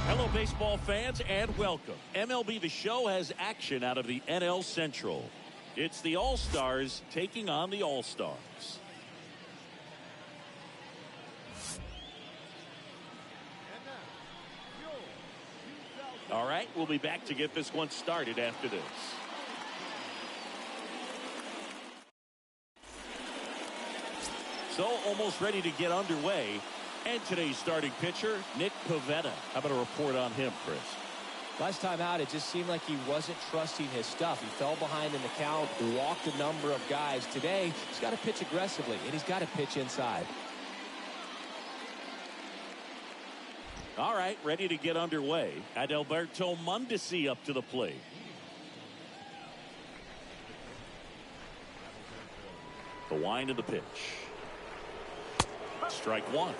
Hello, baseball fans, and welcome. MLB The Show has action out of the NL Central. It's the All-Stars taking on the All-Stars. All right, we'll be back to get this one started after this. So, almost ready to get underway. And today's starting pitcher, Nick Pivetta. How about a report on him, Chris? Last time out, it just seemed like he wasn't trusting his stuff. He fell behind in the count, walked a number of guys. Today, he's got to pitch aggressively, and he's got to pitch inside. All right, ready to get underway. Adalberto Mondesi up to the plate. The wind of the pitch. Strike one.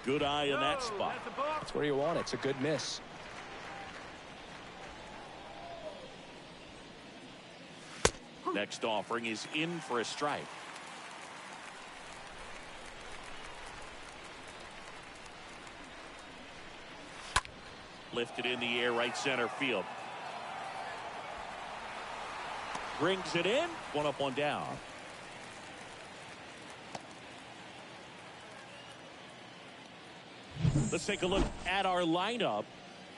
Good eye in that spot. That's where you want it. It's a good miss. Next offering is in for a strike. Lifted in the air, right center field. Brings it in. One up, one down. Let's take a look at our lineup.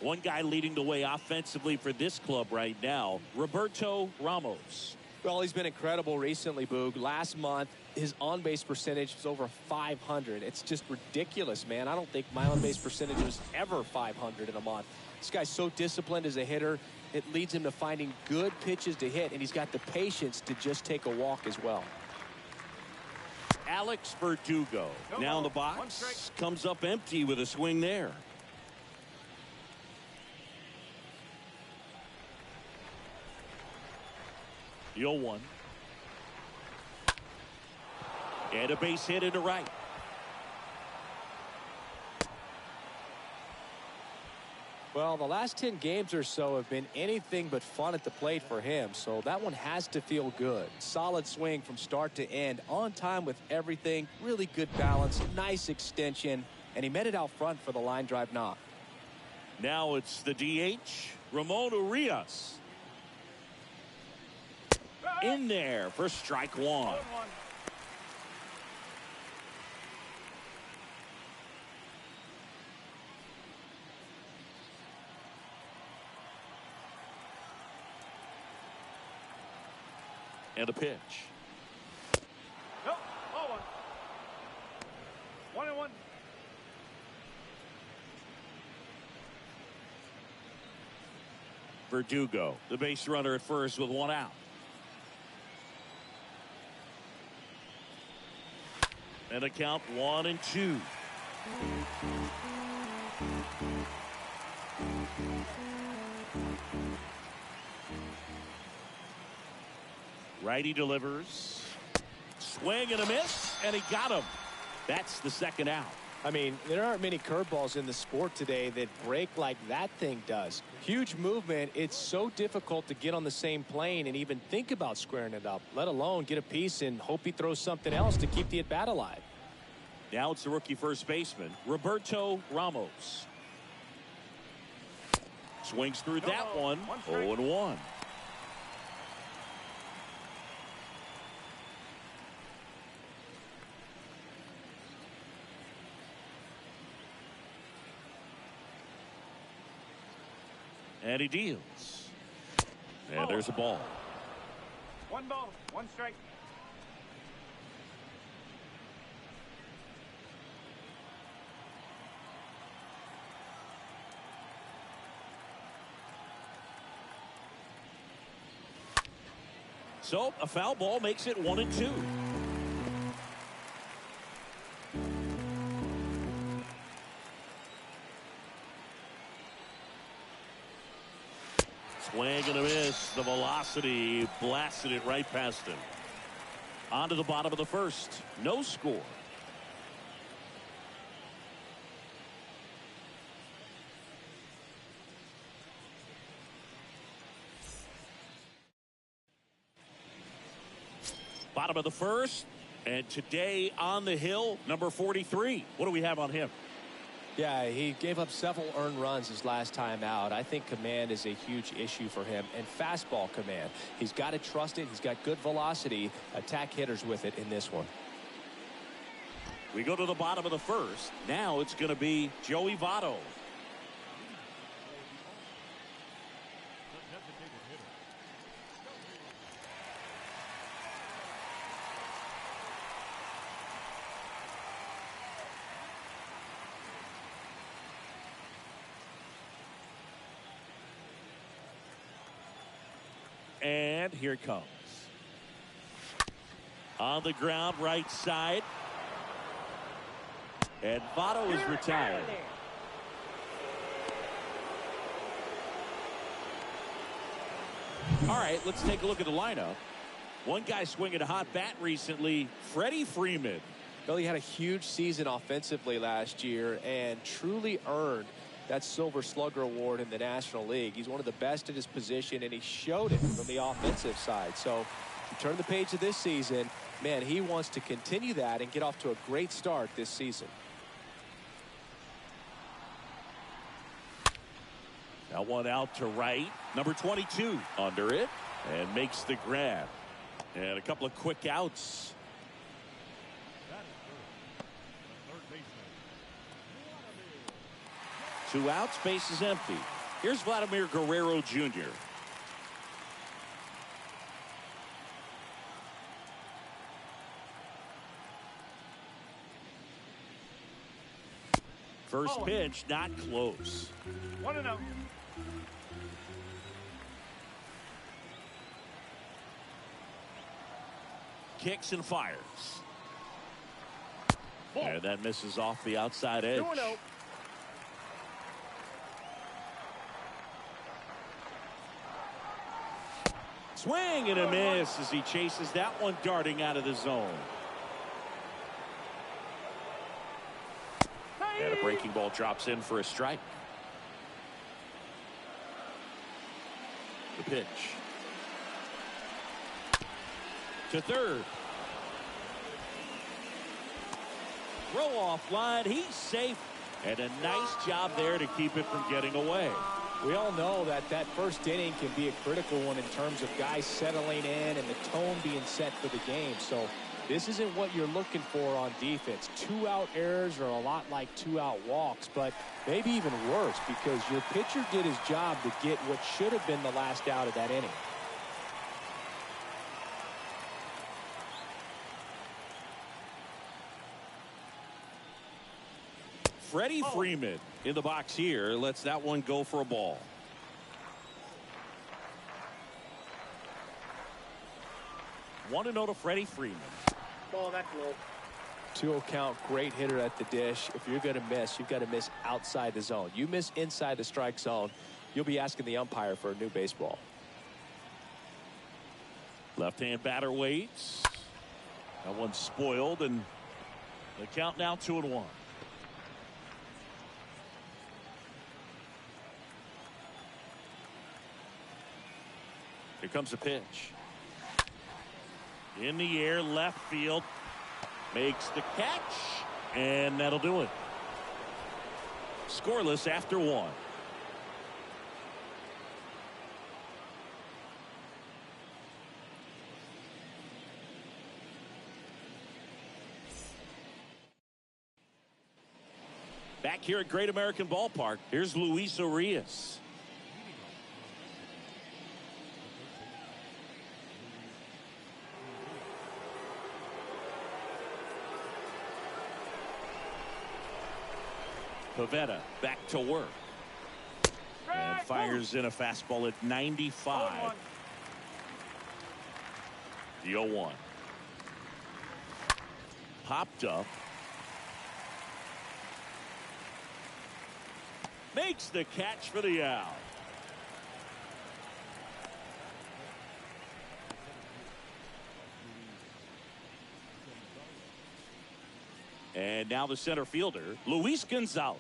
One guy leading the way offensively for this club right now, Roberto Ramos. Well, he's been incredible recently, Boog. Last month, his on-base percentage was over 500. It's just ridiculous, man. I don't think my on-base percentage was ever 500 in a month. This guy's so disciplined as a hitter. It leads him to finding good pitches to hit, and he's got the patience to just take a walk as well. Alex Verdugo now in the box, comes up empty with a swing there. The 0-1. And a base hit into right. Well, the last 10 games or so have been anything but fun at the plate for him, so that one has to feel good. Solid swing from start to end, on time with everything, really good balance, nice extension, and he met it out front for the line drive knock. Now it's the DH, Ramon Urias. In there for strike one. And a pitch. Nope. 0-1. 1-1. Verdugo, the base runner at first with one out. And a count 1-2. Righty delivers. Swing and a miss, and he got him. That's the second out. I mean, there aren't many curveballs in the sport today that break like that thing does. Huge movement. It's so difficult to get on the same plane and even think about squaring it up, let alone get a piece and hope he throws something else to keep the at-bat alive. Now it's the rookie first baseman, Roberto Ramos. Swings through that one. 0-1. And he deals. And there's a ball. 1 ball, 1 strike. So a foul ball makes it 1-2. Swing and a miss. The velocity blasted it right past him. On to the bottom of the first. No score. Bottom of the first. And today on the hill, number 43. What do we have on him? Yeah, he gave up several earned runs his last time out. I think command is a huge issue for him, and fastball command. He's got to trust it. He's got good velocity. Attack hitters with it in this one. We go to the bottom of the first. Now it's going to be Joey Votto. And here it comes. On the ground, right side. And Votto is retired. All right, let's take a look at the lineup. One guy swinging a hot bat recently, Freddie Freeman. Well, he had a huge season offensively last year and truly earned that Silver Slugger Award in the National League. He's one of the best at his position, and he showed it from the offensive side. So, to turn the page of this season, man, he wants to continue that and get off to a great start this season. Now one out to right. Number 22 under it and makes the grab. And a couple of quick outs. Two outs, base is empty. Here's Vladimir Guerrero Jr. First pitch, not close. 1-0. Kicks and fires. And that misses off the outside edge. 2-0. Swing and a miss as he chases that one darting out of the zone. And a breaking ball drops in for a strike. The pitch. To third. Throw off line. He's safe. And a nice job there to keep it from getting away. We all know that that first inning can be a critical one in terms of guys settling in and the tone being set for the game. So this isn't what you're looking for on defense. 2-out errors are a lot like 2-out walks, but maybe even worse because your pitcher did his job to get what should have been the last out of that inning. Freddie Freeman in the box here lets that one go for a ball. Want to know to Freddie Freeman. Ball, that's low. 2-0 count, great hitter at the dish. If you're going to miss, you've got to miss outside the zone. You miss inside the strike zone, you'll be asking the umpire for a new baseball. Left-hand batter waits. That one's spoiled, and the count now 2-1. Here comes the pitch. In the air, left field. Makes the catch. And that'll do it. Scoreless after one. Back here at Great American Ballpark, here's Luis Urias. Pavetta back to work. And fires in a fastball at 95. The 0-1. Popped up. Makes the catch for the out. And now the center fielder, Luis Gonzalez.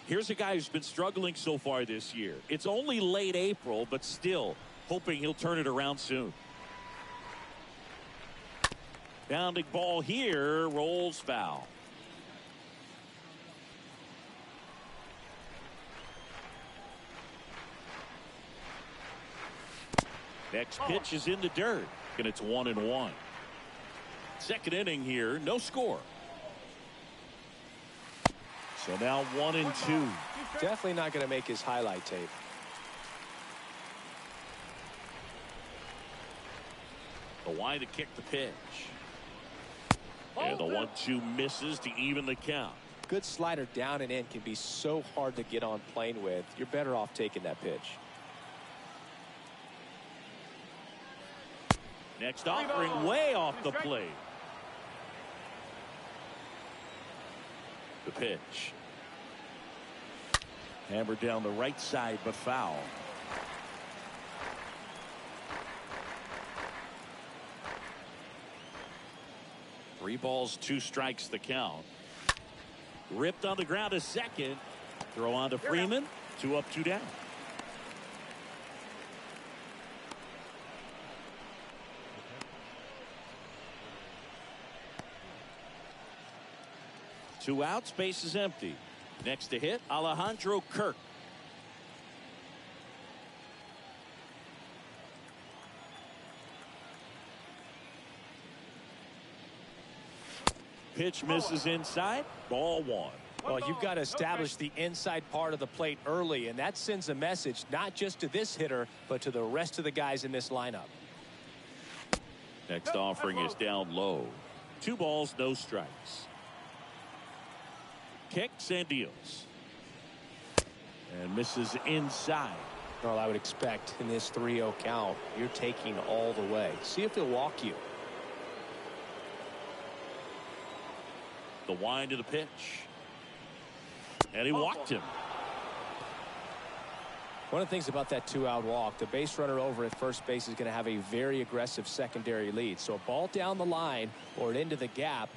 Here's a guy who's been struggling so far this year. It's only late April, but still hoping he'll turn it around soon. Bounding ball here, rolls foul. Next pitch is in the dirt, and it's 1-1. Second inning here, no score. So now 1-2. Definitely not going to make his highlight tape. The line to kick the pitch. And the 1-2 misses to even the count. Good slider down and in can be so hard to get on plane with. You're better off taking that pitch. Next offering way off the plate. The pitch. Hammered down the right side, but foul. Three balls, 2 strikes the count. Ripped on the ground to second. Throw on to Freeman. 2 up, 2 down. Two outs, base is empty. Next to hit, Alejandro Kirk. Pitch misses inside. Ball 1. Well, you've got to establish the inside part of the plate early, and that sends a message not just to this hitter, but to the rest of the guys in this lineup. Next offering is down low. 2 balls, no strikes. Kicks and deals. And misses inside. Well, I would expect in this 3-0 count, you're taking all the way. See if he'll walk you. The wind to the pitch. And he walked him. One of the things about that 2-out walk, the base runner over at first base is going to have a very aggressive secondary lead. So a ball down the line or into the gap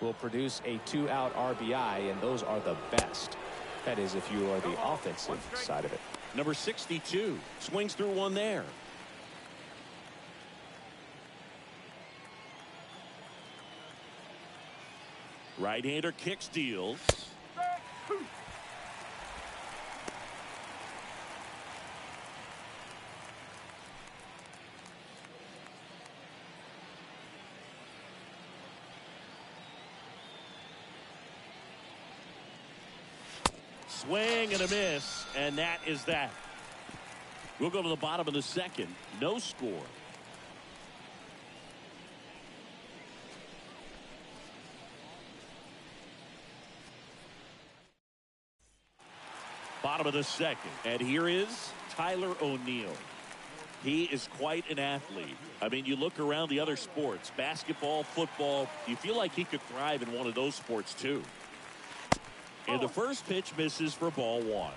will produce a 2-out RBI, and those are the best. That is, if you are the offensive side of it. Number 62 swings through one there. Right-hander kicks, deals. Swing and a miss, and that is that. We'll go to the bottom of the second. No score. Bottom of the second. And here is Tyler O'Neill. He is quite an athlete. I mean, you look around the other sports, basketball, football, you feel like he could thrive in one of those sports too. And the first pitch misses for ball 1.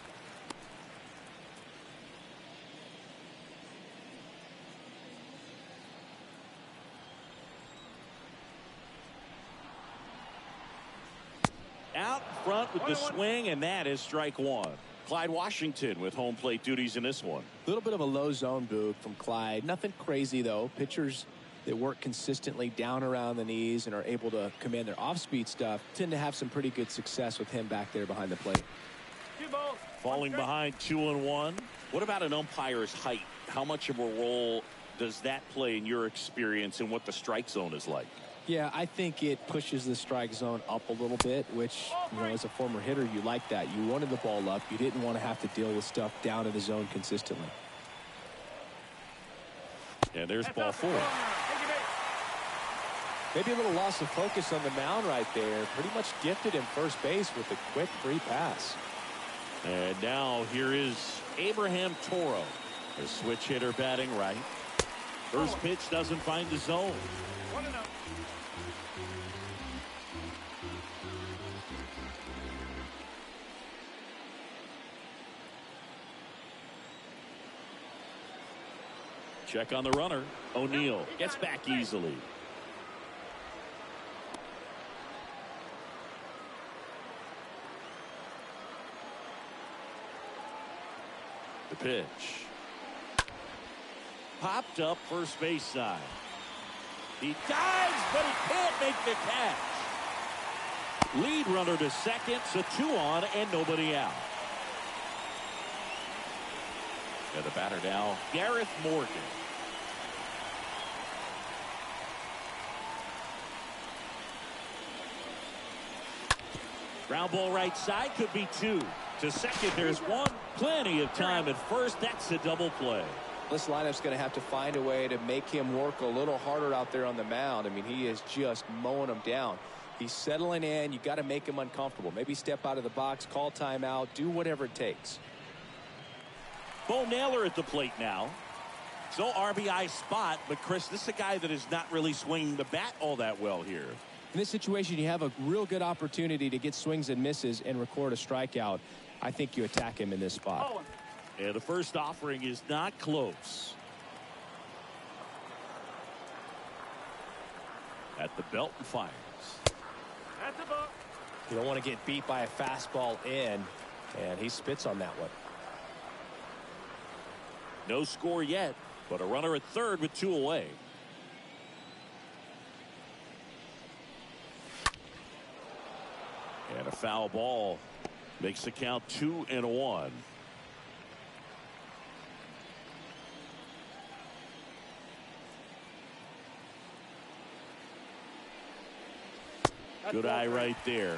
Out front with the swing, and that is strike 1. Clyde Washington with home plate duties in this one. A little bit of a low zone, Boog, from Clyde. Nothing crazy, though. Pitchers that work consistently down around the knees and are able to command their off-speed stuff tend to have some pretty good success with him back there behind the plate. Falling behind 2-1. What about an umpire's height? How much of a role does that play in your experience and what the strike zone is like? Yeah, I think it pushes the strike zone up a little bit, which, you know, as a former hitter, you like that. You wanted the ball up. You didn't want to have to deal with stuff down in the zone consistently. And there's ball 4. Maybe a little loss of focus on the mound right there. Pretty much gifted him first base with a quick free pass. And now here is Abraham Toro, a switch hitter batting right. First pitch doesn't find the zone. 1-0. Check on the runner. O'Neill gets back easily. The pitch. Popped up first base side. He dives, but he can't make the catch. Lead runner to second, so 2 on and nobody out. And the batter now, Gareth Morgan. Ground ball right side, could be 2. To second, there's 1. Plenty of time at first. That's a double play. This lineup's going to have to find a way to make him work a little harder out there on the mound. I mean, he is just mowing them down. He's settling in. You got to make him uncomfortable. Maybe step out of the box, call timeout, do whatever it takes. Bo Naylor at the plate now. So RBI spot, but Chris, this is a guy that is not really swinging the bat all that well here. In this situation, you have a real good opportunity to get swings and misses and record a strikeout. I think you attack him in this spot. Oh. And the first offering is not close. At the belt and fires. At the book. You don't want to get beat by a fastball in, and he spits on that one. No score yet, but a runner at third with 2 away. And a foul ball makes the count 2-1. Good eye right there.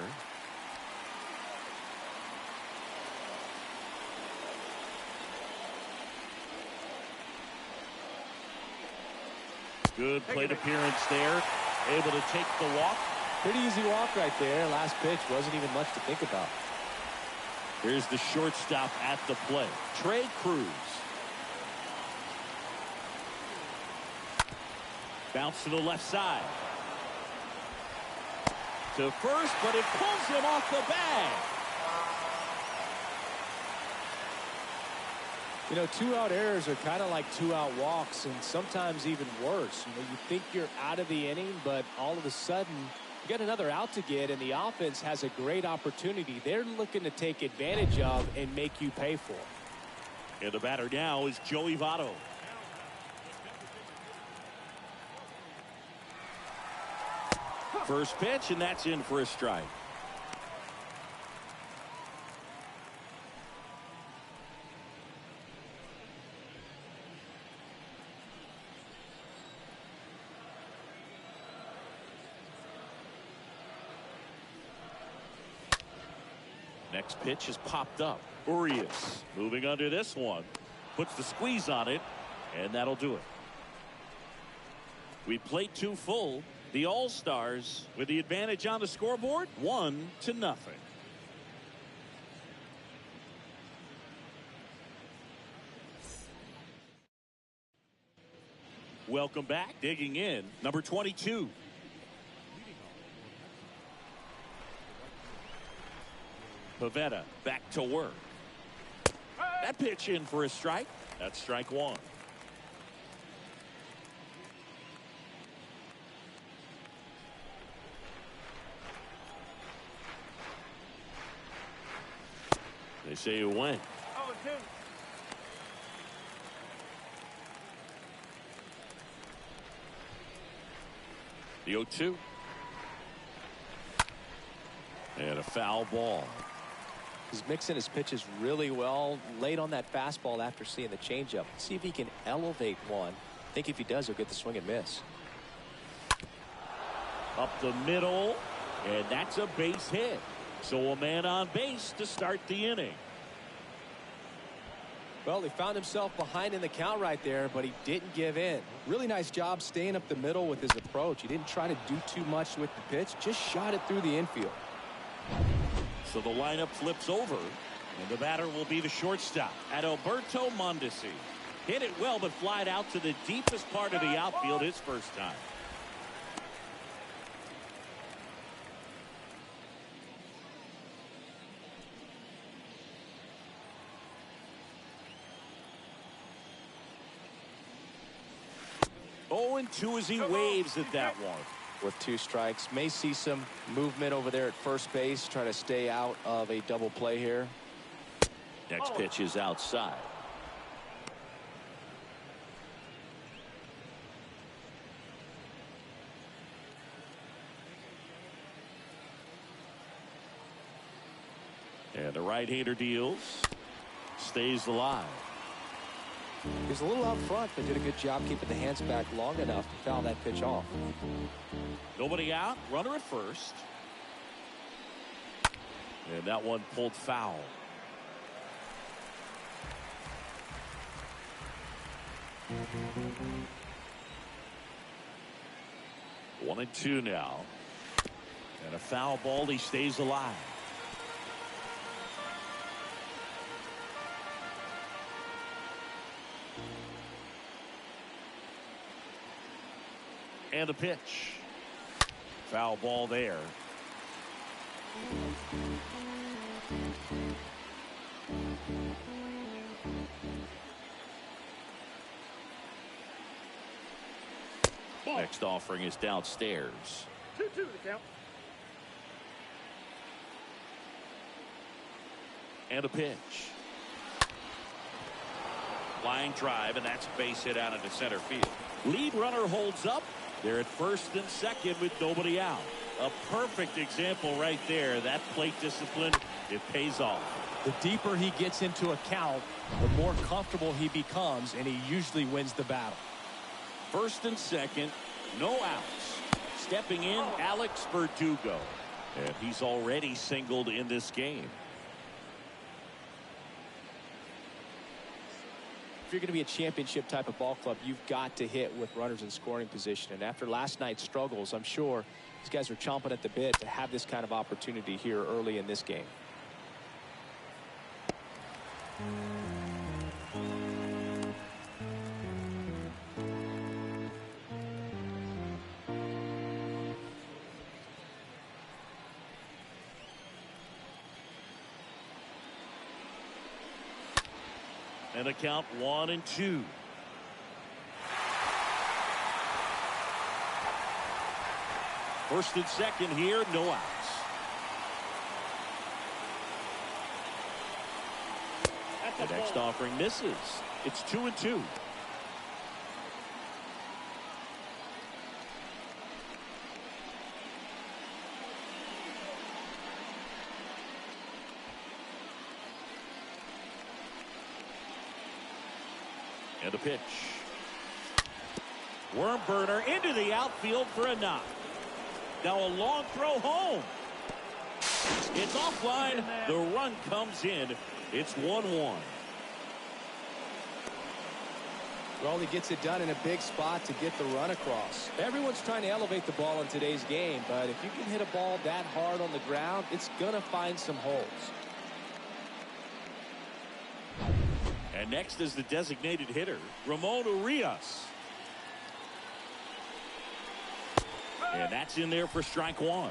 Good plate appearance there. Able to take the walk. Pretty easy walk right there. Last pitch wasn't even much to think about. Here's the shortstop at the plate, Trey Cruz. Bounce to the left side. To first, but it pulls him off the bag. You know, 2-out errors are kind of like 2-out walks, and sometimes even worse. You know, you think you're out of the inning, but all of a sudden you got another out to get, and the offense has a great opportunity they're looking to take advantage of and make you pay for. And the batter now is Joey Votto. First pitch, and that's in for a strike. Next pitch is popped up. Urias moving under this one. Puts the squeeze on it, and that'll do it. We played 2 full. The All-Stars with the advantage on the scoreboard, 1-0. Welcome back. Digging in, number 22. Pavetta back to work. That pitch in for a strike. That's strike 1. They say it went. 0-2. The 0-2. And a foul ball. He's mixing his pitches really well. Late on that fastball after seeing the changeup. See if he can elevate one. I think if he does, he'll get the swing and miss. Up the middle, and that's a base hit. So a man on base to start the inning. Well, he found himself behind in the count right there, but he didn't give in. Really nice job staying up the middle with his approach. He didn't try to do too much with the pitch, just shot it through the infield. So the lineup flips over, and the batter will be the shortstop, Adalberto Mondesi. Hit it well, but flied out to the deepest part of the outfield his first time. Oh, and 2 as he waves at that one. With 2 strikes, may see some movement over there at first base. Try to stay out of a double play here. Next pitch is outside. And the right-hander deals. Stays alive. He was a little out front, but did a good job keeping the hands back long enough to foul that pitch off. Nobody out. Runner at first. And that one pulled foul. One and 2 now. And a foul ball. He stays alive. And a pitch. Foul ball there. Next offering is downstairs. 2-2 the count. And a pitch. Line drive, and that's a base hit out into center field. Lead runner holds up. They're at first and second with nobody out. A perfect example right there. That plate discipline, it pays off. The deeper he gets into a count, the more comfortable he becomes, and he usually wins the battle. First and second, no outs. Stepping in, Alex Verdugo. And he's already singled in this game. If you're going to be a championship type of ball club, you've got to hit with runners in scoring position. And after last night's struggles, I'm sure these guys are chomping at the bit to have this kind of opportunity here early in this game. And the count 1 and 2. First and second here, no outs. The next offering misses. It's 2 and 2. And a pitch. Worm burner into the outfield for a knock. Now a long throw home. It's offline. The run comes in. It's 1-1. Well, he gets it done in a big spot to get the run across. Everyone's trying to elevate the ball in today's game, but if you can hit a ball that hard on the ground, it's going to find some holes. And next is the designated hitter, Ramon Urias. And that's in there for strike 1.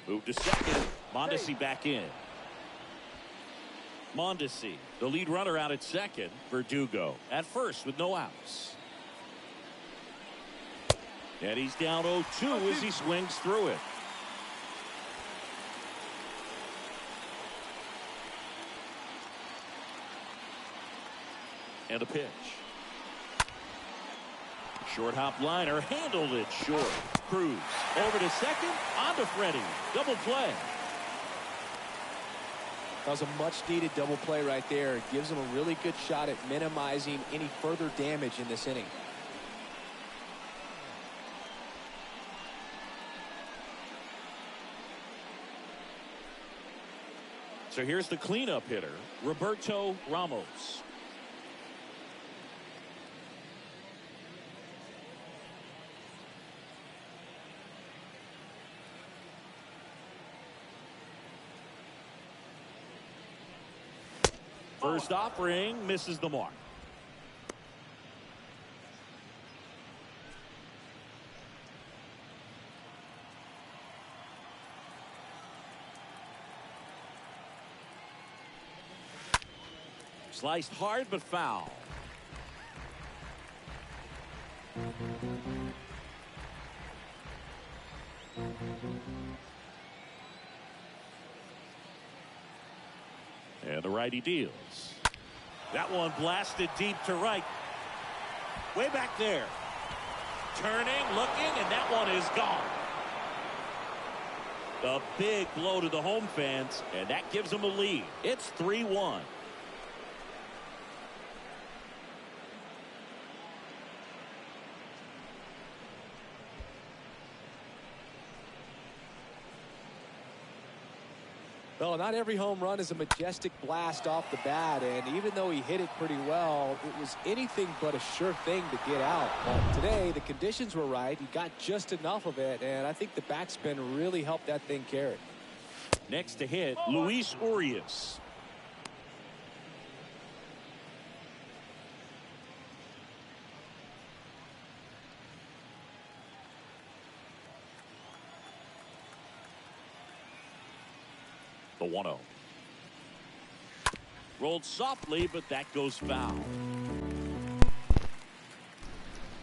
Move to second. Mondesi back in. Mondesi, the lead runner out at second. Verdugo at first with no outs. And he's down 0-2 as he swings through it. And a pitch. Short hop liner, handled it short. Cruz over to second, on to Freddie. Double play. That was a much-needed double play right there. It gives him a really good shot at minimizing any further damage in this inning. So here's the cleanup hitter, Roberto Ramos. First offering misses the mark. Sliced hard, but foul. And the righty deals. That one blasted deep to right. Way back there. Turning, looking, and that one is gone. A big blow to the home fans, and that gives them a lead. It's 3-1. Well, not every home run is a majestic blast off the bat, and even though he hit it pretty well, it was anything but a sure thing to get out. But today, the conditions were right. He got just enough of it, and I think the backspin really helped that thing carry. Next to hit, Luis Urias. The 1-0. Rolled softly, but that goes foul.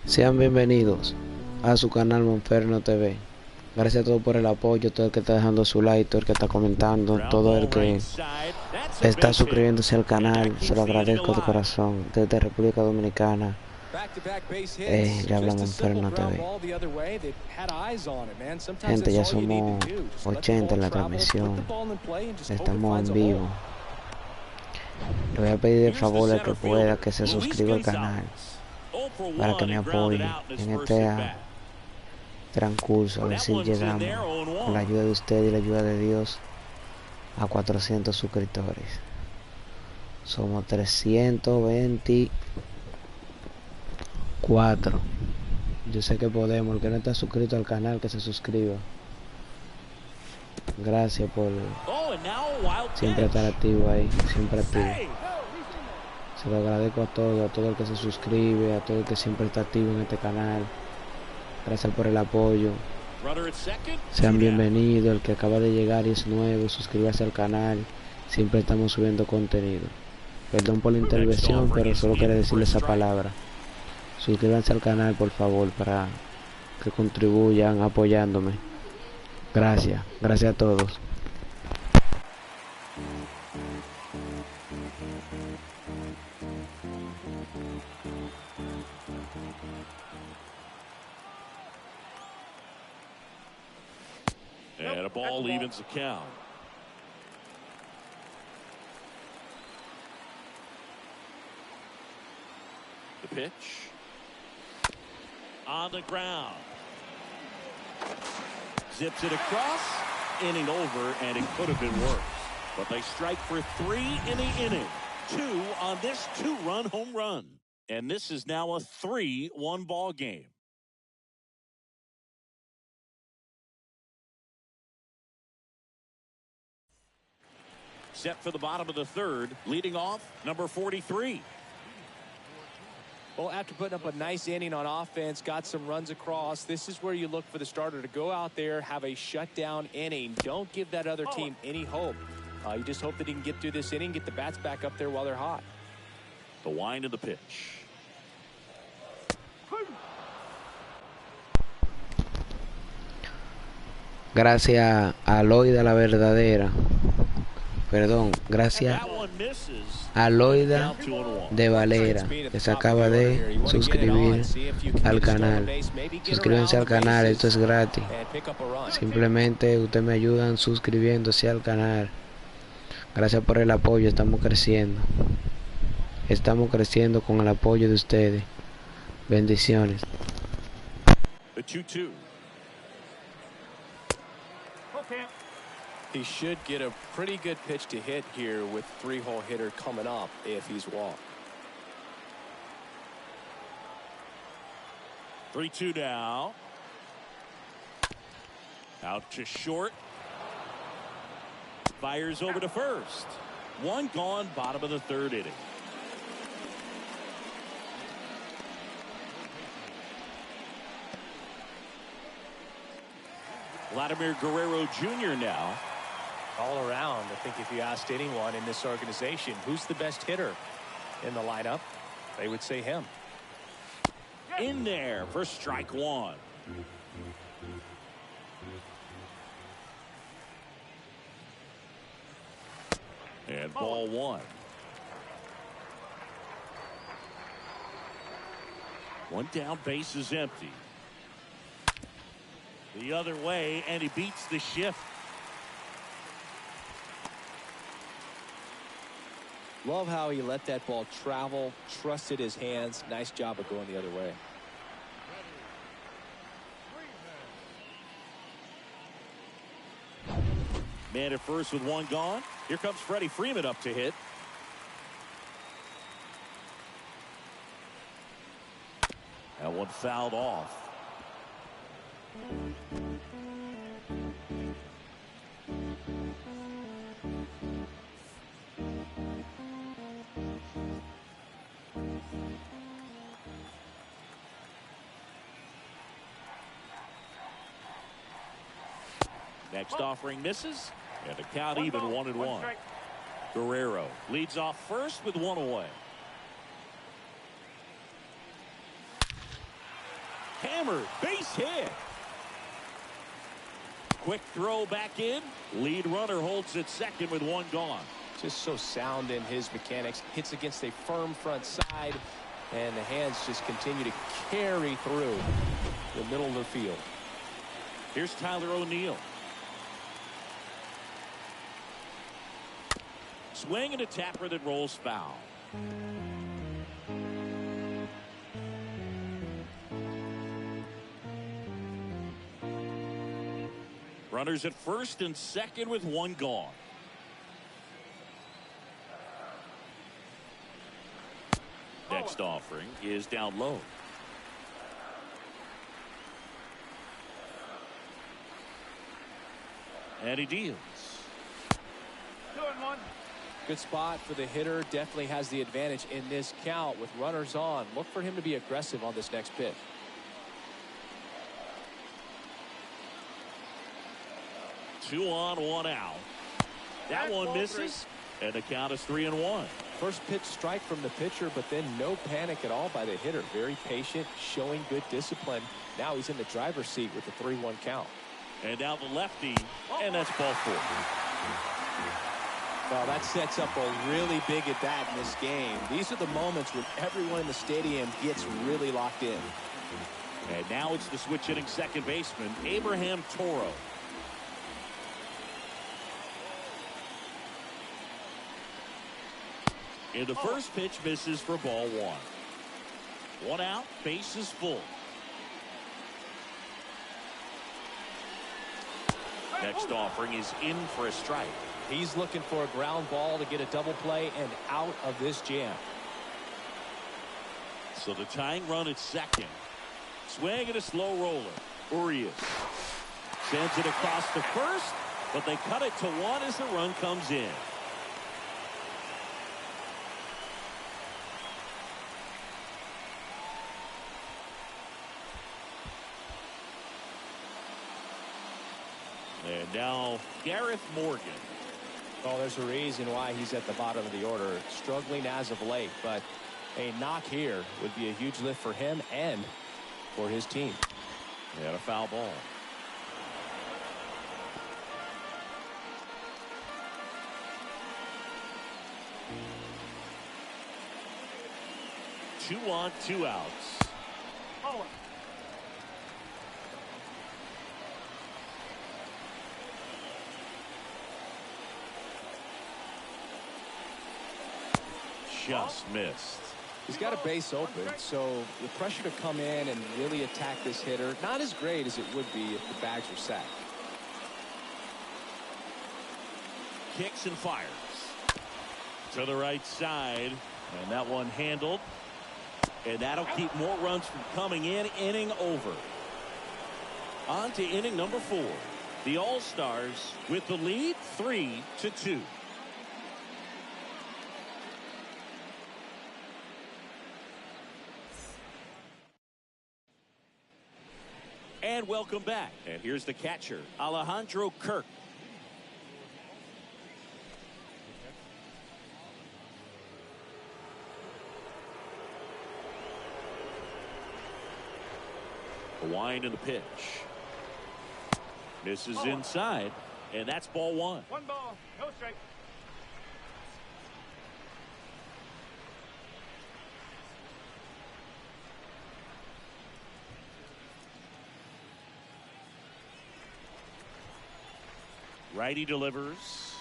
Sean bienvenidos a su canal Monferno TV. Gracias a todos por el apoyo, todo el que está dejando su like, todo el que está comentando, todo el que está suscribiéndose al canal. Se lo agradezco de corazón. Desde República Dominicana, le habla Monferno TV. Gente, ya somos 80 en la transmisión. Estamos en vivo. Le voy a pedir el favor al que pueda que se suscriba al canal para que me apoye en este transcurso. A ver si llegamos, con la ayuda de usted y la ayuda de Dios, a 400 suscriptores. Somos 324. Yo sé que podemos. El que no está suscrito al canal, que se suscriba. Gracias por siempre estar activo ahí, siempre activo. Se lo agradezco a todo el que se suscribe, a todo el que siempre está activo en este canal. Gracias por el apoyo. Sean bienvenidos. El que acaba de llegar y es nuevo, suscríbase al canal. Siempre estamos subiendo contenido. Perdón por la intervención, pero solo quería decirle esa palabra. Suscríbanse al canal, por favor, para que contribuyan apoyándome. Gracias a todos. And a ball evens the count. The pitch. On the ground. Zips it across. Inning over, and it could have been worse. But they strike for 3 in the inning. 2 on this 2-run home run. And this is now a 3-1 ball game. Set for the bottom of the third, leading off number 43. Well, after putting up a nice inning on offense, got some runs across, this is where you look for the starter to go out there, have a shutdown inning. Don't give that other team any hope. You just hope that he can get through this inning, get the bats back up there while they're hot. The wind of the pitch. Gracias a Loida la verdadera. Perdón, gracias a Loida de Valera, que se acaba de suscribir al canal. Suscríbanse al canal, esto es gratis. Simplemente ustedes me ayudan suscribiéndose al canal. Gracias por el apoyo, estamos creciendo. Estamos creciendo con el apoyo de ustedes. Bendiciones. He should get a pretty good pitch to hit here with 3-hole hitter coming up if he's walked. 3-2 now. Out to short. Fires over to first. One gone, bottom of the third inning. Vladimir Guerrero Jr. now. All around, I think if you asked anyone in this organization who's the best hitter in the lineup, they would say him. In there for strike one. And ball one. One down, base is empty. The other way, and he beats the shift. Love how he let that ball travel, trusted his hands. Nice job of going the other way. Man at first with one gone. Here comes Freddie Freeman up to hit. That one fouled off. Next offering misses, and the count even 1-1. Guerrero leads off first with one away. Hammered, base hit. Quick throw back in. Lead runner holds at second with one gone. Just so sound in his mechanics. Hits against a firm front side, and the hands just continue to carry through the middle of the field. Here's Tyler O'Neill. Swing and a tapper that rolls foul. Runners at first and second with one gone. Next offering is down low. And he deals. 2-1. Good spot for the hitter. Definitely has the advantage in this count with runners on. Look for him to be aggressive on this next pitch. Two on, one out. That one misses, and the count is 3-1. First pitch strike from the pitcher, but then no panic at all by the hitter. Very patient, showing good discipline. Now he's in the driver's seat with the 3-1 count. And now the lefty, and that's ball four. Well, that sets up a really big at bat in this game. These are the moments when everyone in the stadium gets really locked in. And now it's the switch hitting second baseman, Abraham Toro. And the first pitch misses for ball one. One out, base is full. Next offering is in for a strike. He's looking for a ground ball to get a double play and out of this jam. So the tying run at second. Swing and a slow roller. Urias sends it across the first, but they cut it to one as the run comes in. And now Gareth Morgan. Oh, there's a reason why he's at the bottom of the order. Struggling as of late, but a knock here would be a huge lift for him and for his team. And a foul ball. Two on, two outs. Hola. Just missed. He's got a base open, so the pressure to come in and really attack this hitter, not as great as it would be if the bags were sacked. Kicks and fires to the right side, and that one handled, and that'll keep more runs from coming in. Inning over. On to inning number 4. The All-Stars with the lead 3-2. And welcome back. And here's the catcher, Alejandro Kirk. The wind and the pitch. Misses inside, and that's ball one. One ball, no strike. Righty delivers.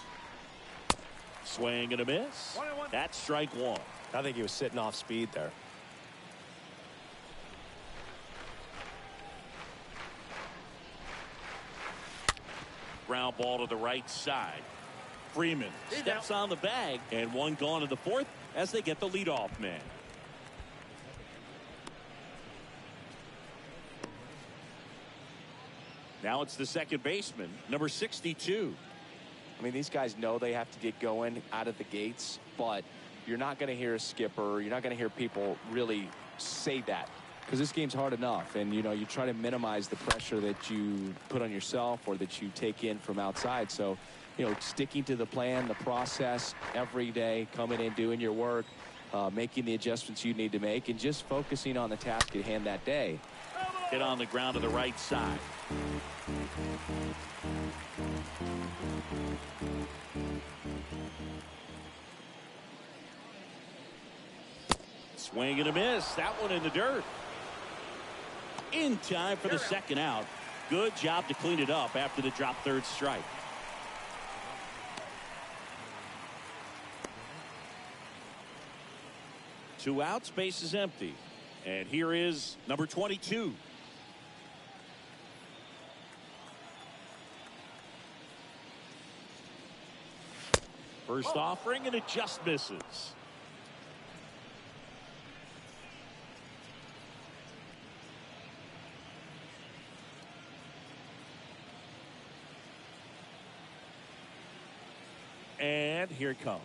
Swing and a miss. 1-1. That's strike one. I think he was sitting off speed there. Ground ball to the right side. Freeman steps on the bag, and one gone in the fourth as they get the leadoff man. Now it's the second baseman, number 62. I mean, these guys know they have to get going out of the gates, but you're not going to hear a skipper. You're not going to hear people really say that because this game's hard enough. And, you know, you try to minimize the pressure that you put on yourself or that you take in from outside. So, you know, sticking to the plan, the process every day, coming in, doing your work, making the adjustments you need to make, and just focusing on the task at hand that day. Hit on the ground to the right side. Swing and a miss. That one in the dirt. In time for the second out. Good job to clean it up after the drop third strike. Two outs, base is empty. And here is number 22. First offering, and it just misses. And here it comes.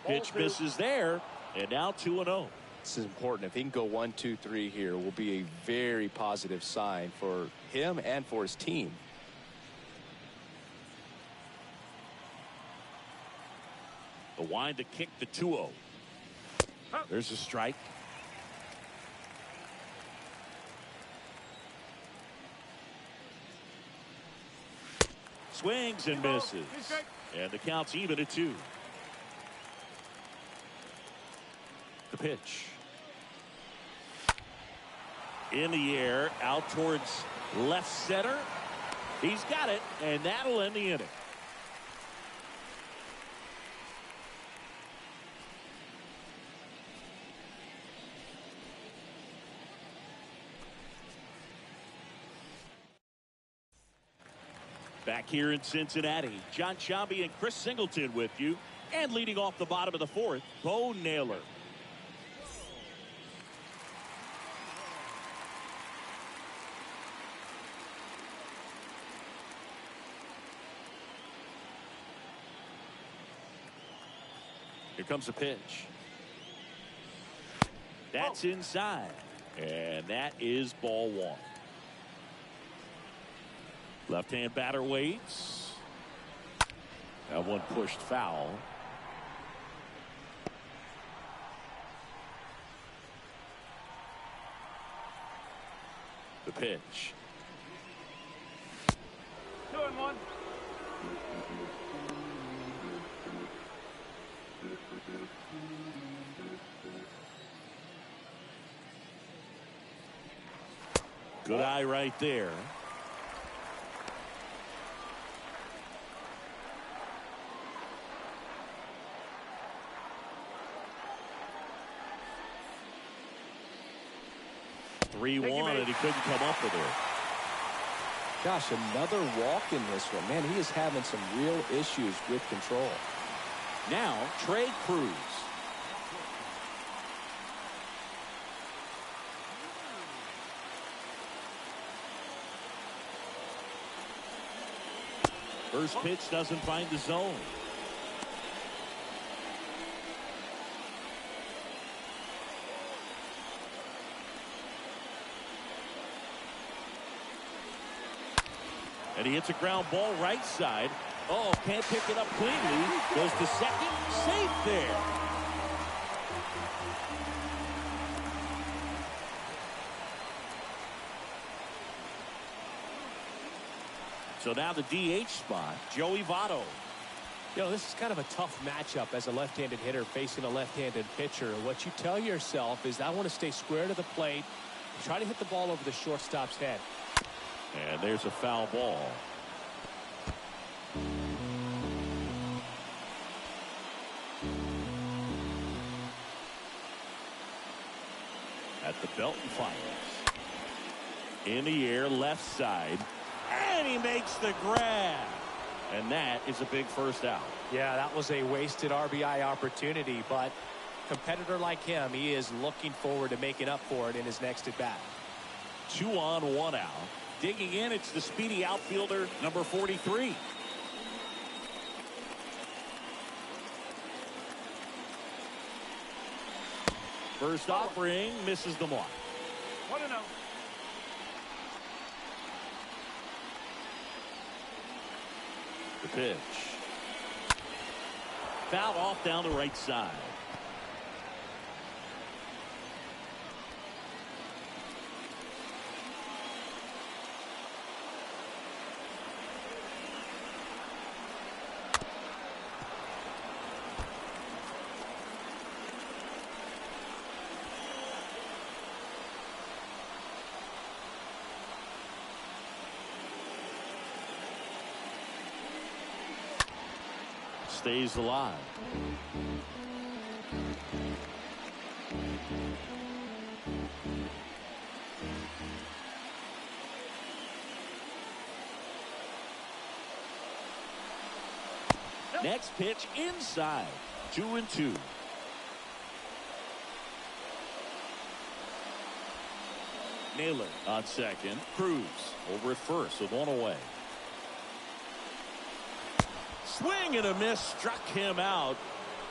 Pitch misses there, and now 2-0. This is important. If he can go 1, 2, 3 here, will be a very positive sign for him and for his team. The wind to kick the 2-0. There's a strike. Swings and misses. And the count's even at 2. The pitch. In the air, out towards left center. He's got it, and that'll end the inning. Back here in Cincinnati, John Sciambi and Chris Singleton with you. And leading off the bottom of the fourth, Bo Naylor. Here comes a pitch. That's inside. And that is ball one. Left-hand batter waits. That one pushed foul. The pitch. 2-1. Good eye right there. Three-1, and he couldn't come up with it. Gosh, another walk in this one. Man, he is having some real issues with control. Now, Trey Cruz. First pitch doesn't find the zone. And he hits a ground ball right side. Oh, can't pick it up cleanly. Goes to second. Safe there. So now the DH spot, Joey Votto. You know, this is kind of a tough matchup as a left-handed hitter facing a left-handed pitcher. What you tell yourself is, I want to stay square to the plate, try to hit the ball over the shortstop's head. And there's a foul ball. At the belt and fires. In the air, left side. And he makes the grab. And that is a big first out. Yeah, that was a wasted RBI opportunity, but a competitor like him, he is looking forward to making up for it in his next at-bat. 2 on, 1 out. Digging in, it's the speedy outfielder, number 43. First offering, misses the mark. 1-0. The pitch. Fouled off down the right side. Stays alive. Next pitch inside. 2-2. Naylor on second. Cruz over at first with 1 away. Swing and a miss, struck him out,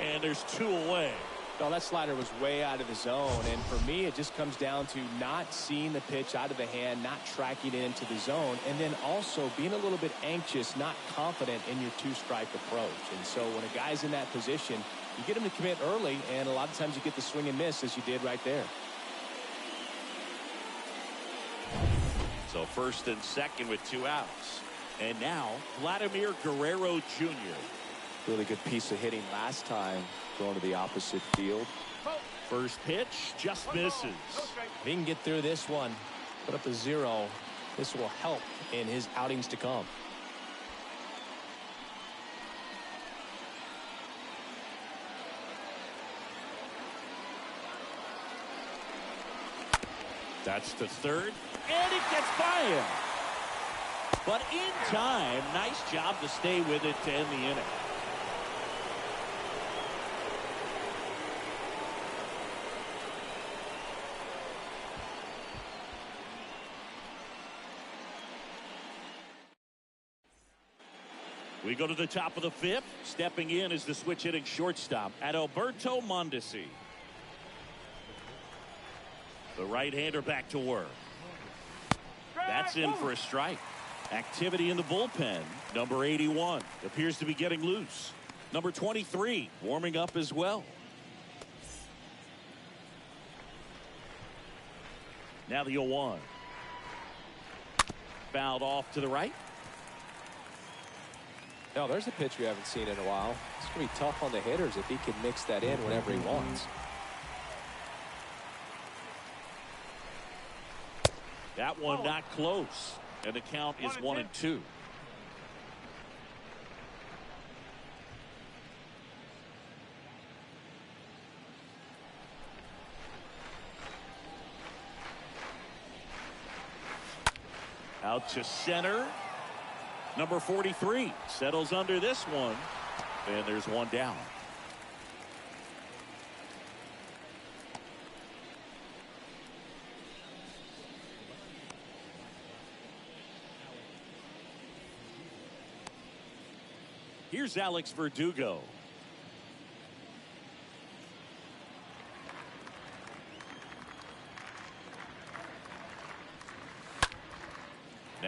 and there's 2 away. Well, that slider was way out of the zone, and for me, it just comes down to not seeing the pitch out of the hand, not tracking it into the zone, and then also being a little bit anxious, not confident in your 2-strike approach. And so when a guy's in that position, you get him to commit early, and a lot of times you get the swing and miss, as you did right there. So first and second with 2 outs. And now, Vladimir Guerrero Jr. Really good piece of hitting last time, going to the opposite field. First pitch, just misses. If he can get through this one, put up a 0, this will help in his outings to come. That's the third, and it gets by him. But in time, nice job to stay with it to end the inning. We go to the top of the 5th. Stepping in is the switch hitting shortstop, Adalberto Mondesi. The right-hander back to work. That's in for a strike. Activity in the bullpen. Number 81 appears to be getting loose. Number 23 warming up as well. Now the 0-1. Fouled off to the right. No, there's a pitch we haven't seen in a while. It's going to be tough on the hitters if he can mix that in whenever he wants. That one not close. And the count is 1-2. Out to center. Number 43 settles under this one. And there's 1 down. Here's Alex Verdugo.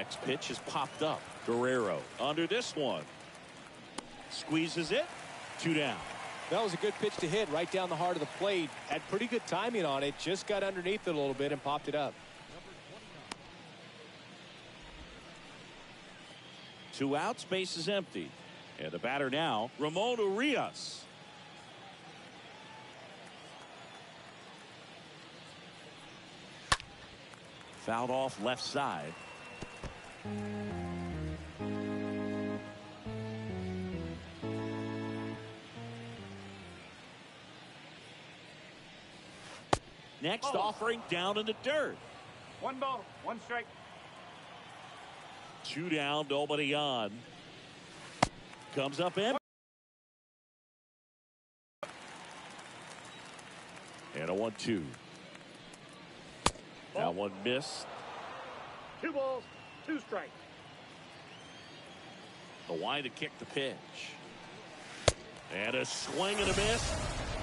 Next pitch is popped up. Guerrero under this one. Squeezes it. 2 down. That was a good pitch to hit right down the heart of the plate. Had pretty good timing on it. Just got underneath it a little bit and popped it up. 2 outs, base is empty. And the batter now, Ramon Urias. Fouled off left side. Next offering down in the dirt. 1 ball, 1 strike. 2 down, nobody on. Comes up in. And a 1-2. Now one missed. 2 balls, 2 strikes. The wind to kick the pitch. And a swing and a miss.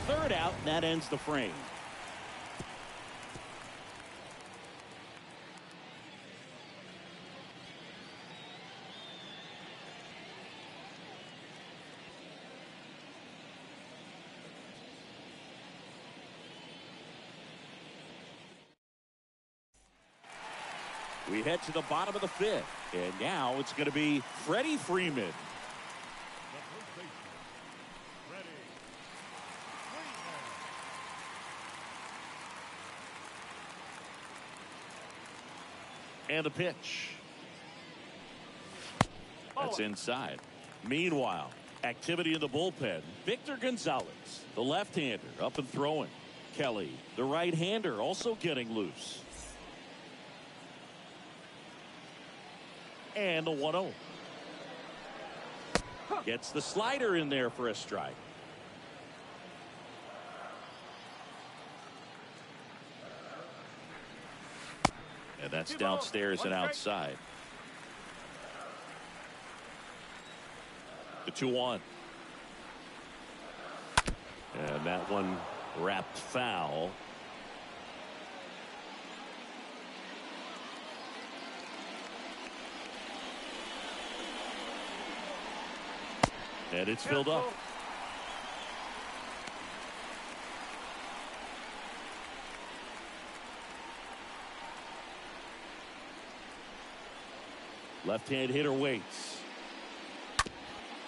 3rd out, and that ends the frame. We head to the bottom of the 5th, and now it's going to be Freddie Freeman. And the pitch. That's inside. Meanwhile, activity in the bullpen. Victor Gonzalez, the left-hander, up and throwing. Kelly, the right-hander, also getting loose. And the 1-0. Gets the slider in there for a strike. And that's downstairs and outside. The 2-1. And that one wrapped foul. And it's filled up. Left-hand hitter waits.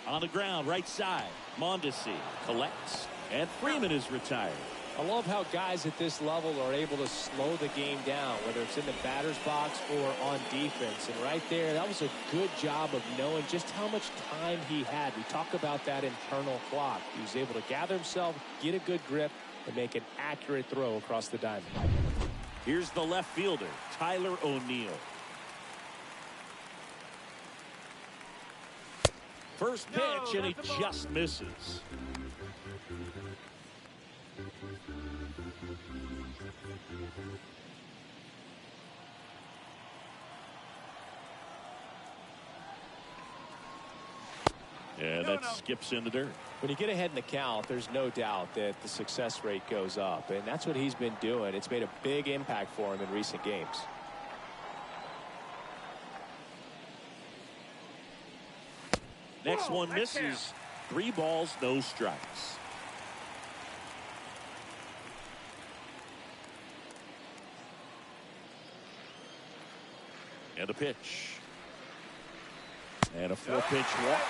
On the ground, right side. Mondesi collects, and Freeman is retired. I love how guys at this level are able to slow the game down, whether it's in the batter's box or on defense. And right there, that was a good job of knowing just how much time he had. We talk about that internal clock. He was able to gather himself, get a good grip, and make an accurate throw across the diamond. Here's the left fielder, Tyler O'Neill. First pitch, and he just misses. And that skips in the dirt. When you get ahead in the count, there's no doubt that the success rate goes up, and that's what he's been doing. It's made a big impact for him in recent games. Next one misses. 3 balls, no strikes. And a pitch. And a 4-pitch walk.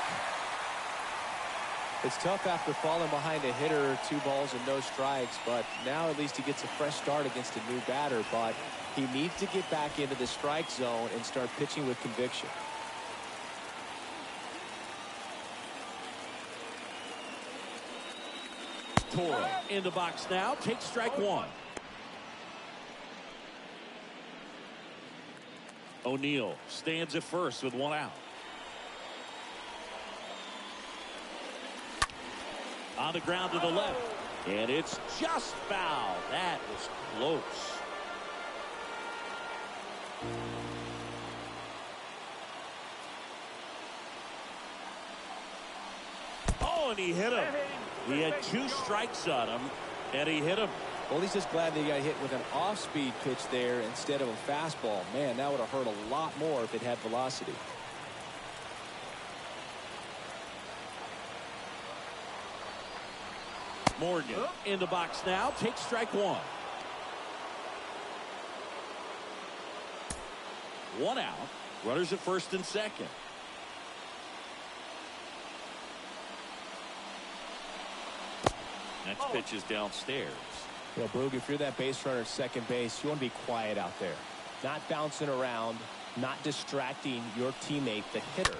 It's tough after falling behind a hitter, 2 balls and no strikes, but now at least he gets a fresh start against a new batter. But he needs to get back into the strike zone and start pitching with conviction. Toro in the box now, takes strike 1. O'Neill stands at first with 1 out. On the ground to the left, and it's just foul. That was close. Oh, and he hit him. He had 2 strikes on him, and he hit him. Well, he's just glad that he got hit with an off-speed pitch there instead of a fastball. Man, that would have hurt a lot more if it had velocity. Morgan in the box now. Takes strike one. One out. Runners at first and second. Next pitch is downstairs. Well, Boog, if you're that base runner at second base, you want to be quiet out there. Not bouncing around, not distracting your teammate, the hitter.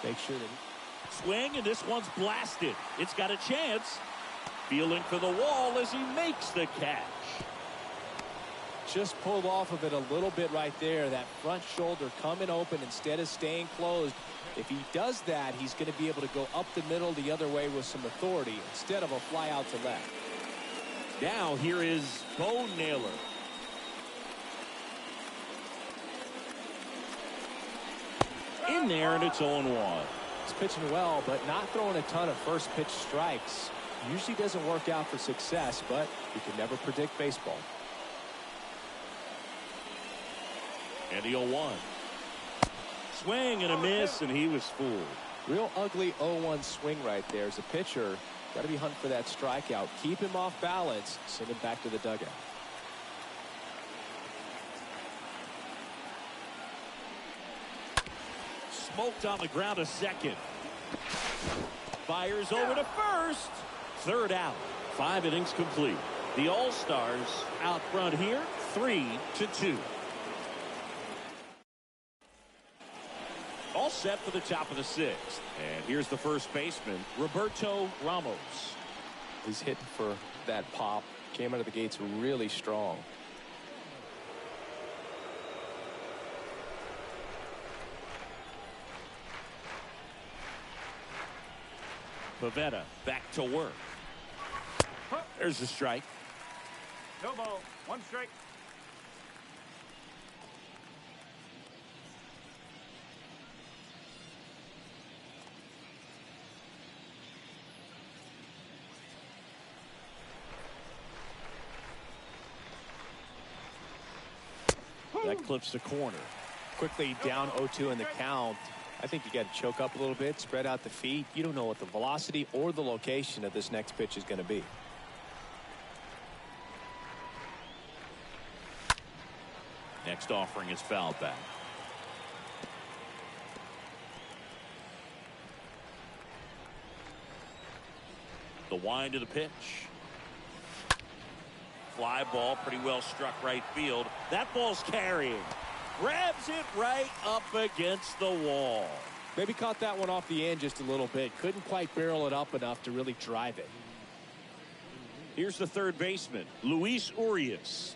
Make sure that... Swing, and this one's blasted. It's got a chance. Feeling for the wall as he makes the catch. Just pulled off of it a little bit right there. That front shoulder coming open instead of staying closed. If he does that, he's going to be able to go up the middle the other way with some authority instead of a fly out to left. Now here is Bo Naylor. In there, and it's 0-1. He's pitching well, but not throwing a ton of first pitch strikes. Usually doesn't work out for success, but you can never predict baseball. And the 0-1. Swing and a miss, and he was fooled. Real ugly 0-1 swing right there. As a pitcher, got to be hunting for that strikeout. Keep him off balance. Send him back to the dugout. Smoked on the ground to second. Fires over to first. Third out. 5 innings complete. The All-Stars out front here, 3-2. All set for the top of the 6th. And here's the first baseman, Roberto Ramos. He's hitting for that pop. Came out of the gates really strong. Pavetta back to work. There's a strike. No ball. 1 strike. That clips the corner. Quickly down 0-2 in the count. I think you got to choke up a little bit, spread out the feet. You don't know what the velocity or the location of this next pitch is going to be. Next offering is fouled back. The wind of the pitch. Fly ball, pretty well struck right field. That ball's carrying. Grabs it right up against the wall. Maybe caught that one off the end just a little bit. Couldn't quite barrel it up enough to really drive it. Here's the third baseman, Luis Urias.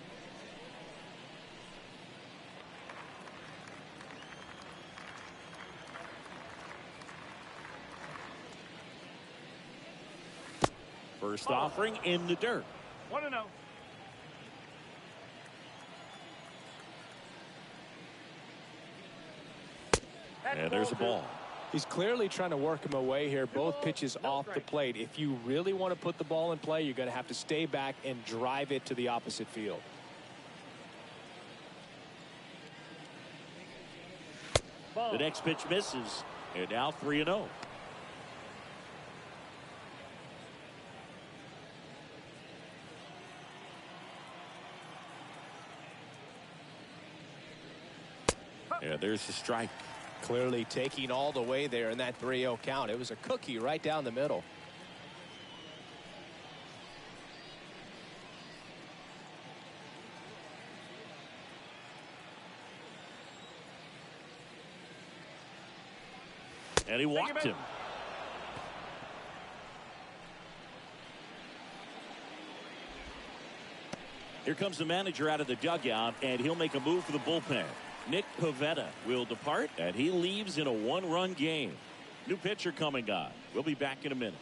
First offering in the dirt. 1-0. And there's a ball. He's clearly trying to work him away here. Both pitches off the plate. If you really want to put the ball in play, you're going to have to stay back and drive it to the opposite field. The next pitch misses. And now 3-0. And there's the strike. Clearly taking all the way there in that 3-0 count. It was a cookie right down the middle. And he walked him. Here comes the manager out of the dugout, and he'll make a move for the bullpen. Nick Pavetta will depart, and he leaves in a 1-run game. New pitcher coming on. We'll be back in a minute.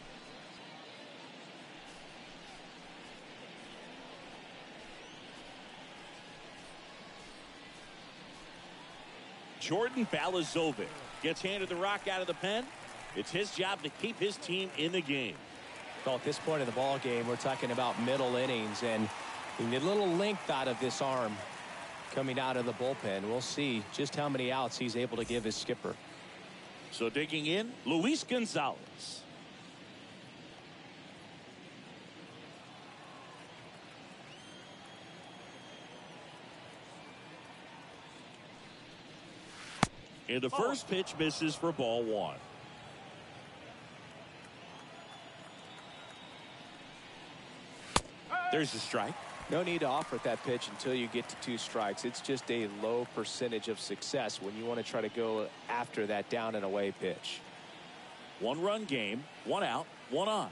Jordan Balazovic gets handed the rock out of the pen. It's his job to keep his team in the game. Well, at this point in the ball game, we're talking about middle innings, and You need a little length out of this arm coming out of the bullpen. We'll see just how many outs he's able to give his skipper. So digging in, Luis Gonzalez. And the first pitch misses for ball one. There's the strike. No need to offer that pitch until you get to 2 strikes. It's just a low percentage of success when you want to try to go after that down and away pitch. 1-run game, 1 out, 1 on.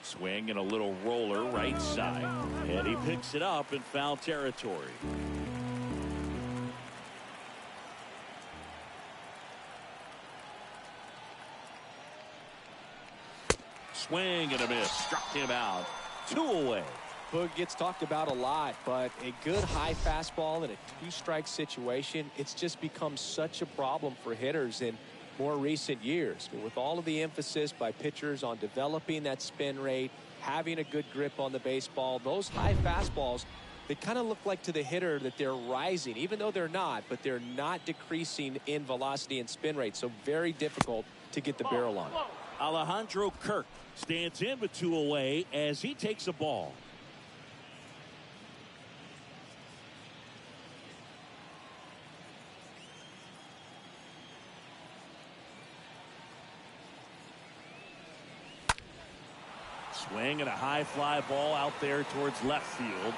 Swing and a little roller right side. And he picks it up in foul territory. Swing and a miss. Struck him out. 2 away. Boog gets talked about a lot, but a good high fastball in a 2-strike situation, it's just become such a problem for hitters in more recent years. But with all of the emphasis by pitchers on developing that spin rate, having a good grip on the baseball, those high fastballs, they kind of look like to the hitter that they're rising, even though they're not, but they're not decreasing in velocity and spin rate. So very difficult to get the barrel on. Alejandro Kirk stands in with 2 away as he takes a ball. Swing and a high fly ball out there towards left field.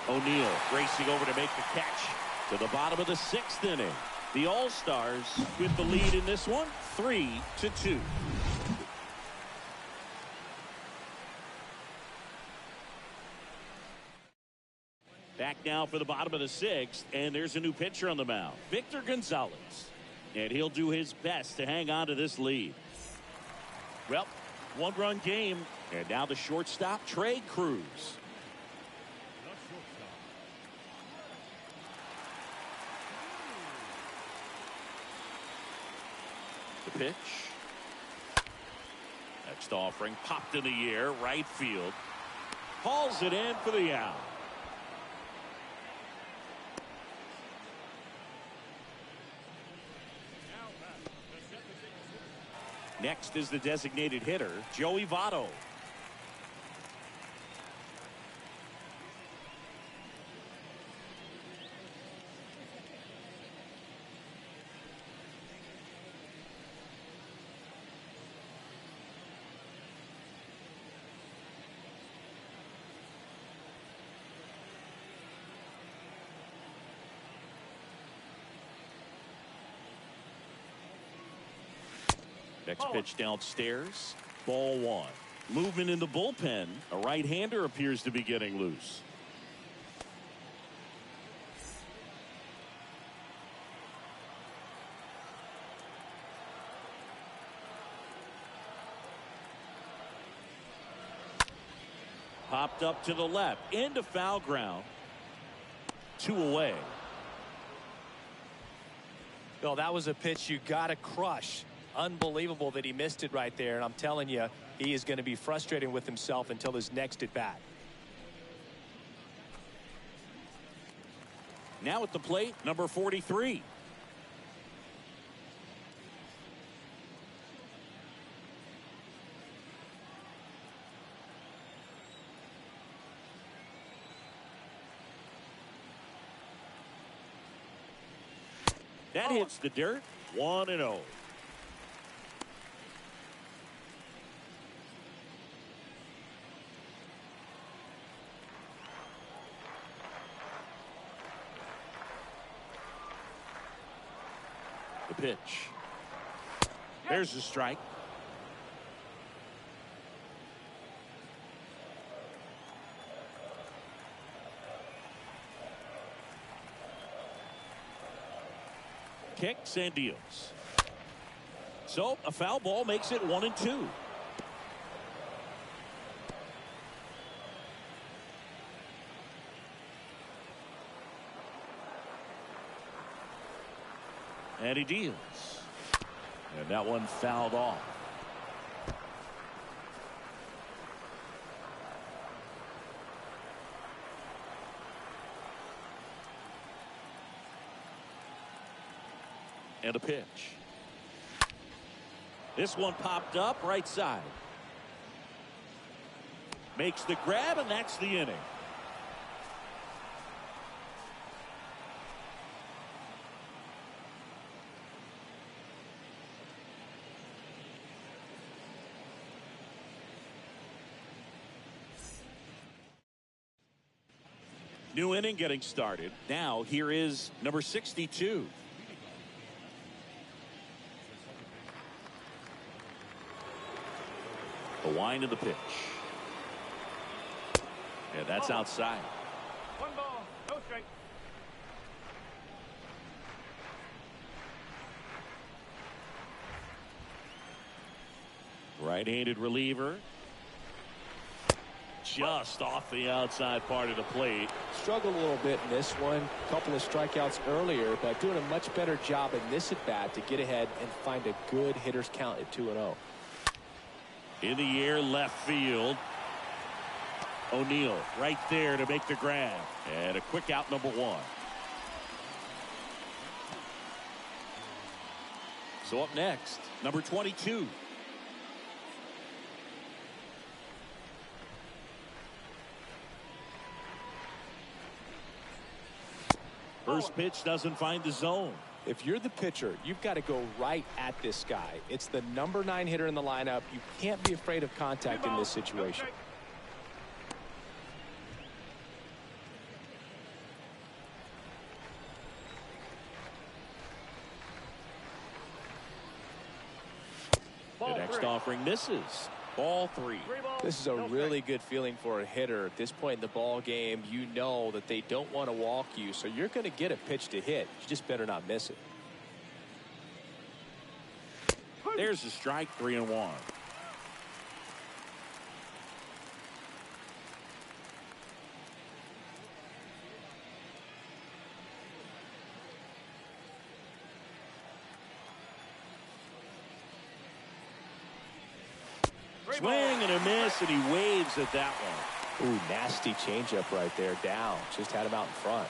O'Neill racing over to make the catch to the bottom of the 6th inning. The All-Stars with the lead in this one, 3-2. Back now for the bottom of the 6th, and there's a new pitcher on the mound, Victor Gonzalez. And he'll do his best to hang on to this lead. Well, 1-run game, and now the shortstop, Trey Cruz. The pitch. Next offering, popped in the air, right field. Hauls it in for the out. Next is the designated hitter, Joey Votto. Next pitch downstairs. Ball 1. Movement in the bullpen. A right-hander appears to be getting loose. Popped up to the left. Into foul ground. 2 away. Well, that was a pitch you got to crush. Unbelievable that he missed it right there, and I'm telling you, he is going to be frustrated with himself until his next at bat. Now at the plate, number 43. That hits the dirt. 1-0. The pitch. There's the strike. Kicks and deals. So a foul ball makes it 1-2. And he deals. And that one fouled off. And a pitch. This one popped up right side. Makes the grab, and that's the inning. New inning getting started. Now here is number 62. The wind of the pitch. Yeah, that's outside. One ball, no strike. Right-handed reliever. Just off the outside part of the plate. Struggled a little bit in this one. A couple of strikeouts earlier, but doing a much better job in this at-bat to get ahead and find a good hitter's count at 2-0. In the air, left field. O'Neill right there to make the grab. And a quick out, number 1. So up next, number 22. First pitch doesn't find the zone. If you're the pitcher, you've got to go right at this guy. It's the number 9 hitter in the lineup. You can't be afraid of contact in this situation. The next offering misses. Ball 3. This is a really good feeling for a hitter at this point in the ball game. You know that they don't want to walk you, so you're going to get a pitch to hit. You just better not miss it. There's the strike, 3-1. Swing and a miss, and he waves at that one. Ooh, nasty changeup right there, down. Just had him out in front.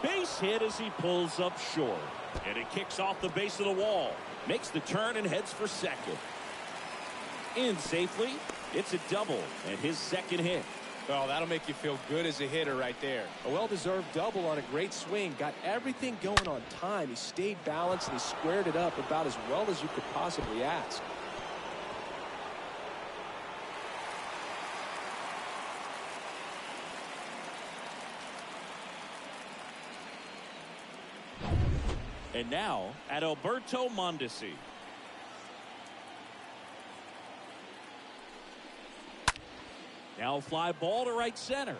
Base hit as he pulls up short. And it kicks off the base of the wall. Makes the turn and heads for second. In safely. It's a double and his second hit. Well, that'll make you feel good as a hitter right there. A well-deserved double on a great swing. Got everything going on time. He stayed balanced and he squared it up about as well as you could possibly ask. And now, Adalberto Mondesi. Now fly ball to right center.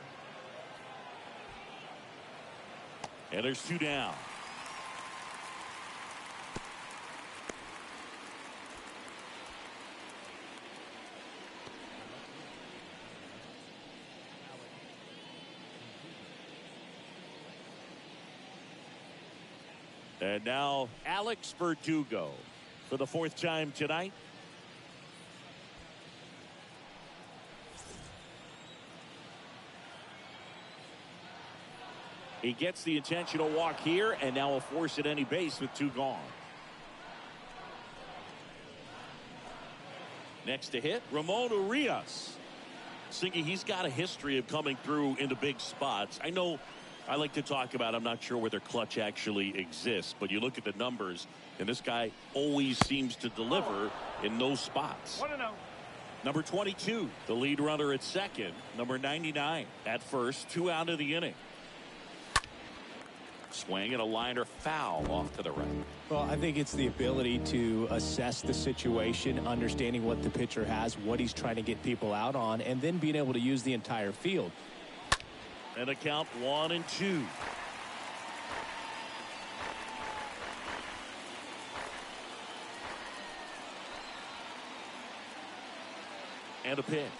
And there's 2 down. And now Alex Verdugo for the 4th time tonight. He gets the intentional walk here, and now will force at any base with 2 gone. Next to hit, Ramon Urias. Singy, he's got a history of coming through into big spots. I know I like to talk about, I'm not sure whether clutch actually exists, but you look at the numbers, and this guy always seems to deliver in those spots. 1-0. Number 22, the lead runner at second. Number 99 at first, 2 out of the inning. Swing and a liner foul off to the right. Well, I think it's the ability to assess the situation, understanding what the pitcher has, what he's trying to get people out on, and then being able to use the entire field. And a count 1-2. And a pitch.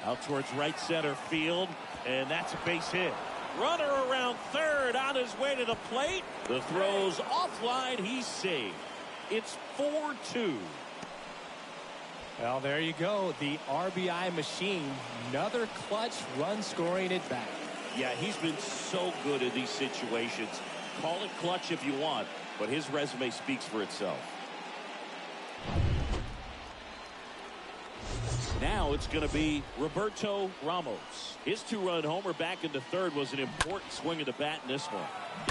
Out towards right center field, and that's a base hit. Runner around third on his way to the plate. The throw's offline. He's safe. It's 4-2. Well, there you go. The RBI machine. Another clutch run scoring at bat. Yeah, he's been so good in these situations. Call it clutch if you want, but his resume speaks for itself. Now it's going to be Roberto Ramos. His two-run homer back into third was an important swing of the bat in this one.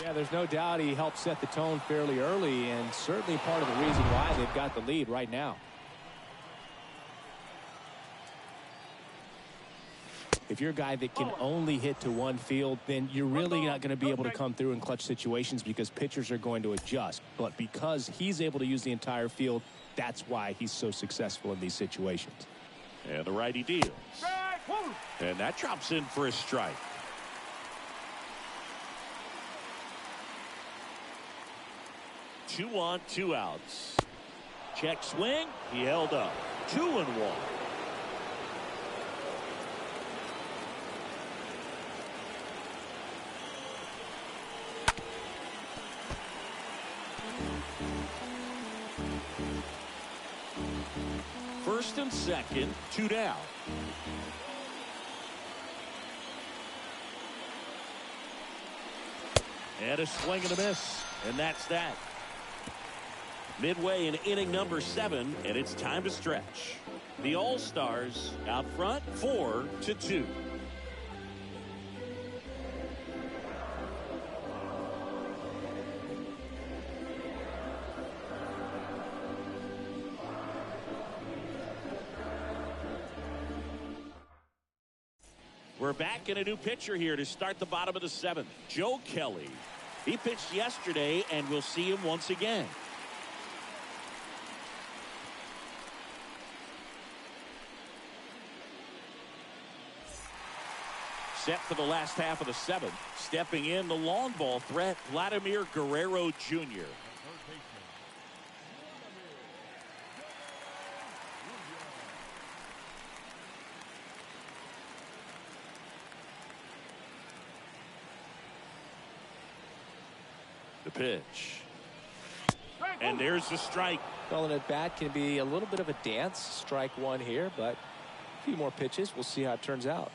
Yeah, there's no doubt he helped set the tone fairly early, and certainly part of the reason why they've got the lead right now. If you're a guy that can only hit to one field, then you're really not going to be able to come through in clutch situations because pitchers are going to adjust. But because he's able to use the entire field, that's why he's so successful in these situations. And the righty deals. And that drops in for a strike. Two on, two outs. Check swing. He held up. 2-1. First and second, 2 down. And a swing and a miss, and that's that. Midway in inning number 7, and it's time to stretch. The All-Stars out front, 4-2. We're back in a new pitcher here to start the bottom of the 7th. Joe Kelly. He pitched yesterday, and we'll see him once again. Set for the last half of the 7th. Stepping in, the long ball threat, Vladimir Guerrero Jr. The pitch. And there's the strike. Well, an at bat can be a little bit of a dance. Strike one here, but a few more pitches. We'll see how it turns out.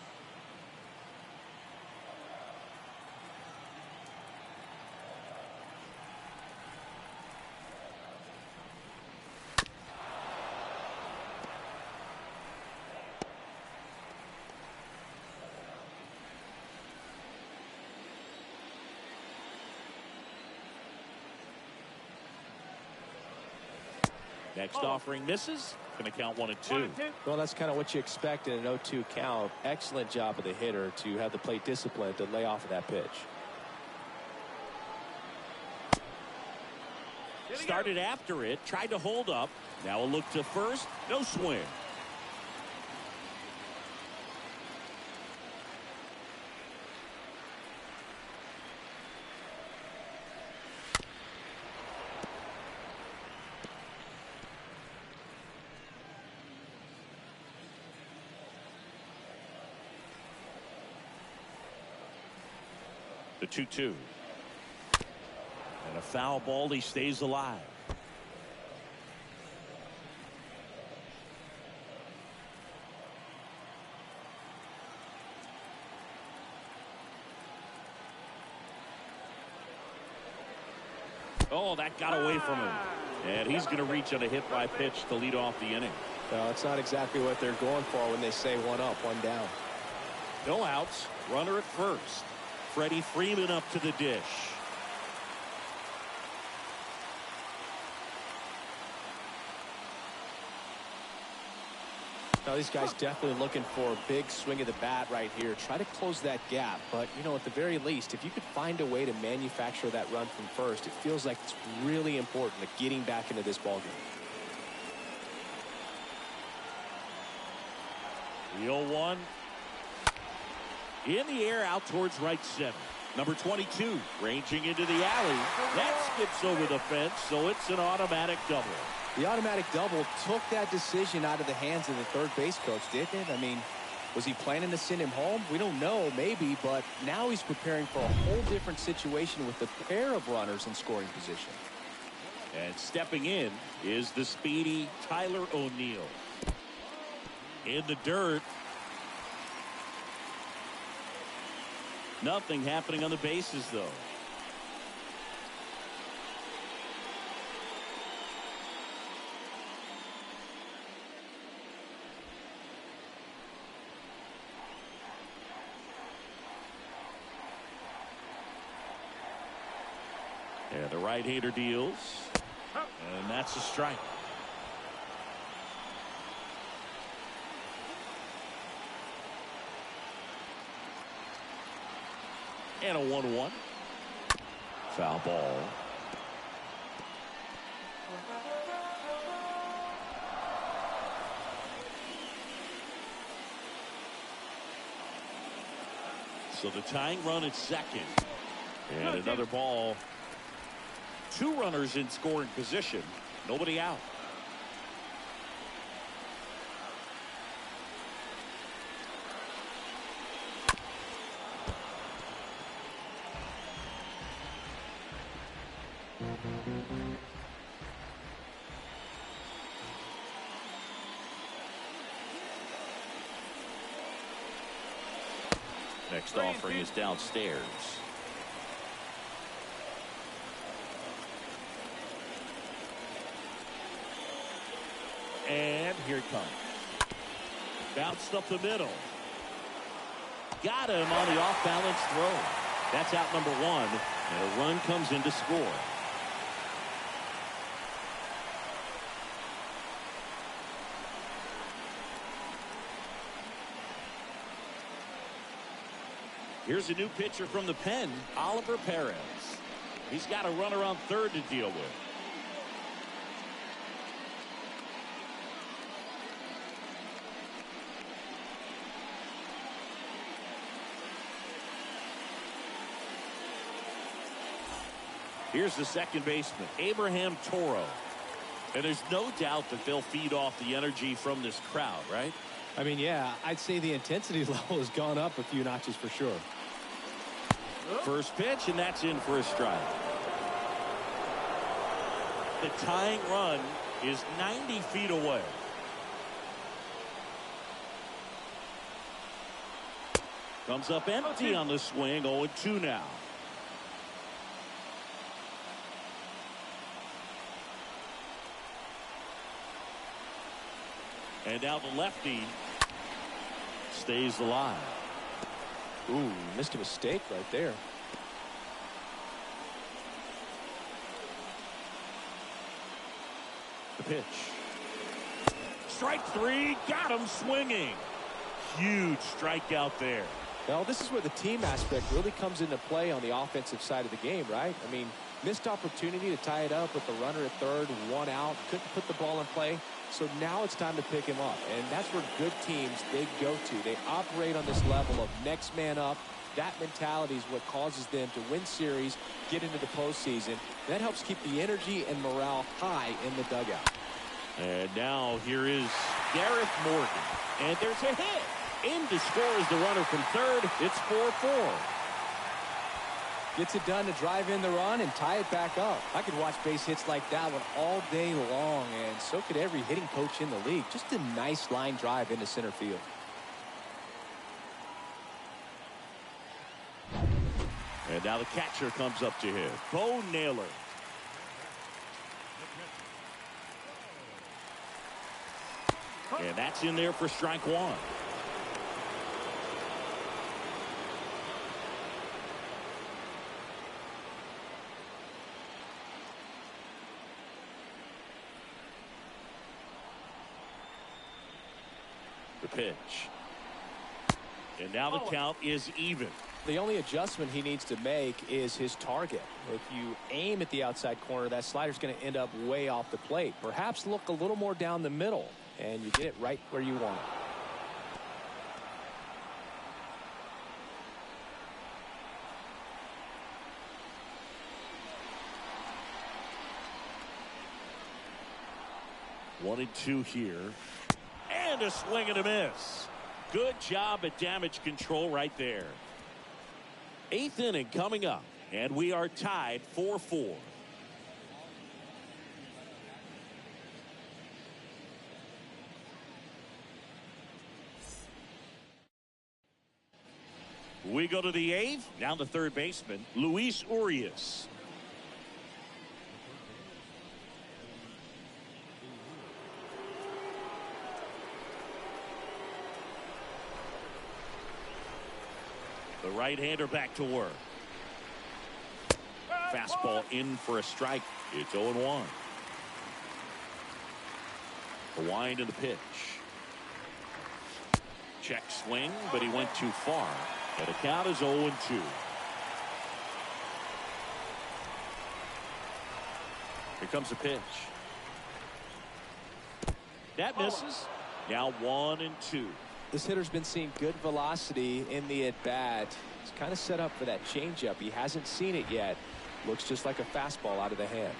Next offering misses. Going to count 1-2. Well, that's kind of what you expect in an 0-2 count. Excellent job of the hitter to have the plate discipline to lay off of that pitch. Started after it, tried to hold up. Now a look to first. No swing. The 2-2. And a foul ball. He stays alive. Oh, that got away from him. And he's going to reach on a hit by pitch to lead off the inning. No, it's not exactly what they're going for when they say one up, one down. No outs. Runner at first. Freddie Freeman up to the dish. Now these guys definitely looking for a big swing of the bat right here. Try to close that gap. But, you know, at the very least, if you could find a way to manufacture that run from first, it feels like it's really important to getting back into this ballgame. The 0-1. In the air out towards right center. Number 22 ranging into the alley. That skips over the fence, so it's an automatic double. The automatic double took that decision out of the hands of the third base coach, didn't it? I mean, was he planning to send him home? We don't know, maybe, but now he's preparing for a whole different situation with a pair of runners in scoring position. And stepping in is the speedy Tyler O'Neill. In the dirt. Nothing happening on the bases, though. And the right-hander deals. And that's a strike. And a 1-1. Foul ball. So the tying run at second. And another ball. 2 runners in scoring position. Nobody out. Next offering is downstairs. And here it comes. Bounced up the middle. Got him on the off-balance throw. That's out number 1. And a run comes in to score. Here's a new pitcher from the pen, Oliver Perez. He's got a runner on third to deal with. Here's the second baseman, Abraham Toro. And there's no doubt that they'll feed off the energy from this crowd, right? I mean, yeah, I'd say the intensity level has gone up a few notches for sure. First pitch, and that's in for a strike. The tying run is 90 feet away. Comes up empty on the swing, 0-2 now. And now the lefty stays alive. Ooh, missed a mistake right there. The pitch. Strike 3, got him swinging. Huge strikeout there. Well, this is where the team aspect really comes into play on the offensive side of the game, right? I mean, missed opportunity to tie it up with the runner at third, 1 out, couldn't put the ball in play. So now it's time to pick him up. And that's where good teams, they go to. They operate on this level of next man up. That mentality is what causes them to win series, get into the postseason. That helps keep the energy and morale high in the dugout. And now here is Gareth Morgan. And there's a hit. In to score is the runner from third. It's 4-4. Gets it done to drive in the run and tie it back up. I could watch base hits like that one all day long, and so could every hitting coach in the league. Just a nice line drive into center field. And now the catcher comes up to him, Bo Naylor. And that's in there for strike 1. The pitch. And now the count is even. The only adjustment he needs to make is his target. If you aim at the outside corner, that slider's going to end up way off the plate. Perhaps look a little more down the middle, and you get it right where you want it. One and 2 here. And a swing and a miss. Good job at damage control right there. 8th inning coming up, and we are tied 4-4. We go to the eighth. Down to third baseman, Luis Urias. The right-hander back to work. Fastball in for a strike. It's 0-1. The wind and the pitch. Check swing, but he went too far. And the count is 0-2. Here comes the pitch. That misses. Now 1-2. This hitter's been seeing good velocity in the at-bat. He's kind of set up for that changeup. He hasn't seen it yet. Looks just like a fastball out of the hand.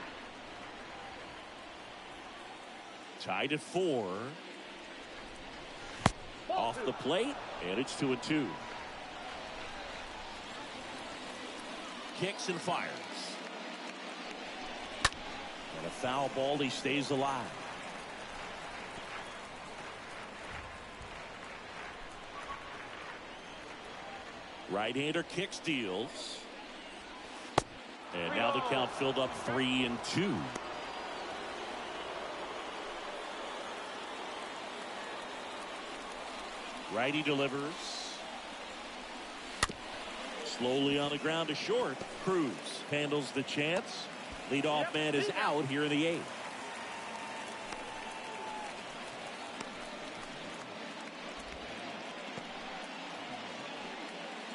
Tied at 4. Off the plate, and it's 2-2. Kicks and fires. And a foul ball. He stays alive. Right-hander kicks, deals. And now the count filled up 3-2. Righty delivers. Slowly on the ground to short. Cruz handles the chance. Leadoff man is out here in the eighth.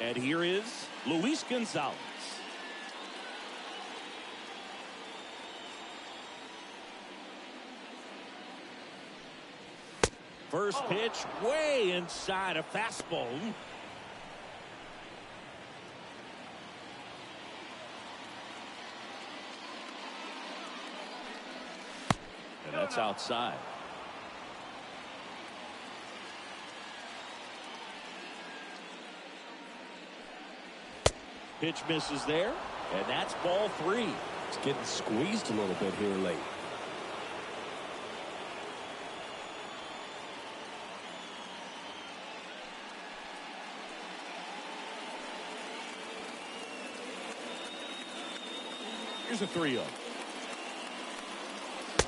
And here is Luis Gonzalez. First pitch way inside, a fastball. And that's outside. Pitch misses there, and that's ball 3. It's getting squeezed a little bit here late. Here's a 3-0.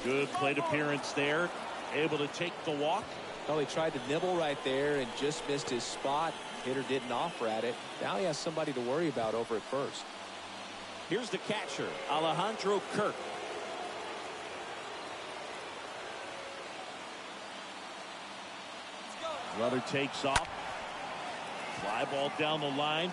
Good plate appearance there. Able to take the walk. Well, he tried to nibble right there and just missed his spot. Hitter didn't offer at it. Now he has somebody to worry about over at first. Here's the catcher, Alejandro Kirk. Runner takes off. Fly ball down the line.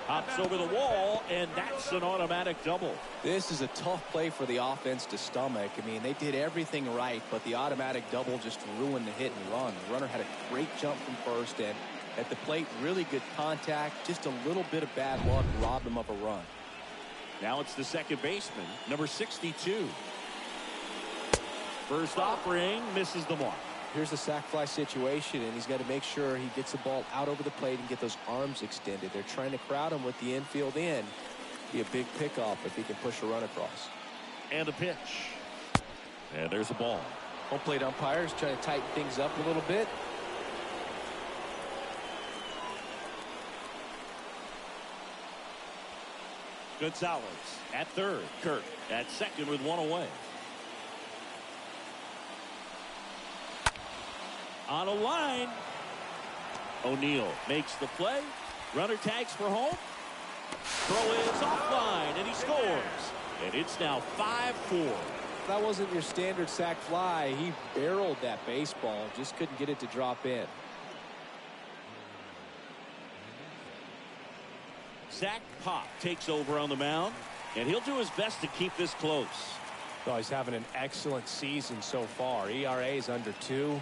Hops over the wall, and that's an automatic double. This is a tough play for the offense to stomach. I mean, they did everything right, but the automatic double just ruined the hit and run. The runner had a great jump from first, and at the plate, really good contact. Just a little bit of bad luck robbed him of a run. Now it's the second baseman, number 62. First offering, misses the mark. Here's the sac fly situation, and he's got to make sure he gets the ball out over the plate and get those arms extended. They're trying to crowd him with the infield in. Be a big pickoff if he can push a run across. And a pitch. And there's a ball. Home plate umpires trying to tighten things up a little bit. Gonzalez at third. Kirk at second with one away. On a line. O'Neill makes the play. Runner tags for home. Throw is offline, and he scores. And it's now 5-4. That wasn't your standard sac fly. He barreled that baseball. Just couldn't get it to drop in. Zach Pop takes over on the mound, and he'll do his best to keep this close. Oh, he's having an excellent season so far. ERA is under 2.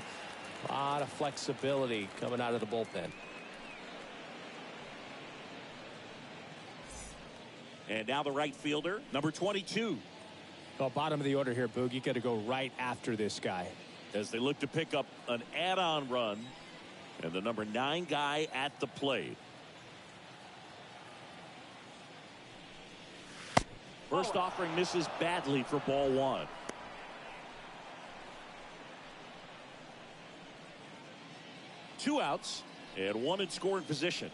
A lot of flexibility coming out of the bullpen. And now the right fielder, number 22. Well, bottom of the order here, Boog. You got to go right after this guy. As they look to pick up an add-on run, and the number 9 guy at the plate. First offering misses badly for ball 1. Two outs, And one in scoring position.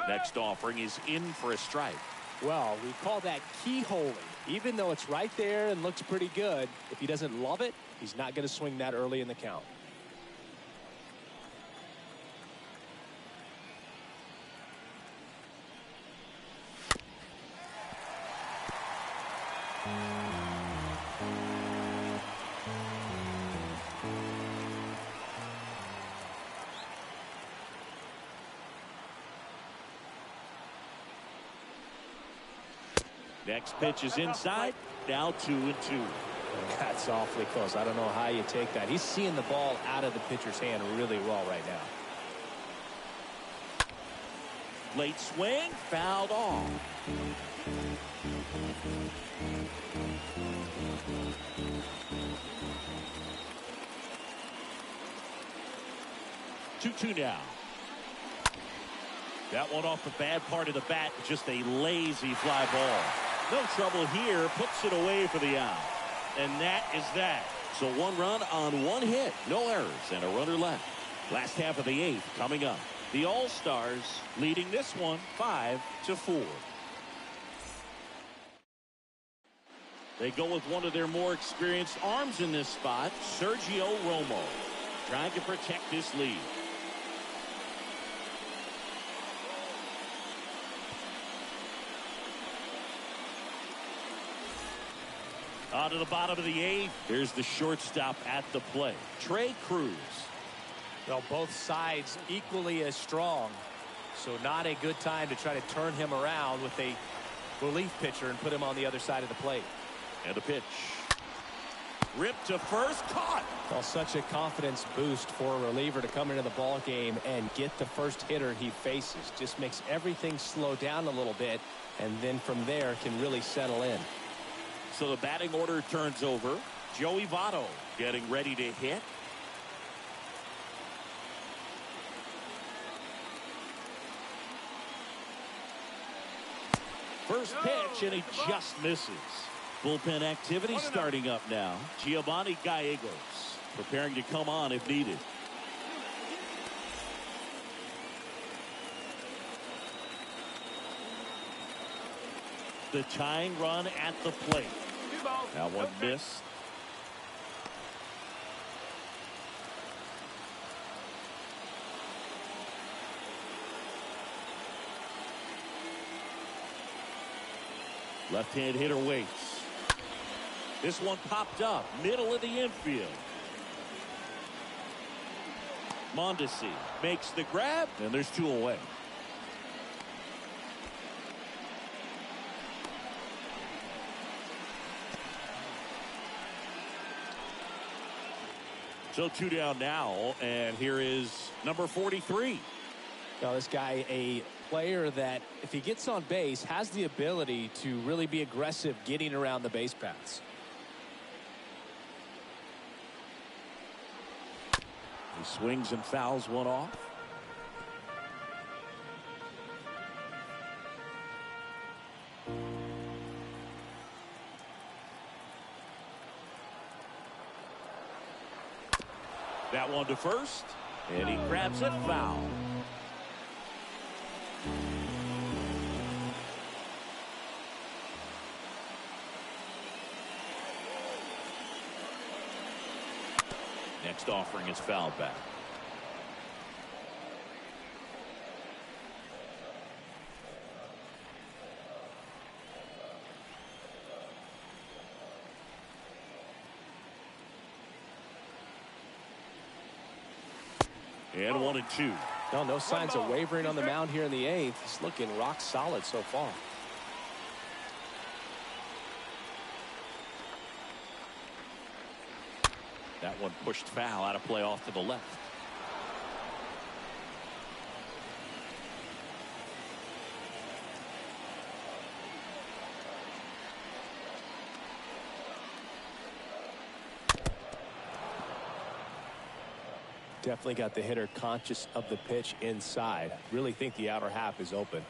Next offering is in for a strike. Well, we call that keyholing. Even though it's right there and looks pretty good, if he doesn't love it, he's not going to swing that early in the count. Next pitch is inside. Now 2-2. That's awfully close. I don't know how you take that. He's seeing the ball out of the pitcher's hand really well right now. Late swing, fouled off. Two now. That one off the bad part of the bat, just a lazy fly ball. No trouble here, puts it away for the out. And that is that. So 1 run on 1 hit, no errors, and a runner left. Last half of the 8th coming up. The All-Stars leading this one 5-4. They go with one of their more experienced arms in this spot, Sergio Romo, trying to protect this lead. On to the bottom of the 8th. Here's the shortstop at the plate, Trey Cruz. Well, both sides equally as strong. So not a good time to try to turn him around with a relief pitcher and put him on the other side of the plate. And a pitch. Ripped to first, caught. Well, such a confidence boost for a reliever to come into the ball game and get the first hitter he faces. Just makes everything slow down a little bit, and then from there can really settle in. So the batting order turns over. Joey Votto getting ready to hit. First pitch, and he just misses. Bullpen activity starting up now. Giovanni Gallegos preparing to come on if needed. The tying run at the plate. That one missed. Left-hand hitter waits. This one popped up, middle of the infield. Mondesi makes the grab, and there's 2 away. So 2 down now, and here is number 43. Now, this guy, a player that, if he gets on base, has the ability to really be aggressive getting around the base paths. He swings and fouls one off. That one to first, and he grabs it, foul. Next offering is fouled back. And 1-2. No signs of wavering on the mound here in the 8th. He's looking rock solid so far. That one pushed foul, out of play off to the left. Definitely got the hitter conscious of the pitch inside. Really think the outer half is open.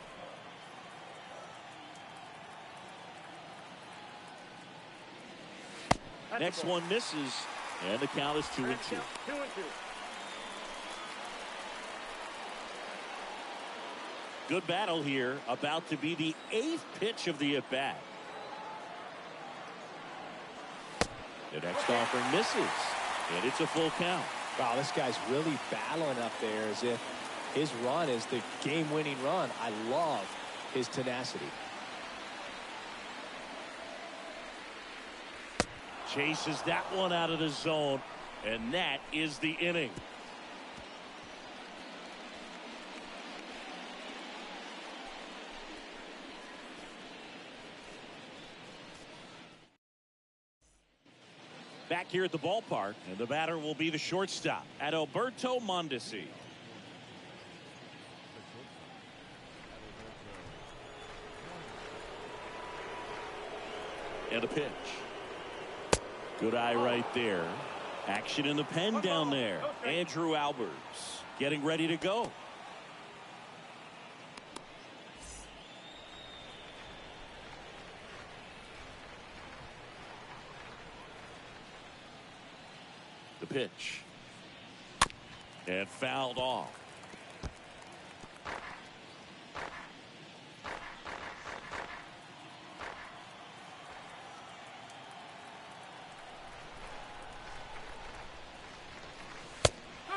Next one misses, and the count is 2-2. 2-2. Good battle here, about to be the 8th pitch of the at-bat. The next offering misses, and it's a full count. Wow, this guy's really battling up there as if his run is the game-winning run. I love his tenacity. Chases that one out of the zone, and that is the inning. Back here at the ballpark, and the batter will be the shortstop, Adalberto Mondesi. And a pitch. Good eye right there. Action in the pen down there. Andrew Alberts getting ready to go. The pitch. And fouled off.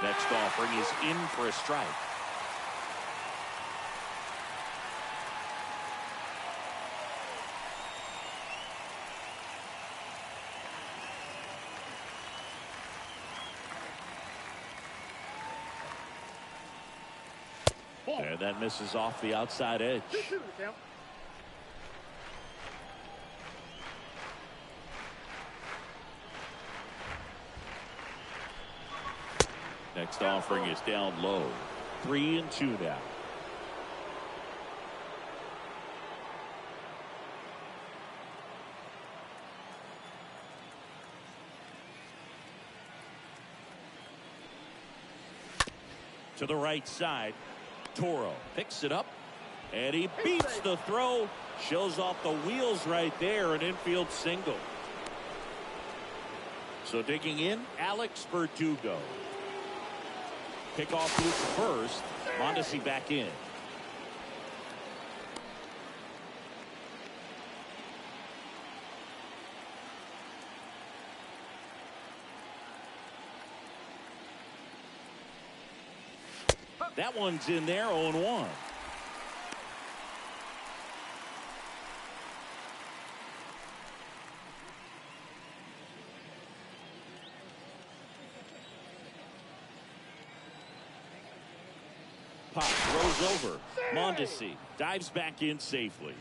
Next offering is in for a strike. And that misses off the outside edge. Next offering is down low. 3-2 now. To the right side. Toro picks it up, and he beats the throw. Shows off the wheels right there, an infield single. So digging in, Alex Verdugo. Kickoff moves first. Mondesi back in. That one's in there, 0-1. Pop throws over. Mondesi dives back in safely.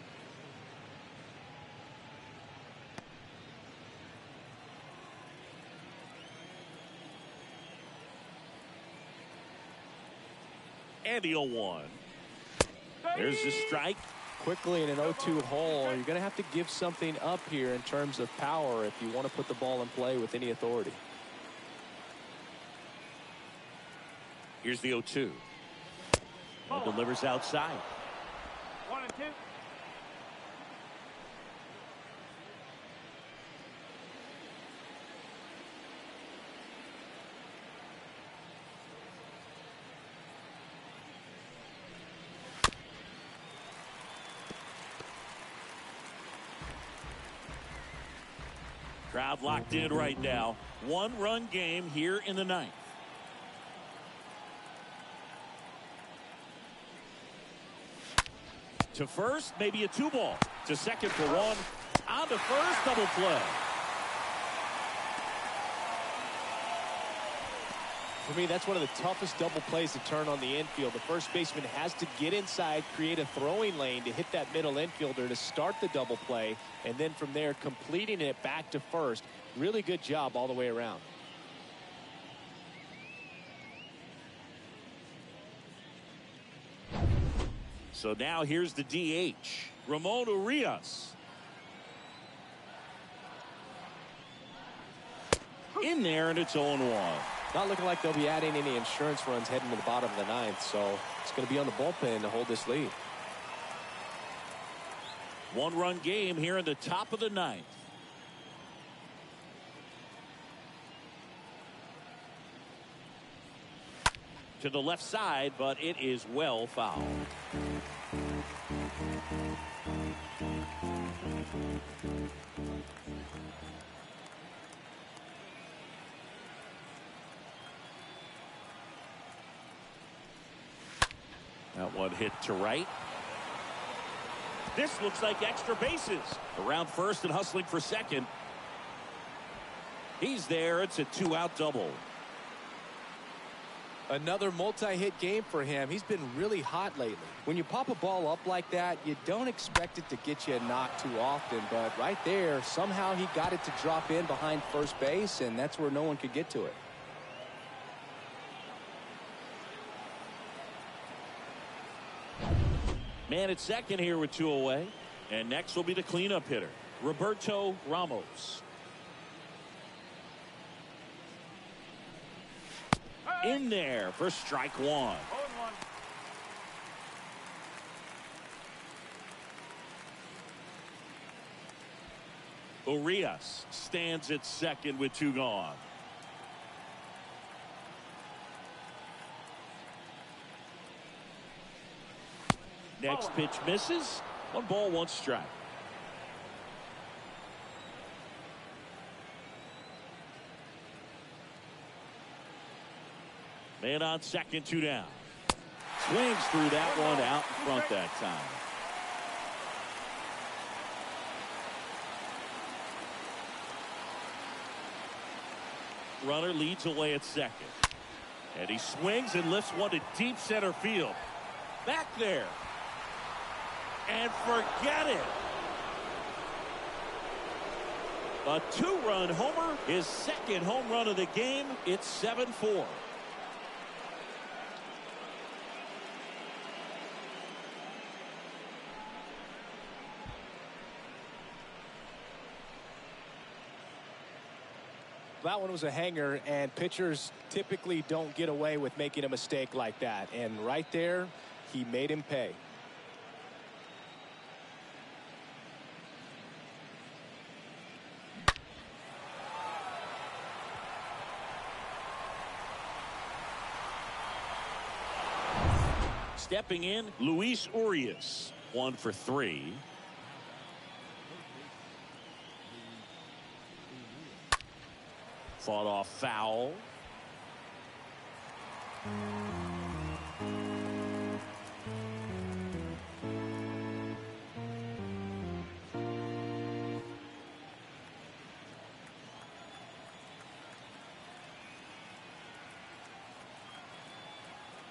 And the 0-1. There's the strike. Quickly in an 0-2 hole, you're going to have to give something up here in terms of power if you want to put the ball in play with any authority. Here's the 0-2. And delivers outside. 1-2. Crowd locked in right now. 1-run game here in the 9th. To first, maybe a 2-ball. To second for 1. On to first, double play. For me, that's one of the toughest double plays to turn on the infield. The first baseman has to get inside, create a throwing lane to hit that middle infielder to start the double play, and then from there completing it back to first. Really good job all the way around. So now here's the DH, Ramon Urias. In there, and it's 0-1. Not looking like they'll be adding any insurance runs heading to the bottom of the 9th, so it's going to be on the bullpen to hold this lead. 1-run game here in the top of the 9th. to the left side, but it is well fouled. That one hit to right. This looks like extra bases. Around first and hustling for second. He's there. It's a 2-out double. Another multi-hit game for him. He's been really hot lately. When you pop a ball up like that, you don't expect it to get you a knock too often. But right there, somehow he got it to drop in behind first base, and that's where no one could get to it. Man at second here with 2 away. And next will be the cleanup hitter, Roberto Ramos. In there for strike one. 0-1. Urias stands at second with 2 gone. Next pitch misses. 1 ball, 1 strike. Man on second, 2 down. Swings through that one out in front that time. Runner leads away at second. And he swings and lifts one to deep center field. Back there. And forget it. A 2-run homer, his second home run of the game. It's 7-4. That one was a hanger, and pitchers typically don't get away with making a mistake like that. And right there, he made him pay. Stepping in, Luis Urias, 1 for 3. Fought off foul.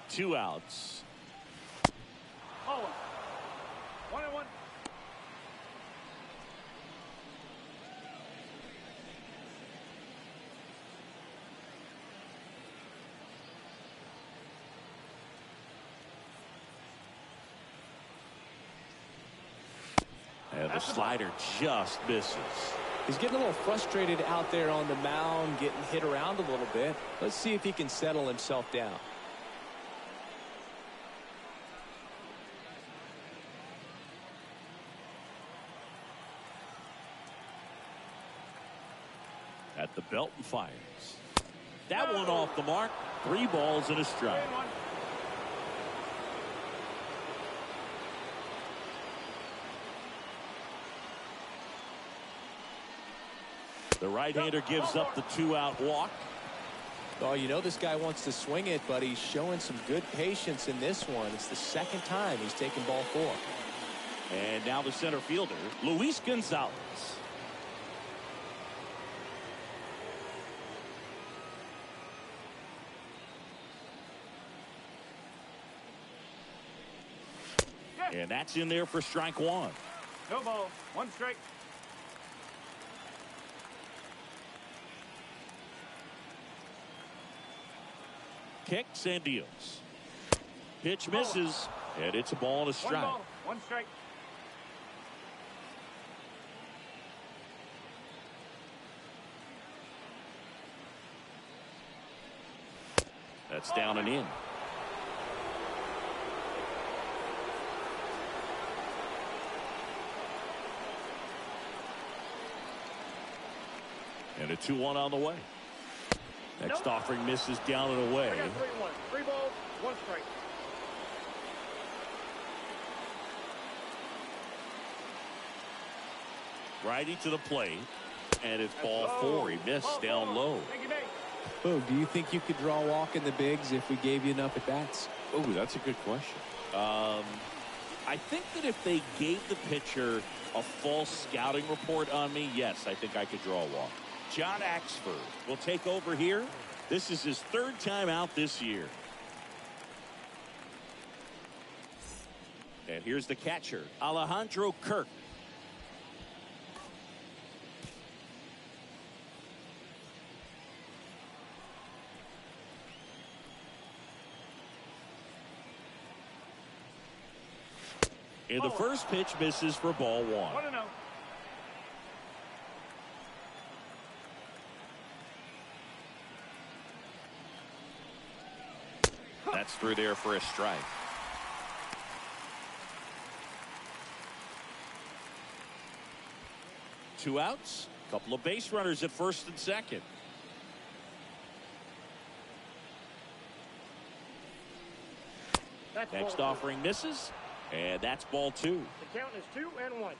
Two outs. 1-1. And the slider just misses. He's getting a little frustrated out there on the mound, getting hit around a little bit. Let's see if he can settle himself down. At the belt and fires. That one off the mark. 3 balls and a strike. 3-1. The right-hander gives up the 2-out walk. Oh, you know this guy wants to swing it, but he's showing some good patience in this one. It's the second time he's taken ball 4. And now the center fielder, Luis Gonzalez. And that's in there for strike 1. No ball. 1 strike. Kicks and deals. Pitch misses. And it's a ball and a 1 strike. ball. 1 strike. That's down and in. And a 2-1 on the way. Next offering misses down and away. I got 3-1. 3 balls, 1 strike. Righty to the plate. And it's ball 4. He missed down low. Boog, do you think you could draw a walk in the bigs if we gave you enough at bats? Oh, that's a good question. I think that if they gave the pitcher a false scouting report on me, yes, I think I could draw a walk. John Axford will take over here. This is his 3rd time out this year. And here's the catcher, Alejandro Kirk. And the first pitch misses for ball 1. 1-0. That's through there for a strike. Two outs. Couple of base runners at first and second. Next offering misses. And that's ball 2. The count is 2-1.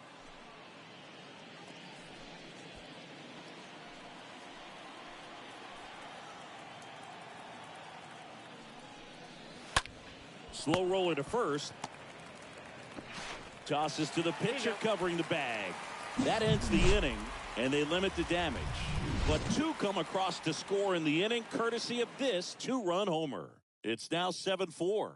Slow roller to first. Tosses to the pitcher covering the bag. That ends the inning, and they limit the damage. But 2 come across to score in the inning, courtesy of this 2-run homer. It's now 7-4.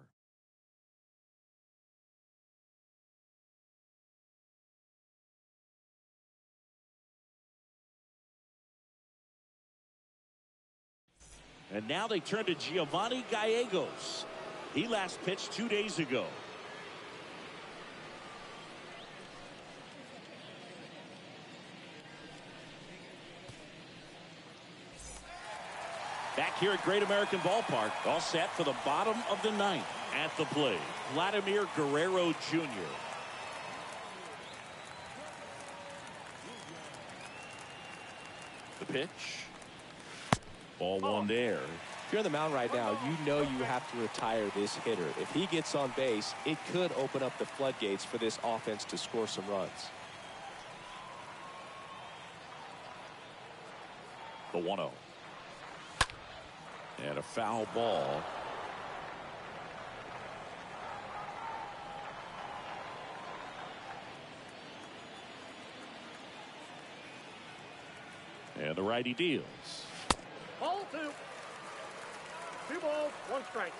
And now they turn to Giovanni Gallegos. He last pitched 2 days ago. Back here at Great American Ballpark, all set for the bottom of the 9th. At the plate, Vladimir Guerrero Jr. The pitch. Ball 1 there. If you're on the mound right now, you know you have to retire this hitter. If he gets on base, it could open up the floodgates for this offense to score some runs. The 1-0. And a foul ball. And the righty deals. Ball 2. 2 balls, 1 strike.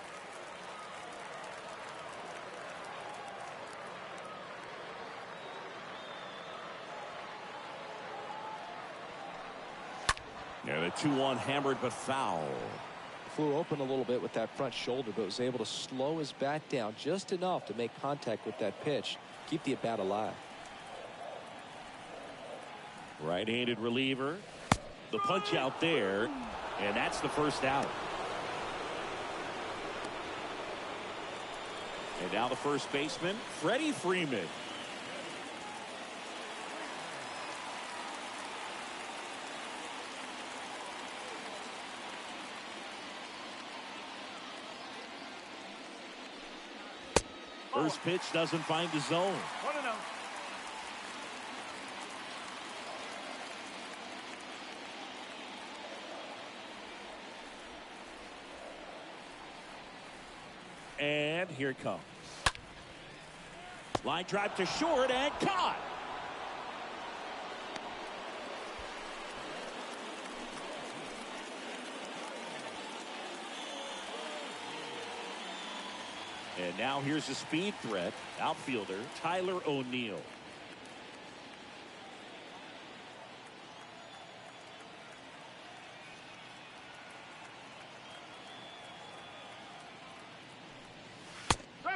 And a 2-1 hammered but foul. Flew open a little bit with that front shoulder, but was able to slow his bat down just enough to make contact with that pitch. Keep the at-bat alive. Right-handed reliever. The punch out there, and that's the first out. And now the first baseman, Freddie Freeman. First pitch doesn't find the zone. 1-0. And here it comes. Line drive to short and caught. And now here's a speed threat, outfielder Tyler O'Neill.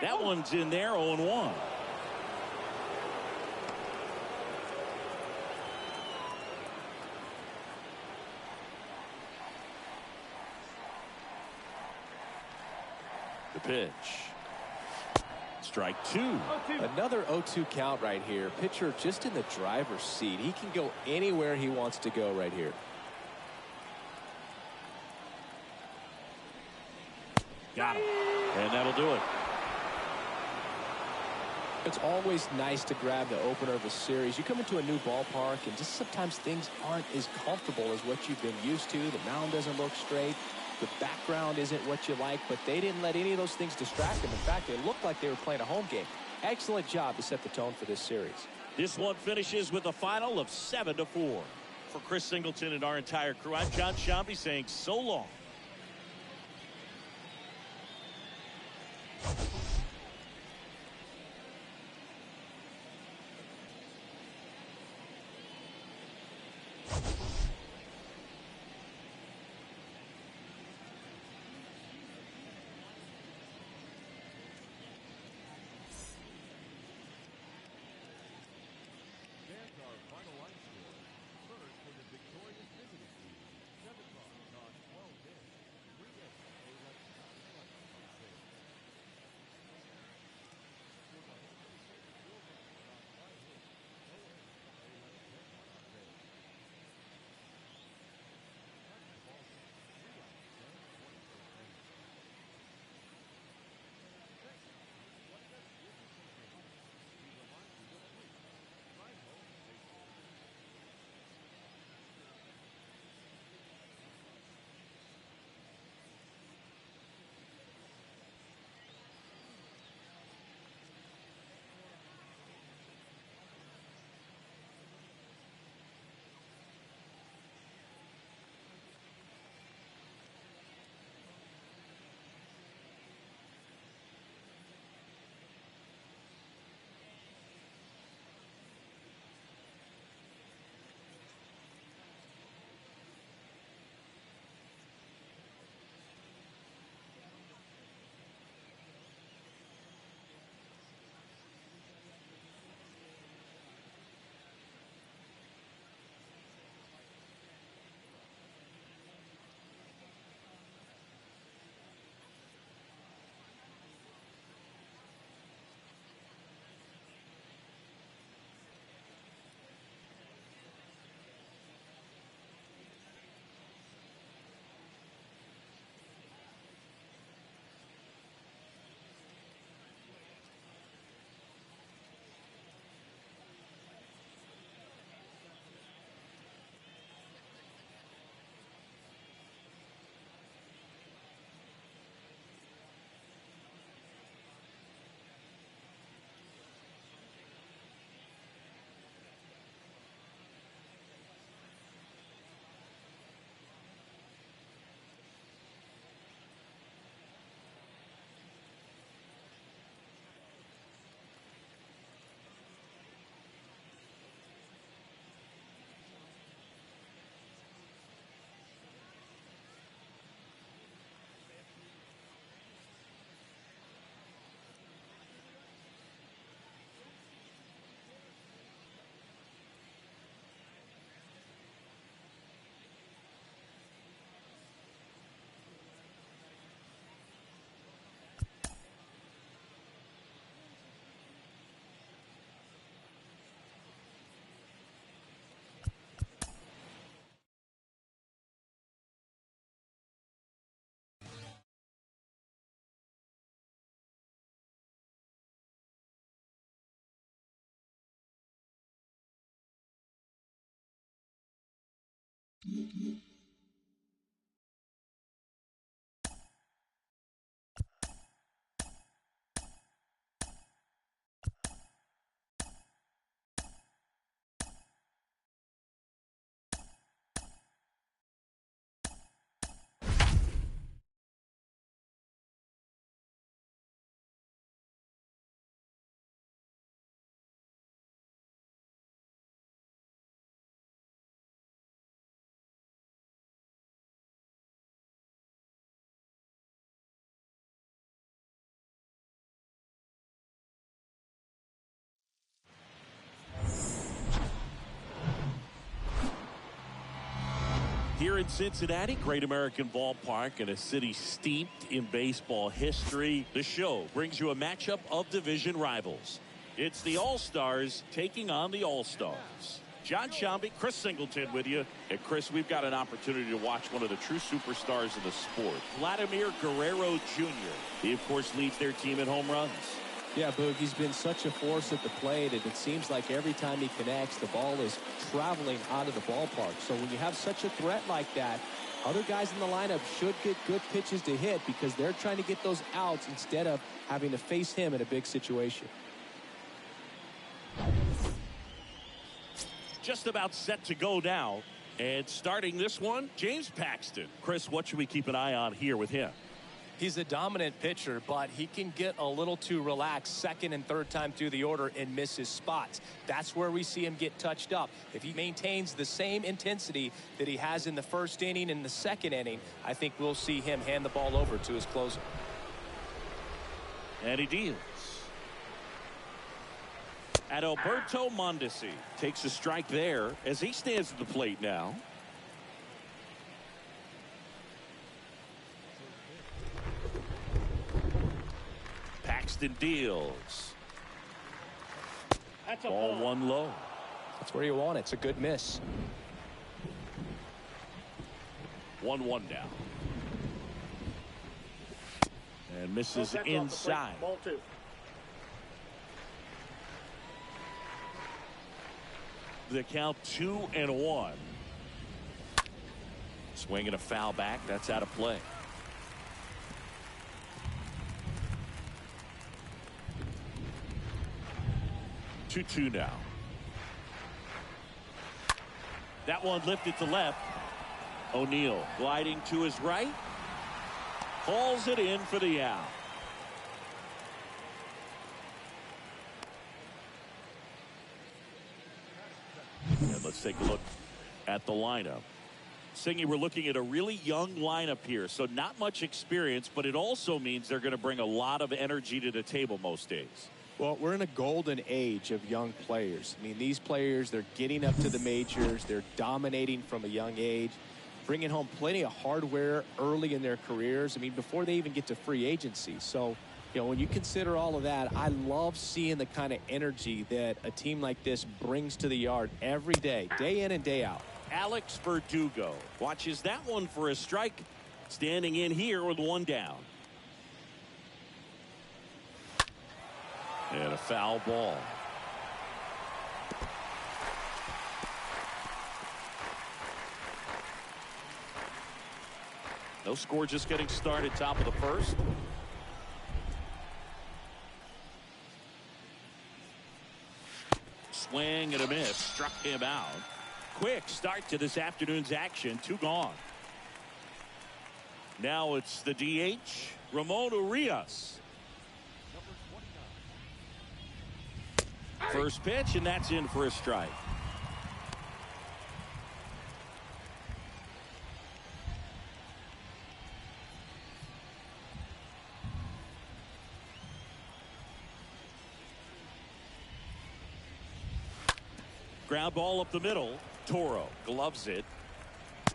That one's in there, 0-1. The pitch. Strike 2. Another 0-2 count right here. Pitcher just in the driver's seat. He can go anywhere he wants to go right here. Got him. And that'll do it. It's always nice to grab the opener of a series. You come into a new ballpark, and just sometimes things aren't as comfortable as what you've been used to. The mound doesn't look straight. The background isn't what you like, but they didn't let any of those things distract them. In fact, it looked like they were playing a home game. Excellent job to set the tone for this series. This one finishes with a final of 7-4. For Chris Singleton and our entire crew, I'm John Shambi saying so long. Here in Cincinnati, great American ballpark and a city steeped in baseball history. The show brings you a matchup of division rivals. It's the All-Stars taking on the All-Stars. John Shambi, Chris Singleton with you. And Chris, we've got an opportunity to watch one of the true superstars in the sport, Vladimir Guerrero Jr. He, of course, leads their team in home runs. Yeah, Boog, he's been such a force at the plate, and it seems like every time he connects, the ball is traveling out of the ballpark. So when you have such a threat like that, other guys in the lineup should get good pitches to hit because they're trying to get those outs instead of having to face him in a big situation. Just about set to go now. And starting this one, James Paxton. Chris, what should we keep an eye on here with him? He's a dominant pitcher, but he can get a little too relaxed second and third time through the order and miss his spots. That's where we see him get touched up. If he maintains the same intensity that he has in the first inning and the second inning, I think we'll see him hand the ball over to his closer. And he deals. Adalberto Mondesi takes a strike there as he stands at the plate now. Paxton deals. That's a Ball one low. That's where you want it. It's a good miss. 1-1 now. And misses inside. Ball 2. The count 2-1. Swinging a foul back. That's out of play. Two now. That one lifted to left. O'Neill gliding to his right. Hauls it in for the out. And let's take a look at the lineup. Singy, we're looking at a really young lineup here, so not much experience, but it also means they're going to bring a lot of energy to the table most days. Well, we're in a golden age of young players. I mean, these players, they're getting up to the majors. They're dominating from a young age, bringing home plenty of hardware early in their careers. I mean, before they even get to free agency. So, you know, when you consider all of that, I love seeing the kind of energy that a team like this brings to the yard every day in and day out. Alex Verdugo watches that one for a strike, standing in here with one down. And a foul ball. No score, just getting started, top of the first. Swing and a miss, struck him out. Quick start to this afternoon's action, 2 gone. Now it's the DH, Ramon Urias. First pitch, and that's in for a strike. Ground ball up the middle. Toro gloves it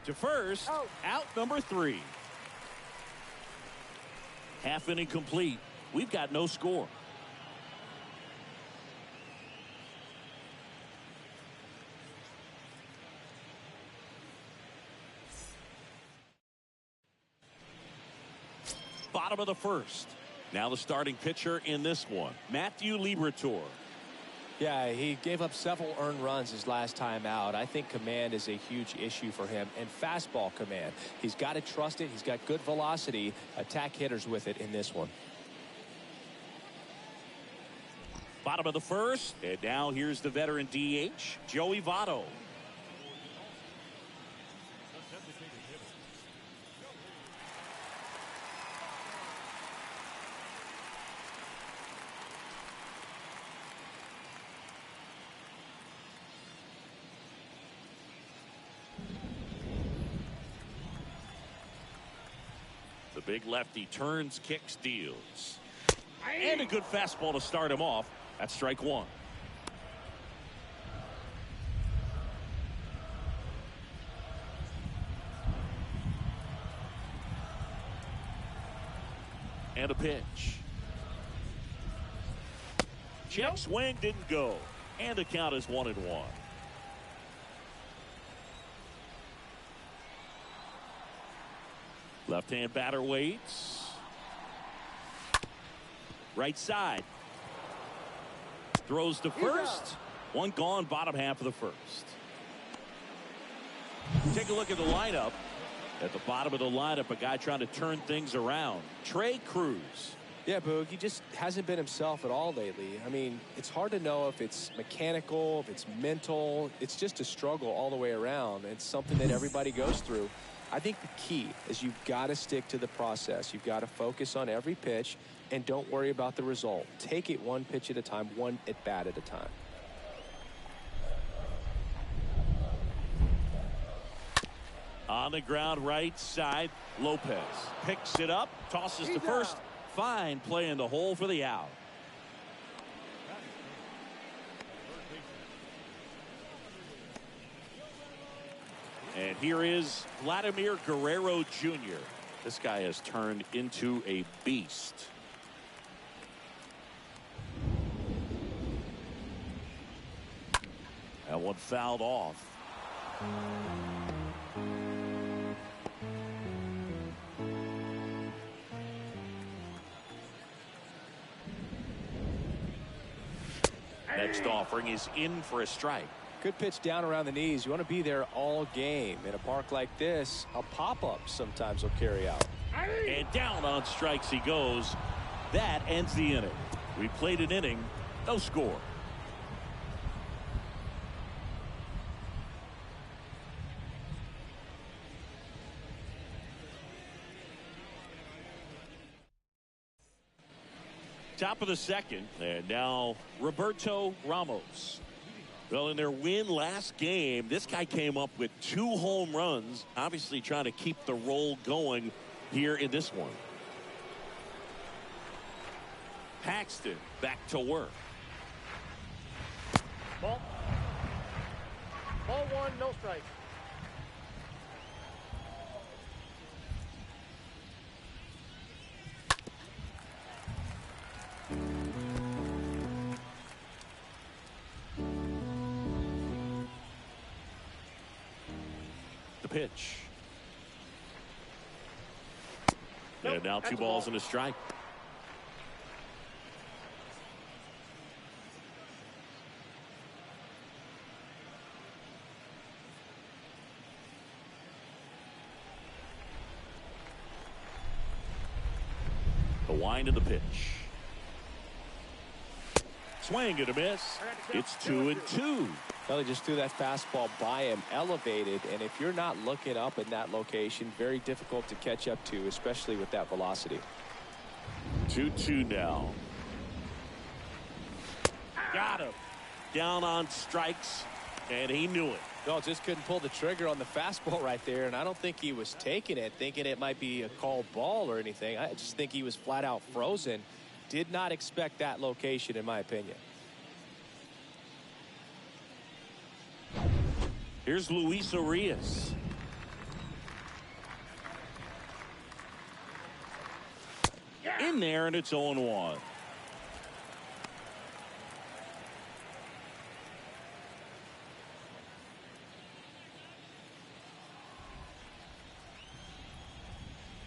to first. Out number 3. Half inning complete. We've got no score. Bottom of the first. Now the starting pitcher in this one, Matthew Liberatore. Yeah, he gave up several earned runs his last time out. I think command is a huge issue for him, and fastball command. He's got to trust it. He's got good velocity. Attack hitters with it in this one. Bottom of the first, and now here's the veteran DH, Joey Votto. The big lefty turns, kicks, deals. And a good fastball to start him off. That's strike 1. And a pitch. Check swing, didn't go. And the count is 1-1. Left-hand batter waits. Right side. Throws to first. One gone, bottom half of the first. Take a look at the lineup. At the bottom of the lineup, a guy trying to turn things around. Trey Cruz. Yeah, Boog, he just hasn't been himself at all lately. I mean, it's hard to know if it's mechanical, if it's mental. It's just a struggle all the way around. It's something that everybody goes through. I think the key is you've got to stick to the process. You've got to focus on every pitch and don't worry about the result. Take it one pitch at a time, one at bat at a time. On the ground, right side, Lopez picks it up, tosses to first. Fine play in the hole for the out. And here is Vladimir Guerrero Jr. This guy has turned into a beast. That one fouled off. Next offering is in for a strike. Good pitch down around the knees. You want to be there all game. In a park like this, a pop-up sometimes will carry out. And down on strikes he goes. That ends the inning. We played an inning, no score. Top of the second, and now Roberto Ramos. Well, in their win last game, this guy came up with 2 home runs, obviously trying to keep the roll going here in this one. Paxton back to work. Ball. Ball 1, no strike. Pitch. And now 2 balls and a strike. The wind of the pitch. Swing and a miss. It's 2-2. Well, he just threw that fastball by him, elevated, and if you're not looking up in that location, very difficult to catch up to, especially with that velocity. 2-2 now. Got him. Down on strikes, and he knew it. No, just couldn't pull the trigger on the fastball right there, and I don't think he was taking it, thinking it might be a called ball or anything. I just think he was flat out frozen. Did not expect that location, in my opinion. Here's Luis Arias. In there, and it's 0-1.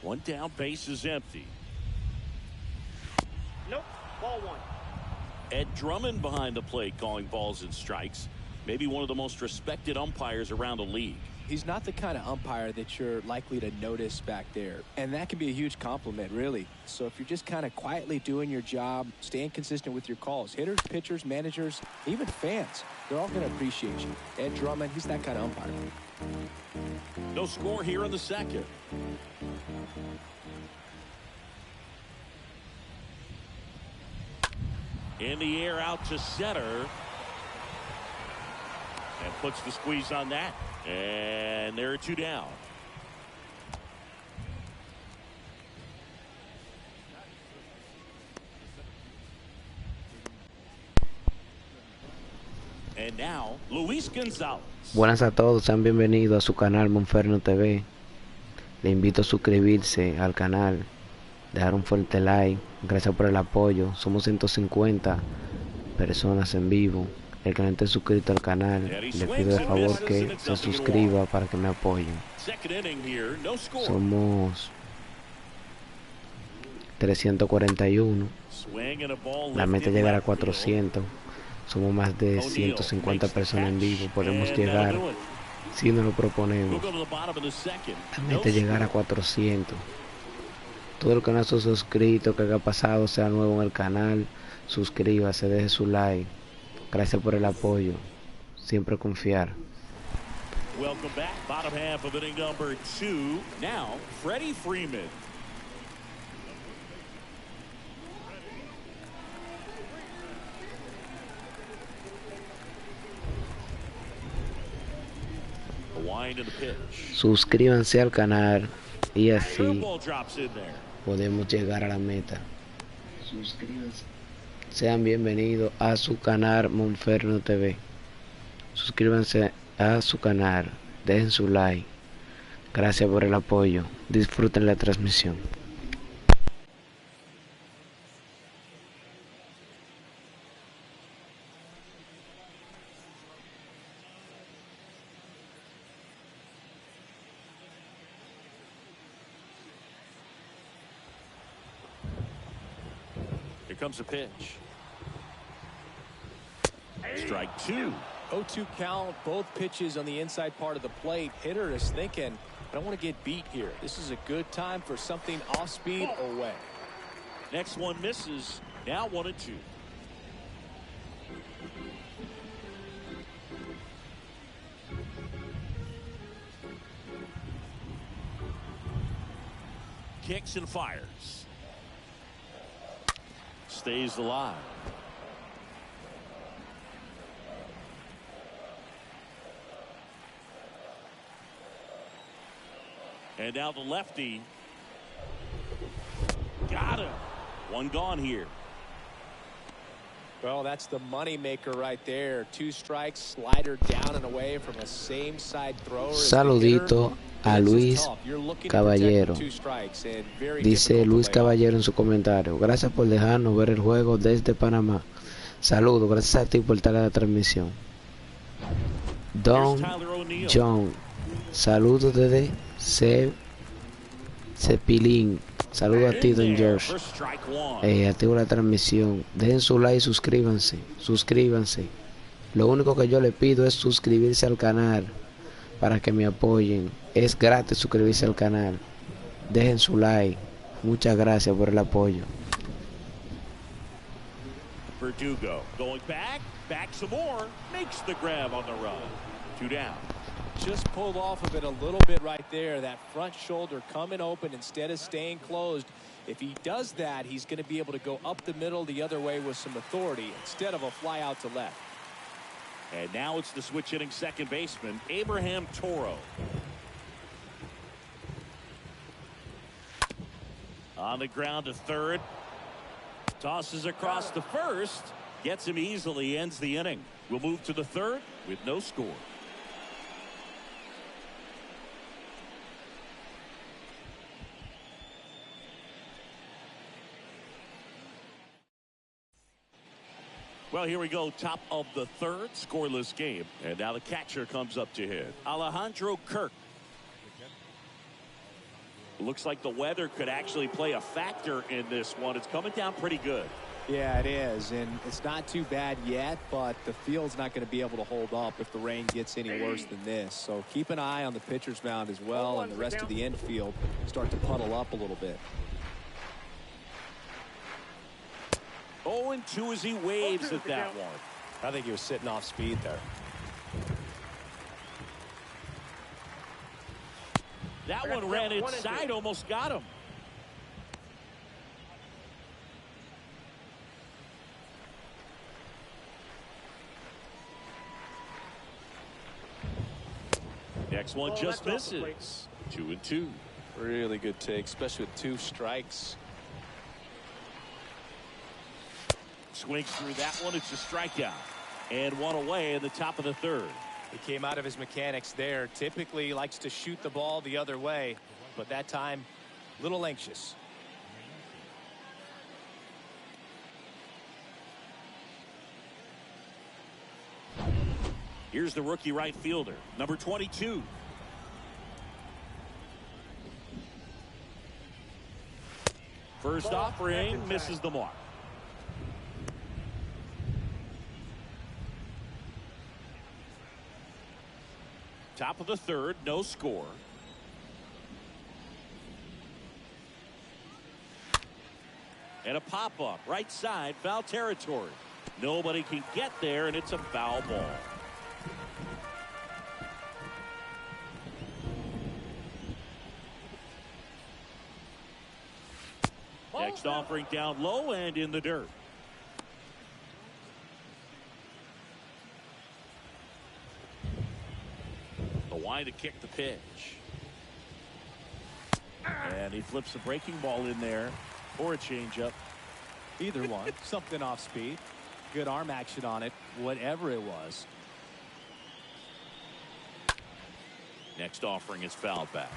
One down, base is empty. Nope, ball 1. Ed Drummond behind the plate calling balls and strikes. Maybe one of the most respected umpires around the league. He's not the kind of umpire that you're likely to notice back there. And that can be a huge compliment, really. So if you're just kind of quietly doing your job, staying consistent with your calls, hitters, pitchers, managers, even fans, they're all going to appreciate you. Ed Drummond, he's that kind of umpire. No score here in the second. In the air out to center. And puts the squeeze on that. And there are 2 down. And now, Luis González. Buenas a todos, sean bienvenidos a su canal Monferno TV. Le invito a suscribirse al canal, dejar un fuerte like. Gracias por el apoyo. Somos 150 personas en vivo. El que no esté suscrito al canal, le pido de favor que se suscriba para que me apoyen. Somos 341. La meta es llegar a 400. Somos más de 150 personas en vivo. Podemos llegar si nos lo proponemos. La meta es llegar a 400. Todo el que no ha suscrito, que haya pasado, sea nuevo en el canal, suscríbase, deje su like. Gracias por el apoyo. Siempre confiar. Welcome back. Bottom half of inning number 2. Now, Freddie Freeman. The wind and the pitch. Suscríbanse al canal y así podemos llegar a la meta. Suscríbanse. Sean bienvenidos a su canal Monferno TV. Suscríbanse a su canal, dejen su like. Gracias por el apoyo. Disfruten la transmisión. Here comes a pitch. Strike 2. 0-2 count, both pitches on the inside part of the plate. Hitter is thinking, I don't want to get beat here. This is a good time for something off speed away. Next one misses. Now 1-2. Kicks and fires. Stays alive. And now the lefty. Got him. One gone here. Well, that's the money maker right there. 2 strikes, slider down and away from a same side thrower. Saludito a Luis Caballero. Dice Luis Caballero en su comentario: gracias por dejarnos ver el juego desde Panamá. Saludos, gracias a ti por estar en la transmisión. Don John, saludos desde Cepilín. Saludos a ti, Don George. Activo la transmisión. Dejen su like y suscríbanse. Suscríbanse. Lo único que yo le pido es suscribirse al canal para que me apoyen. Es gratis suscribirse al canal. Dejen su like. Muchas gracias por el apoyo. Verdugo going back some more, makes the grab on the run. 2 down. Just pulled off of it a little bit right there. That front shoulder coming open instead of staying closed. If he does that, he's going to be able to go up the middle the other way with some authority instead of a fly out to left. And now it's the switch hitting second baseman, Abraham Toro. On the ground to third. Tosses across the first. Gets him easily, ends the inning. We'll move to the third with no score. Well, here we go. Top of the third, scoreless game. And now the catcher comes up to hit. Alejandro Kirk. Looks like the weather could actually play a factor in this one. It's coming down pretty good. Yeah, it is. And it's not too bad yet, but the field's not going to be able to hold up if the rain gets any worse than this. So keep an eye on the pitcher's mound as well, and the rest of the infield start to puddle up a little bit. 0-2 as he waves at that one. I think he was sitting off speed there. That one ran inside, almost got him. Next one just misses. 2-2. Really good take, especially with 2 strikes. Swings through that one. It's a strikeout. And 1 away in the top of the third. He came out of his mechanics there. Typically he likes to shoot the ball the other way, but that time a little anxious. Here's the rookie right fielder, number 22. First offering misses the mark. Top of the third, no score. And a pop-up, right side, foul territory. Nobody can get there, and it's a foul ball. Next offering down low and in the dirt. The wind to kick the pitch. And he flips the breaking ball in there or a changeup. Either one. Something off speed. Good arm action on it. Whatever it was. Next offering is fouled back.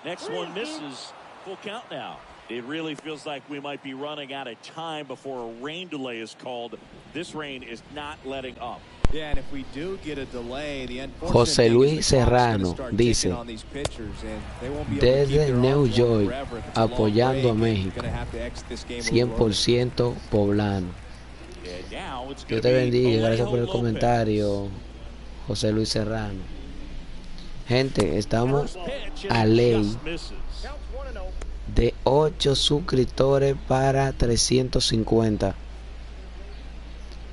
Next one misses. Full count now. It really feels like we might be running out of time before a rain delay is called. This rain is not letting up. Yeah, and if we do get a delay, the José Luis Serrano dice, desde New York, apoyando a México, 100% poblano. Dios te bendiga, gracias por el comentario, José Luis Serrano. Gente, estamos a ley de 8 suscriptores para 350.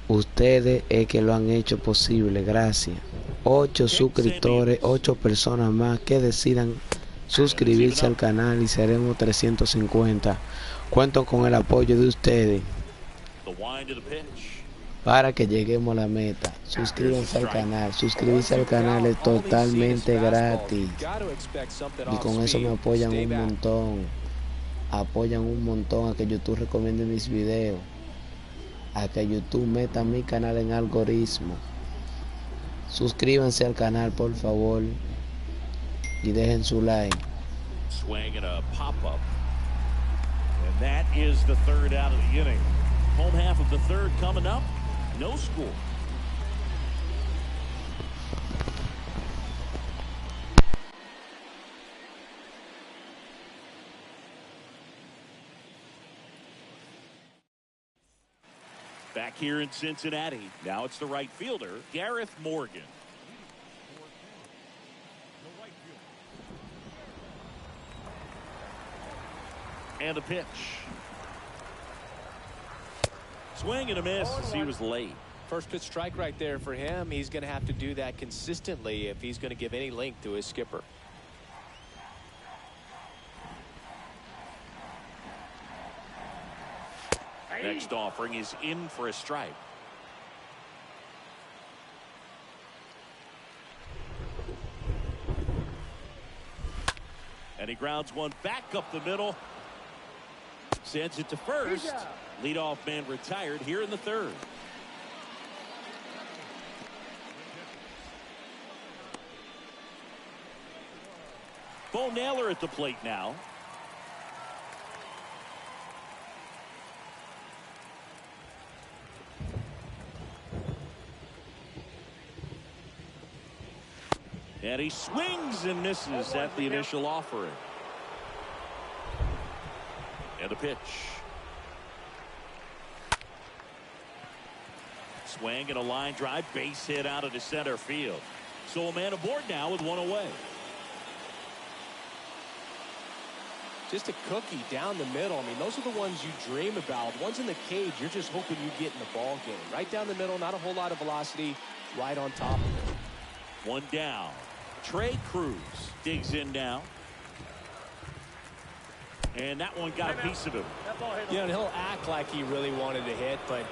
Ustedes es que lo han hecho posible, gracias. 8 suscriptores, 8 personas más que decidan suscribirse al canal y seremos 350. Cuento con el apoyo de ustedes para que lleguemos a la meta. Suscríbanse al canal. Suscribirse al canal es totalmente gratis. Y con eso me apoyan un montón. Apoyan un montón a que YouTube recomiende mis videos. A que YouTube meta mi canal en algoritmo. Suscríbanse al canal, por favor. Y dejen su like. Swing and a pop-up. And that is the third out of the inning. Home half of the third coming up. No score. Back here in Cincinnati. Now it's the right fielder, Gareth Morgan. And a pitch. Swing and a miss as he was late. First pitch strike right there for him. He's going to have to do that consistently if he's going to give any length to his skipper. Next offering is in for a strike. And he grounds one back up the middle. Sends it to first. Leadoff man retired here in the third. Bo Naylor at the plate now. And he swings and misses at the initial offering. And a pitch. Swing and a line drive, base hit out of the center field. So a man aboard now with one away. Just a cookie down the middle. I mean, those are the ones you dream about. Ones in the cage, you're just hoping you get in the ball game. Right down the middle, not a whole lot of velocity, right on top of it. One down. Trey Cruz digs in now. And that one got a piece of him. Yeah, and he'll act like he really wanted to hit, but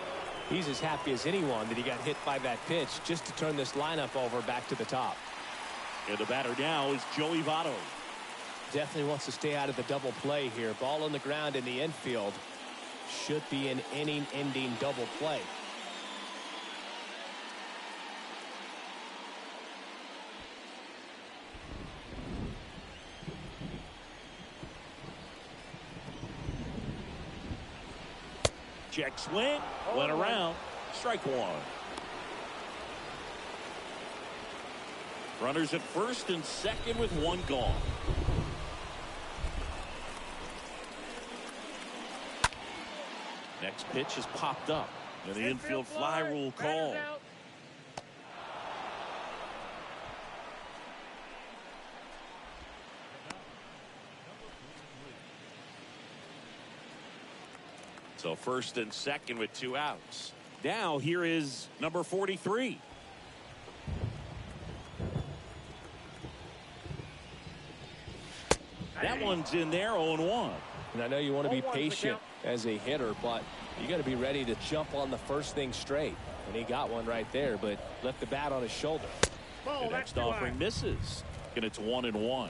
he's as happy as anyone that he got hit by that pitch just to turn this lineup over back to the top. And the batter now is Joey Votto. Definitely wants to stay out of the double play here. Ball on the ground in the infield. Should be an inning-ending double play. Check swing, went around. Strike one. Runners at first and second with one gone. Next pitch is popped up. And the infield fly rule call. So first and second with 2 outs. Now here is number 43. That one's in there, 0-1. And I know you want to be patient as a hitter, but you got to be ready to jump on the first thing straight. And he got one right there, but left the bat on his shoulder. The next offering misses, and it's 1-1.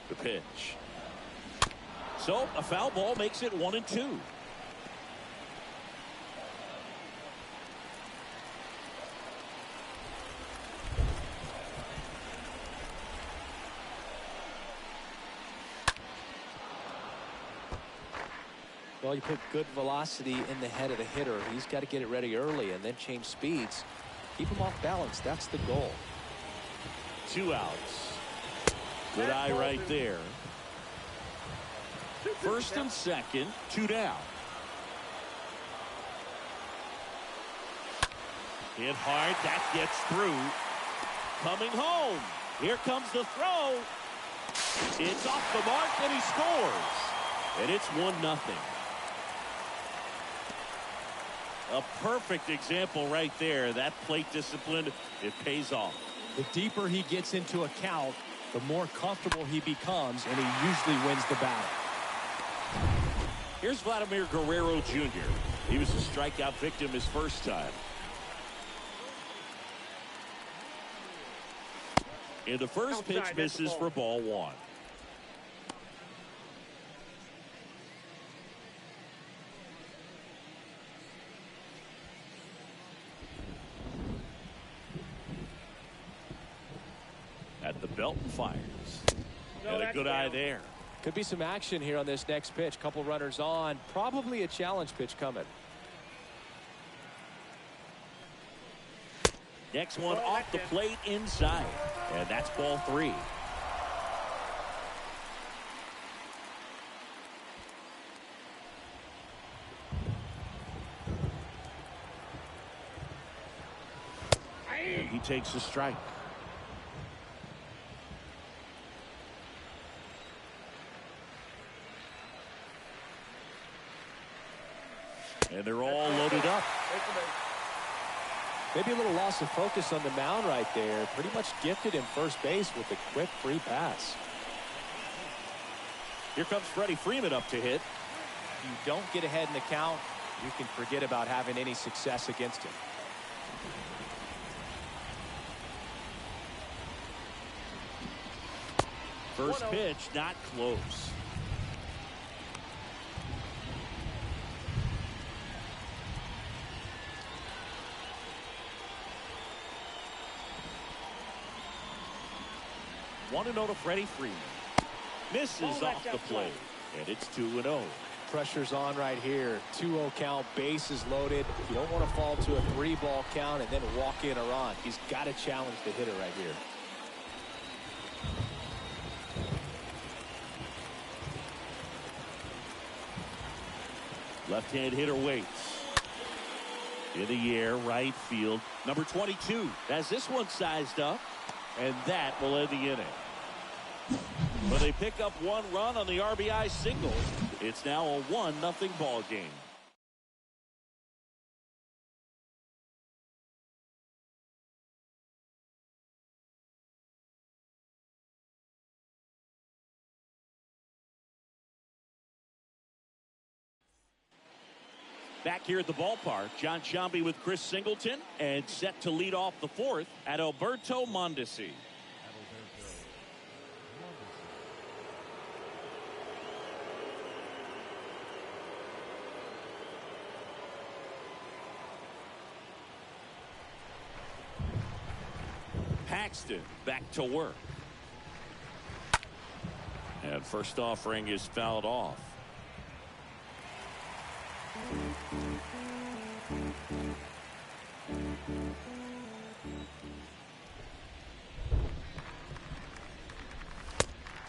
The pitch. So a foul ball makes it 1-2. Well, you put good velocity in the head of the hitter. He's got to get it ready early and then change speeds. Keep him off balance. That's the goal. 2 outs. Good eye right there. First and second, 2 down. Hit hard, that gets through. Coming home. Here comes the throw. It's off the mark and he scores. And it's 1-0. A perfect example right there. That plate discipline, it pays off. The deeper he gets into a count, the more comfortable he becomes, and he usually wins the battle. Here's Vladimir Guerrero Jr. He was a strikeout victim his first time. And the first pitch misses for ball 1. At the belt and fires. And a good eye there. Could be some action here on this next pitch. Couple runners on. Probably a challenge pitch coming. Next one off the plate inside. And that's ball 3. And he takes a strike. And they're all loaded up. Maybe a little loss of focus on the mound right there. Pretty much gifted him first base with a quick free pass. Here comes Freddie Freeman up to hit. If you don't get ahead in the count, you can forget about having any success against him. First pitch, not close. One and 0 to Freddie Freeman. Misses off the plate, and it's 2-0. Pressure's on right here. 2-0 count, bases loaded. You don't want to fall to a 3-ball count and then walk in a run. He's got to challenge the hitter right here. Left-hand hitter waits. In the air, right field. Number 22 has this one sized up, and that will end the inning. But they pick up 1 run on the RBI single. It's now a 1-0 ball game. Back here at the ballpark, John Sciambi with Chris Singleton, and set to lead off the 4th at Alberto Mondesi. Paxton back to work. And And first offering is fouled off.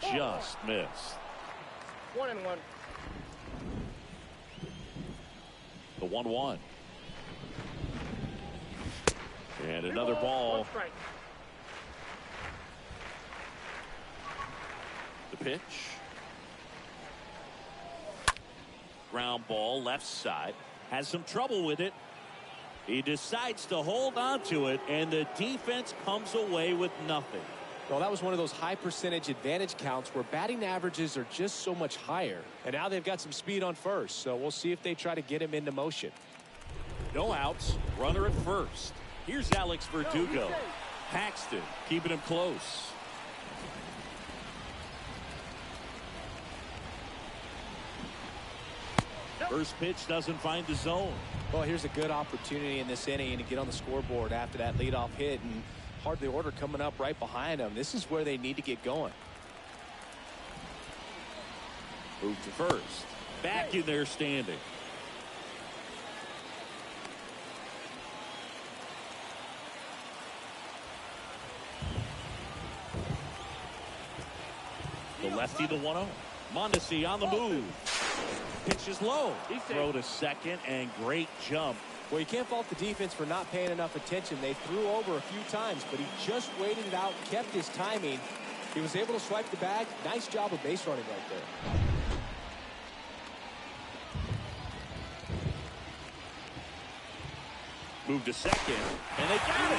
Just missed. 1-1. The 1-1. And another ball. The pitch. Ground ball left side. Has some trouble with it. He decides to hold on to it, and the defense comes away with nothing. Well, that was one of those high percentage advantage counts where batting averages are just so much higher. And now they've got some speed on first, so we'll see if they try to get him into motion. No outs. Runner at first. Here's Alex Verdugo. Paxton keeping him close. First pitch doesn't find the zone. Well, here's a good opportunity in this inning to get on the scoreboard after that leadoff hit, and hardly order coming up right behind them. This is where they need to get going. Move to first. Back in there standing. The lefty, the 1-0. Mondesi on the move. Pitch is low. Throw to second, and great jump. Well, you can't fault the defense for not paying enough attention. They threw over a few times, but he just waited it out, kept his timing. He was able to swipe the bag. Nice job of base running right there. Move to second, and they got it.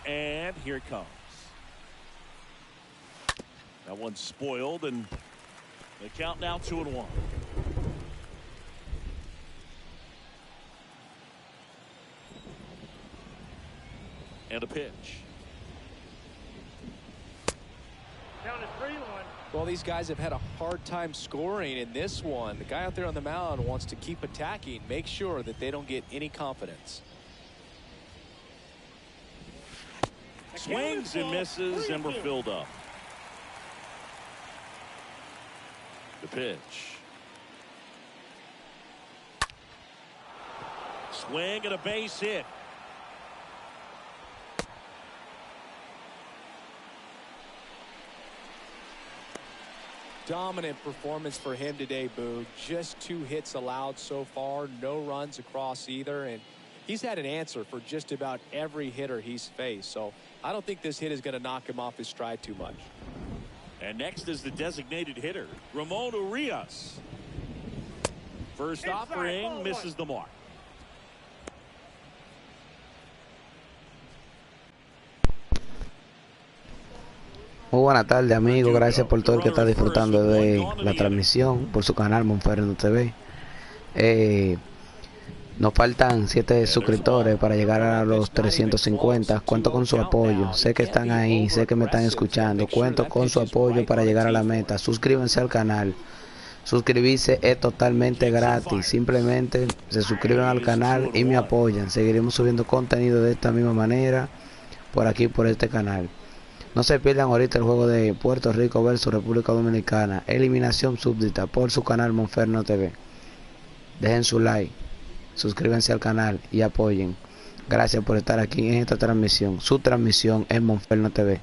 And here it comes. That one's spoiled, and the count now 2-1. And a pitch. Down to 3-1. Well, these guys have had a hard time scoring in this one. The guy out there on the mound wants to keep attacking, make sure that they don't get any confidence. Swings and misses, and we're filled up. The pitch. Swing and a base hit. Dominant performance for him today, Boog. Just 2 hits allowed so far, no runs across either, and he's had an answer for just about every hitter he's faced. So I don't think this hit is going to knock him off his stride too much. And next is the designated hitter, Ramon Urias. First offering misses the mark. Muy buena tarde, amigos. Gracias por todo el que está disfrutando de la transmisión por su canal Monferno TV. Nos faltan 7 suscriptores para llegar a los 350. Cuento con su apoyo. Sé que están ahí, sé que me están escuchando. Cuento con su apoyo para llegar a la meta. Suscríbanse al canal. Suscribirse es totalmente gratis. Simplemente se suscriben al canal y me apoyan. Seguiremos subiendo contenido de esta misma manera por aquí, por este canal. No se pierdan ahorita el juego de Puerto Rico versus República Dominicana. Eliminación súbdita por su canal Monferno TV. Dejen su like. Suscríbanse al canal y apoyen. Gracias por estar aquí en esta transmisión. Su transmisión es Monferno TV.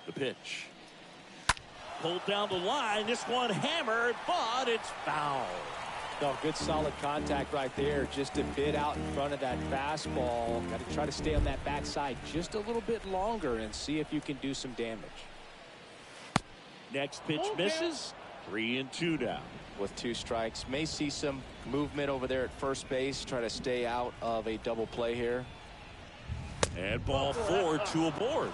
The pitch. Pulled down the line. This one hammered, but it's foul. No, good solid contact right there. Just a bit out in front of that fastball. Got to try to stay on that backside just a little bit longer and see if you can do some damage. Next pitch misses. 3-2 down. With 2 strikes. May see some movement over there at first base. Try to stay out of a double play here. And ball 4, 2 aboard.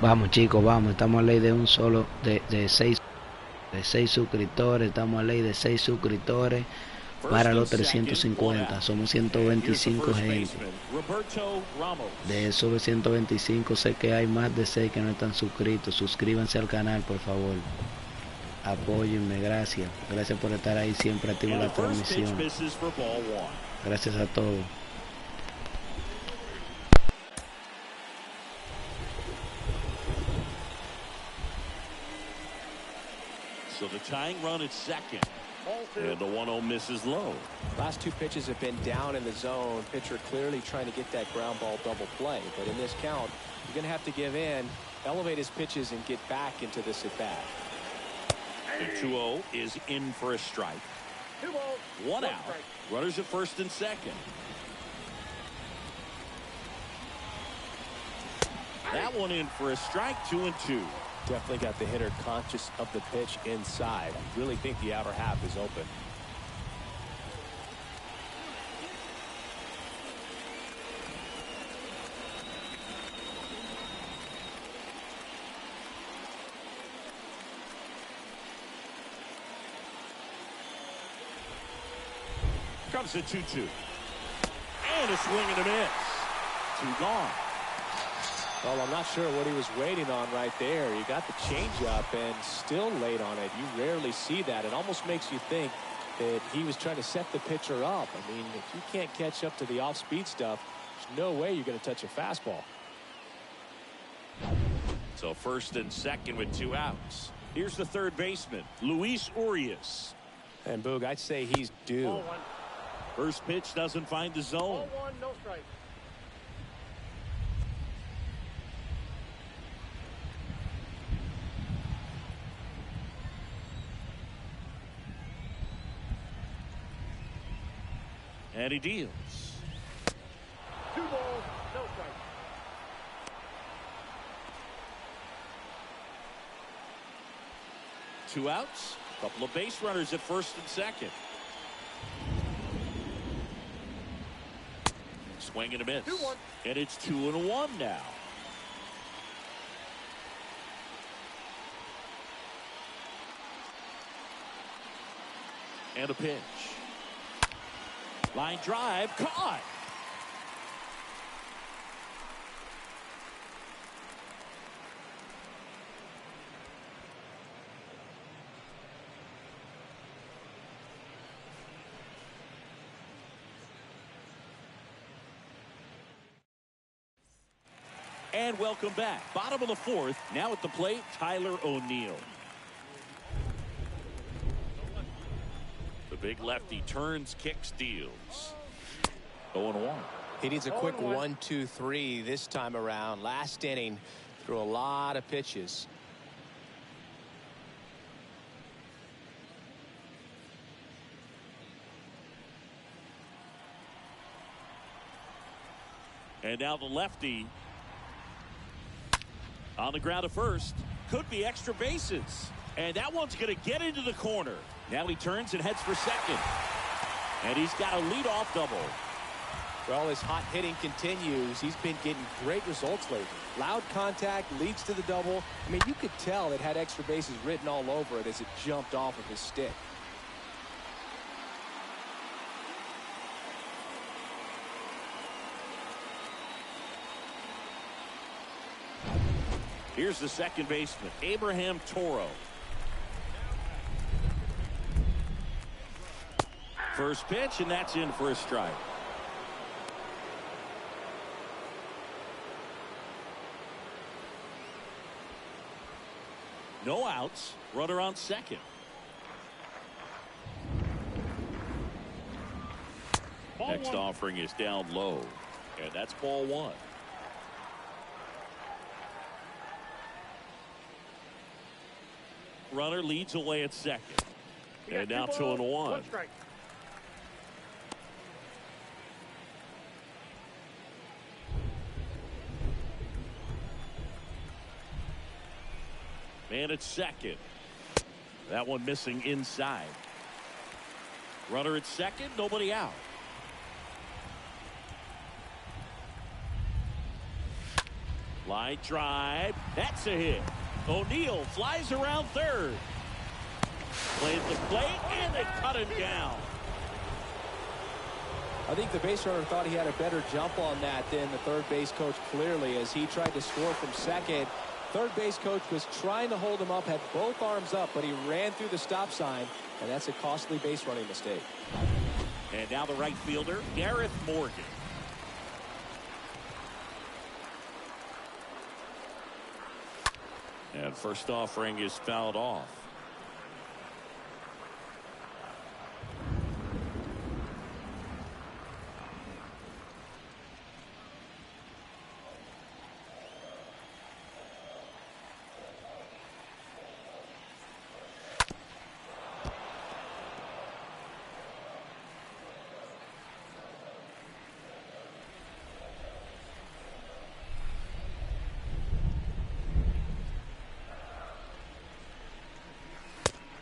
Vamos, chicos, vamos. Estamos a ley de un solo, de 6 suscriptores. Estamos a ley de 6 suscriptores. para los 350. Somos 125 gente. De esos 125 sé que hay más de 6 que no están suscritos. Suscríbanse al canal, por favor. Apóyenme, gracias. Gracias por estar ahí siempre activo en la transmisión. Gracias a todos. So the tying run at second. And the 1-0 misses low. Last two pitches have been down in the zone. Pitcher clearly trying to get that ground ball double play. But in this count, you're going to have to give in, elevate his pitches, and get back into this at bat. The 2-0 is in for a strike. 1 out. Runners at first and second. That one in for a strike, 2-2. Definitely got the hitter conscious of the pitch inside. I really think the outer half is open. Comes a 2-2. And a swing and a miss. 2 gone. Well, I'm not sure what he was waiting on right there. You got the changeup and still late on it. You rarely see that. It almost makes you think that he was trying to set the pitcher up. I mean, if you can't catch up to the off-speed stuff, there's no way you're going to touch a fastball. So first and second with 2 outs. Here's the third baseman, Luis Urias. And Boog, I'd say he's due. First pitch doesn't find the zone. 0-1, no strike. And he deals. 2 balls, no strike. Two outs. Couple of base runners at first and second. Swing and a miss. 2-1. And it's 2-1 now. And a pitch. Line drive, caught. And welcome back. Bottom of the fourth. Now at the plate, Tyler O'Neill. The big lefty turns, kicks, deals. 0-1. He needs a quick 1-2-3 this time around. Last inning, threw a lot of pitches. And now the lefty on the ground at first. Could be extra bases. And that one's going to get into the corner. Now he turns and heads for second. And he's got a leadoff double. Well, his hot hitting continues. He's been getting great results lately. Loud contact leads to the double. I mean, you could tell it had extra bases written all over it as it jumped off of his stick. Here's the second baseman, Abraham Toro. First pitch, and that's in for a strike. No outs. Runner on second. Next offering is down low, and that's ball 1. Runner leads away at second. And now 2-1. Man at second. That one missing inside. Runner at second, nobody out. Line drive. That's a hit. O'Neill flies around third. Plays the plate, and they cut him down. I think the base runner thought he had a better jump on that than the third base coach, clearly, as he tried to score from second. Third base coach was trying to hold him up, had both arms up, but he ran through the stop sign, and that's a costly base running mistake. And now the right fielder, Gareth Morgan. And first offering is fouled off.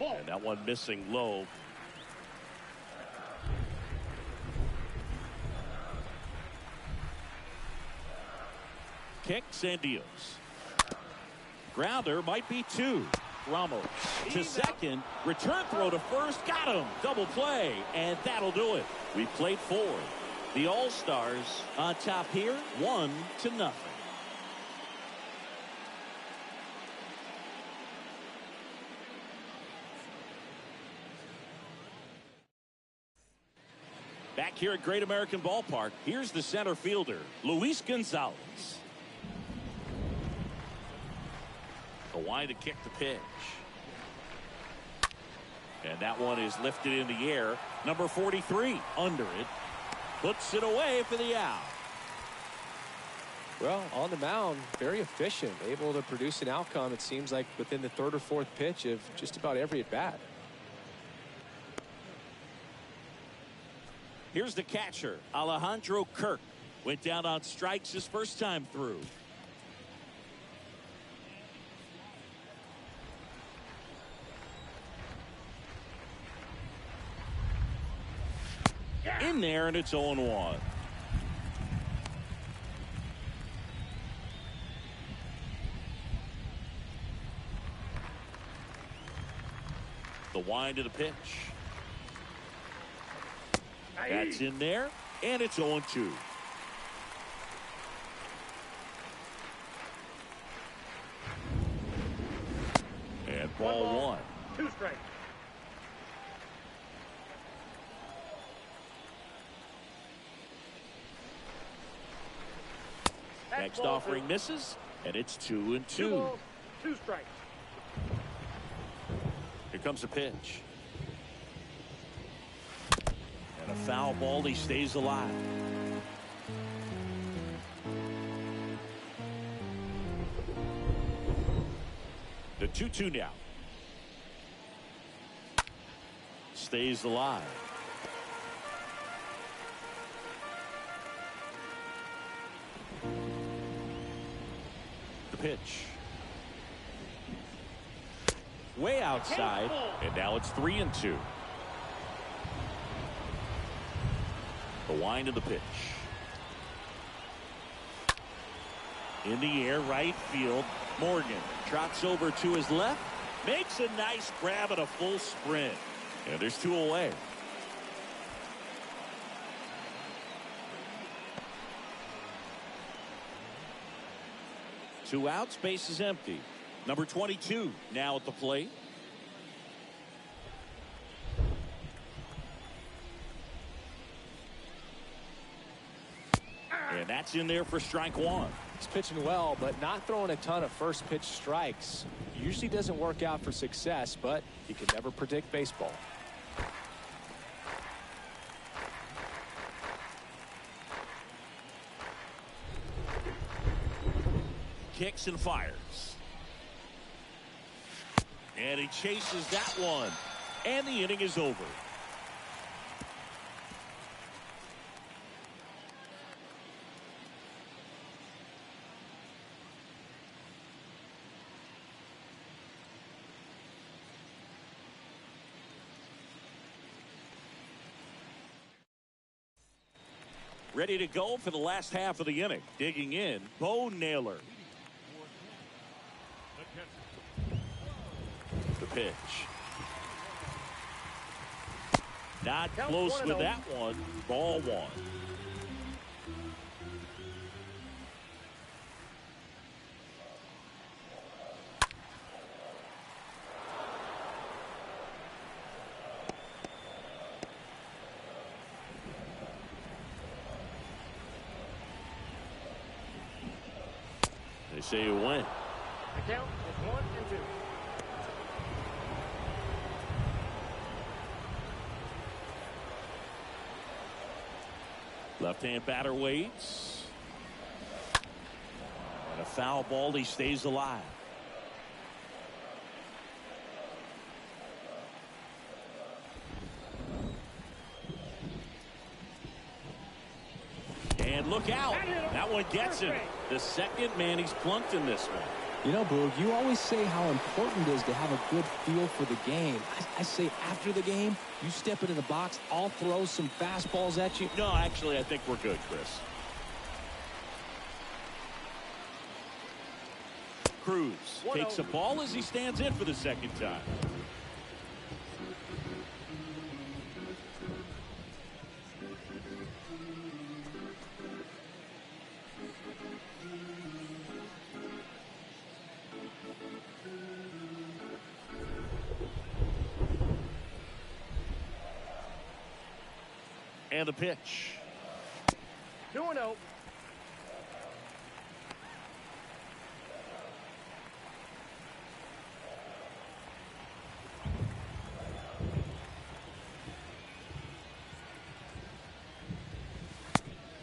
And that one missing low. Kicks and deals. Grounder might be two. Ramos to second. Return throw to first. Got him. Double play. And that'll do it. We played four. The All-Stars on top here, 1-0. Back here at Great American Ballpark, here's the center fielder, Luis Gonzalez. The wind to kick the pitch. And that one is lifted in the air. Number 43 under it. Puts it away for the out. Well, on the mound, very efficient, able to produce an outcome, it seems like, within the third or fourth pitch of just about every at-bat. Here's the catcher, Alejandro Kirk. Went down on strikes his first time through. In there, and it's 0-1. The wind of the pitch. That's in there, and it's 0-2. And ball one. 2 strikes. Next offering misses, and it's 2-2. 2 strikes. Here comes the pitch. And a foul ball, he stays alive. The 2-2 now. Stays alive. The pitch. Way outside, and now it's 3-2. The wind of the pitch. In the air, right field. Morgan trots over to his left. Makes a nice grab at a full sprint. And there's 2 away. Two outs, base is empty. Number 22 now at the plate. And that's in there for strike one. He's pitching well, but not throwing a ton of first pitch strikes. Usually doesn't work out for success, but you can never predict baseball. Kicks and fires. And he chases that one. And the inning is over. Ready to go for the last half of the inning. Digging in, Bo Naylor. The pitch. Not Count close 1-0. with that one. Ball one. They say you win. The count is 1-2. Left-hand batter waits. And a foul ball. He stays alive. And look out. That one gets him. The second man he's plunked in this one. You know, Boog, you always say how important it is to have a good feel for the game. I say after the game, you step into the box, I'll throw some fastballs at you. No, actually, I think we're good, Chris. Cruz takes a ball as he stands in for the second time. And the pitch. 2-0.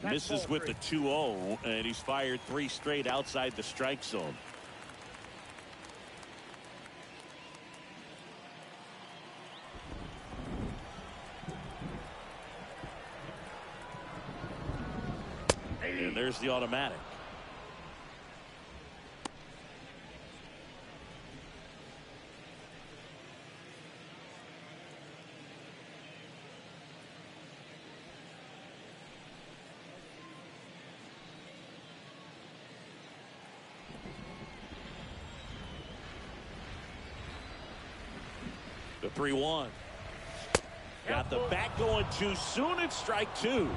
Misses with the 2-0, and he's fired 3 straight outside the strike zone. And there's the automatic. The 3-1. Got the bat going too soon. It's strike 2.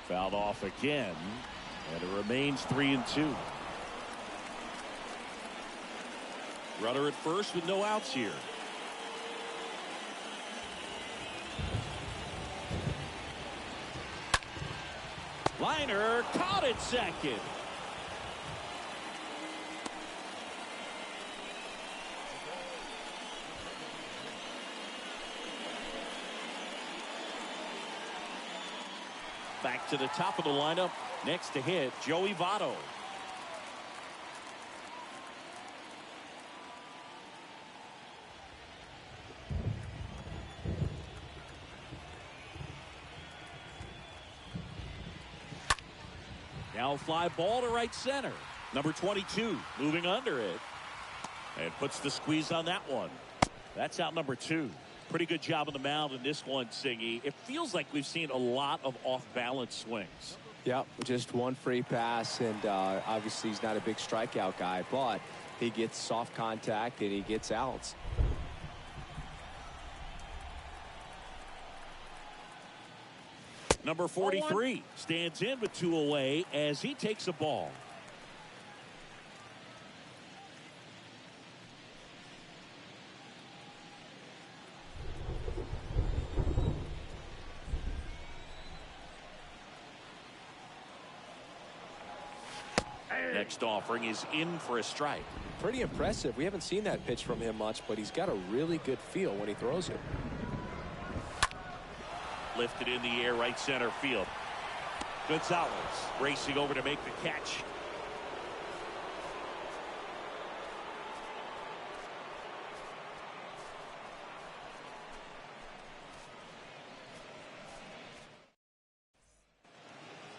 Fouled off again, and it remains 3-2. Runner at first with no outs here. Liner caught at second. Back to the top of the lineup. Next to hit, Joey Votto. Now fly ball to right center. Number 22 moving under it. And puts the squeeze on that one. That's out number 2. Pretty good job on the mound in this one, Singy. It feels like we've seen a lot of off-balance swings. Yep, just one free pass, and obviously he's not a big strikeout guy, but he gets soft contact and he gets outs. Number 43 stands in with 2 away as he takes a ball. Next offering is in for a strike. Pretty impressive. We haven't seen that pitch from him much, but he's got a really good feel when he throws it. Lifted in the air, right center field. Gonzalez racing over to make the catch.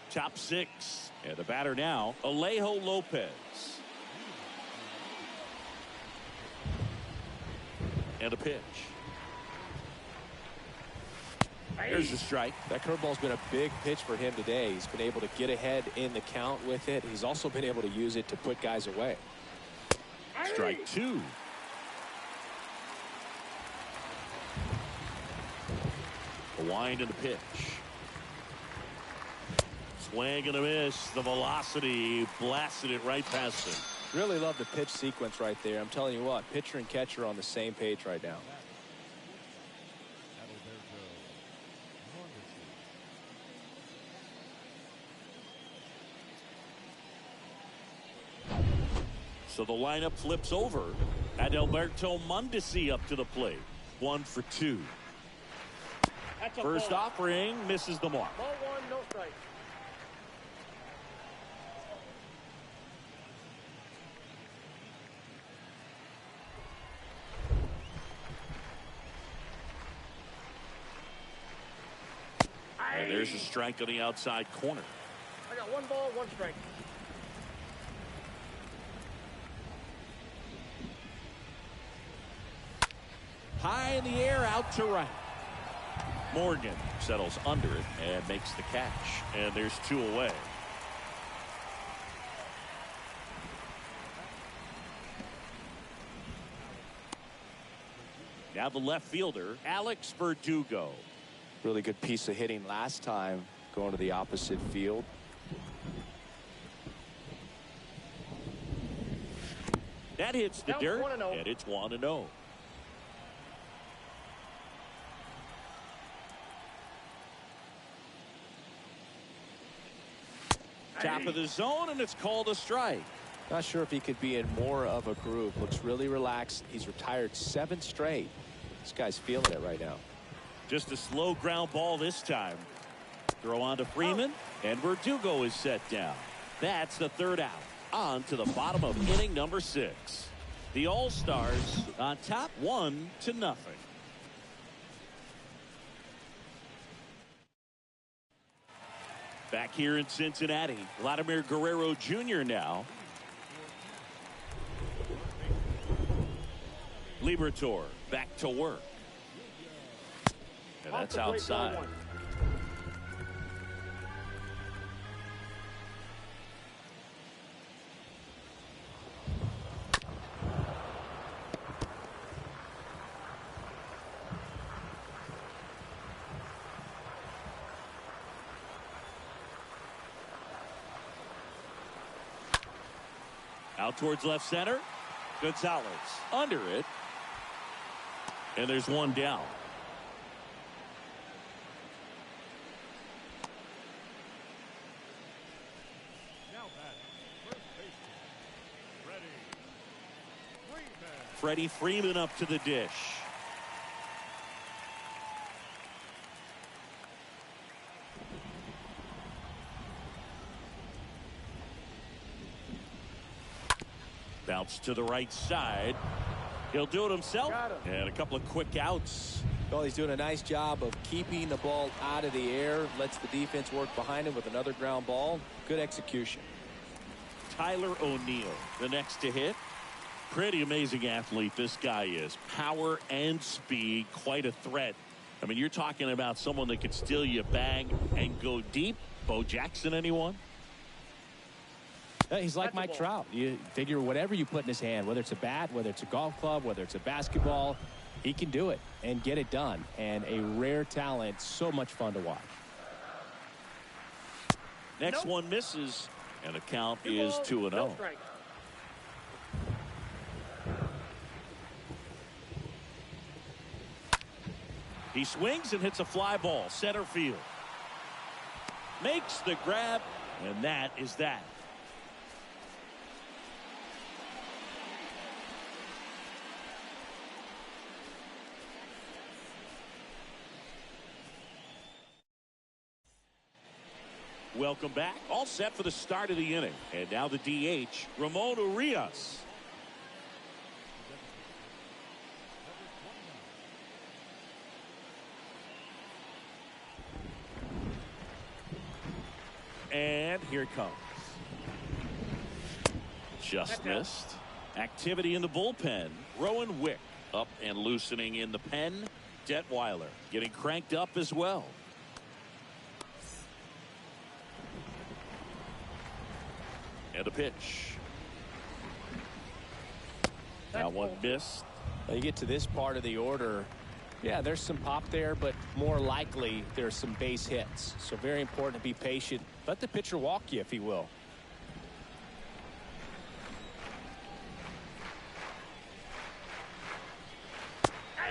Top 6. And the batter now, Alejo Lopez. And a pitch. There's a strike. That curveball's been a big pitch for him today. He's been able to get ahead in the count with it. He's also been able to use it to put guys away. Strike two. A wind and a pitch. Swing and a miss. The velocity blasted it right past him. Really love the pitch sequence right there. I'm telling you what, pitcher and catcher are on the same page right now. So the lineup flips over. Adalberto Mondesi up to the plate. 1 for 2. First offering misses the mark. Ball one, no strike. And there's a strike on the outside corner. I got 1 ball, 1 strike. High in the air, out to right. Morgan settles under it and makes the catch. And there's 2 away. Now the left fielder, Alex Verdugo. Really good piece of hitting last time, going to the opposite field. That hits the Now dirt, 1-0. and it's 1-0. Top of the zone, and it's called a strike. Not sure if he could be in more of a groove. Looks really relaxed. He's retired 7 straight. This guy's feeling it right now. Just a slow ground ball this time. Throw on to Freeman, and Verdugo is set down. That's the 3rd out. On to the bottom of inning number 6. The All-Stars on top 1-0. Back here in Cincinnati, Vladimir Guerrero Jr. now. Liberatore back to work. And that's outside. Out towards left center. Gonzalez under it. And there's 1 down. Freddie Freeman up to the dish. Bounce to the right side. He'll do it himself. And a couple of quick outs. Well, he's doing a nice job of keeping the ball out of the air. Lets the defense work behind him with another ground ball. Good execution. Tyler O'Neill, the next to hit. Pretty amazing athlete this guy is. Power and speed, quite a threat. I mean, you're talking about someone that could steal you a bag and go deep. Bo Jackson, anyone? He's like Mike Trout. You figure whatever you put in his hand, whether it's a bat, whether it's a golf club, whether it's a basketball, he can do it and get it done. And a rare talent, so much fun to watch. Next one misses, and the count is 2-0. He swings and hits a fly ball, center field. Makes the grab, and that is that. Welcome back. All set for the start of the inning. And now the DH, Ramon Urias. And here it comes. Just missed. Activity in the bullpen. Rowan Wick up and loosening in the pen. Detweiler getting cranked up as well. And a pitch. That one missed. You get to this part of the order. Yeah, there's some pop there, but more likely there's some base hits. So very important to be patient. Let the pitcher walk you, if he will.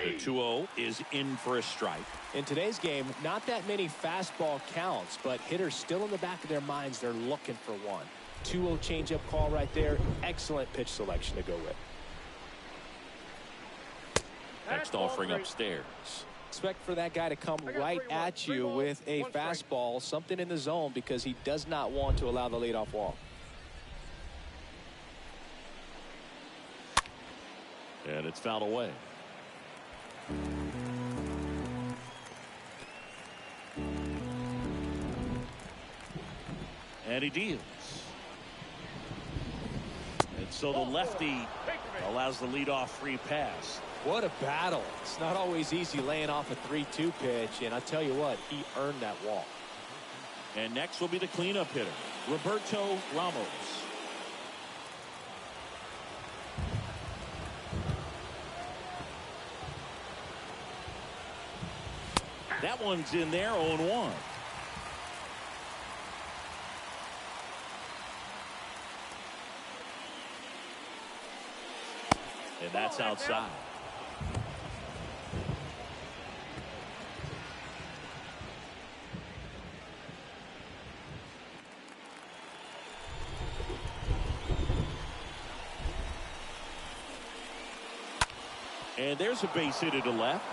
The 2-0 is in for a strike. In today's game, not that many fastball counts, but hitters still in the back of their minds, they're looking for one. 2-0 changeup call right there. Excellent pitch selection to go with. Next offering upstairs. Expect for that guy to come right at you with a fastball, something in the zone, because he does not want to allow the leadoff walk. And it's fouled away. And he deals. And so the lefty allows the leadoff free pass. What a battle. It's not always easy laying off a 3-2 pitch, and I tell you what, he earned that walk. And next will be the cleanup hitter, Roberto Ramos. That one's in there, 0-1. And that's outside. And there's a base hit to left.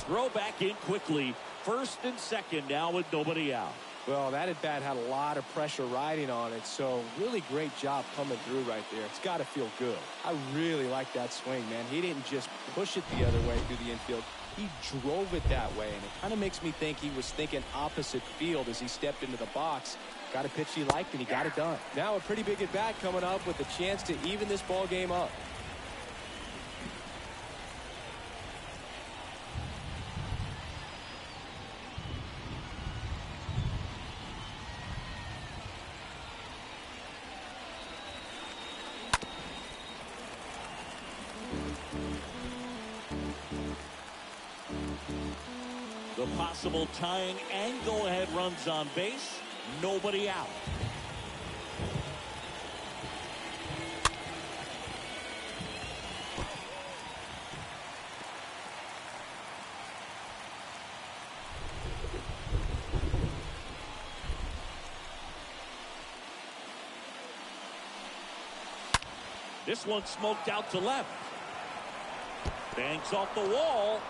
Throw back in quickly. First and second now with nobody out. Well, that at bat had a lot of pressure riding on it, so really great job coming through right there. It's got to feel good. I really like that swing, man. He didn't just push it the other way through the infield. He drove it that way, and it kind of makes me think he was thinking opposite field as he stepped into the box. Got a pitch he liked, and he got it done. Now a pretty big at bat coming up with a chance to even this ball game up. The possible tying and go-ahead runs on base. Nobody out. This one smoked out to left. Bangs off the wall.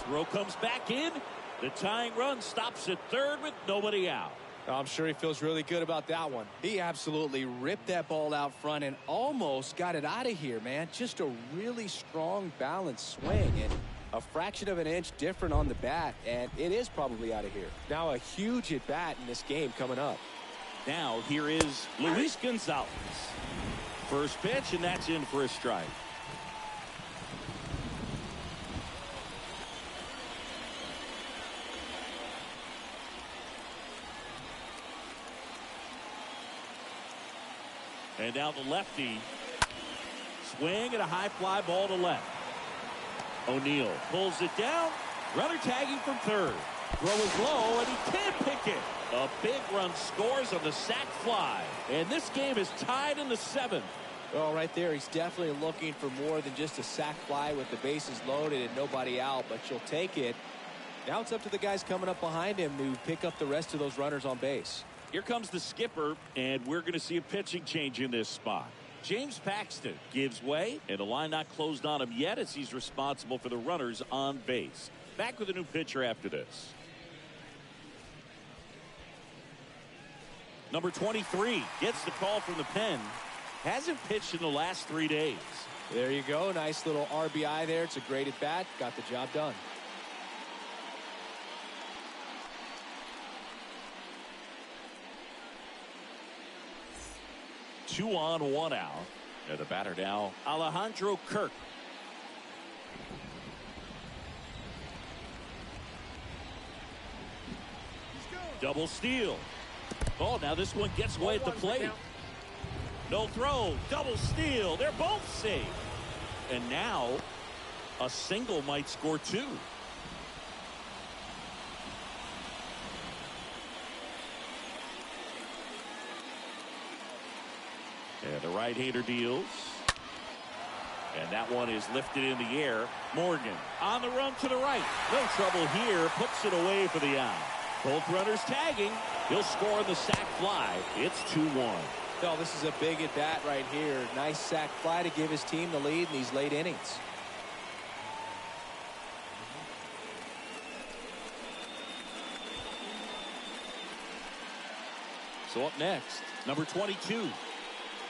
Throw comes back in. The tying run stops at third with nobody out. I'm sure he feels really good about that one. He absolutely ripped that ball out front and almost got it out of here, man. Just a really strong, balanced swing, and a fraction of an inch different on the bat, and it is probably out of here. Now a huge at bat in this game coming up. Now here is Luis Gonzalez. First pitch, and that's in for a strike. And now the lefty. Swing and a high fly ball to left. O'Neill pulls it down. Runner tagging from third. Throw is low, and he can't pick it. A big run scores on the sac fly. And this game is tied in the seventh. Well, right there, he's definitely looking for more than just a sac fly with the bases loaded and nobody out, but you'll take it. Now it's up to the guys coming up behind him to pick up the rest of those runners on base. Here comes the skipper, and we're going to see a pitching change in this spot. James Paxton gives way, and the line not closed on him yet as he's responsible for the runners on base. Back with a new pitcher after this. Number 23 gets the call from the pen. Hasn't pitched in the last 3 days. There you go. Nice little RBI there. It's a great at bat. Got the job done. Two on, one out. And the batter now, Alejandro Kirk. Double steal. Oh, now this one gets away at the plate. No throw. Double steal. They're both safe. And now a single might score two. And the right-hander deals. And that one is lifted in the air. Morgan on the run to the right. No trouble here. Puts it away for the out. Both runners tagging. He'll score on the sac fly. It's 2-1. Oh, this is a big at bat right here. Nice sac fly to give his team the lead in these late innings. So up next, number 22.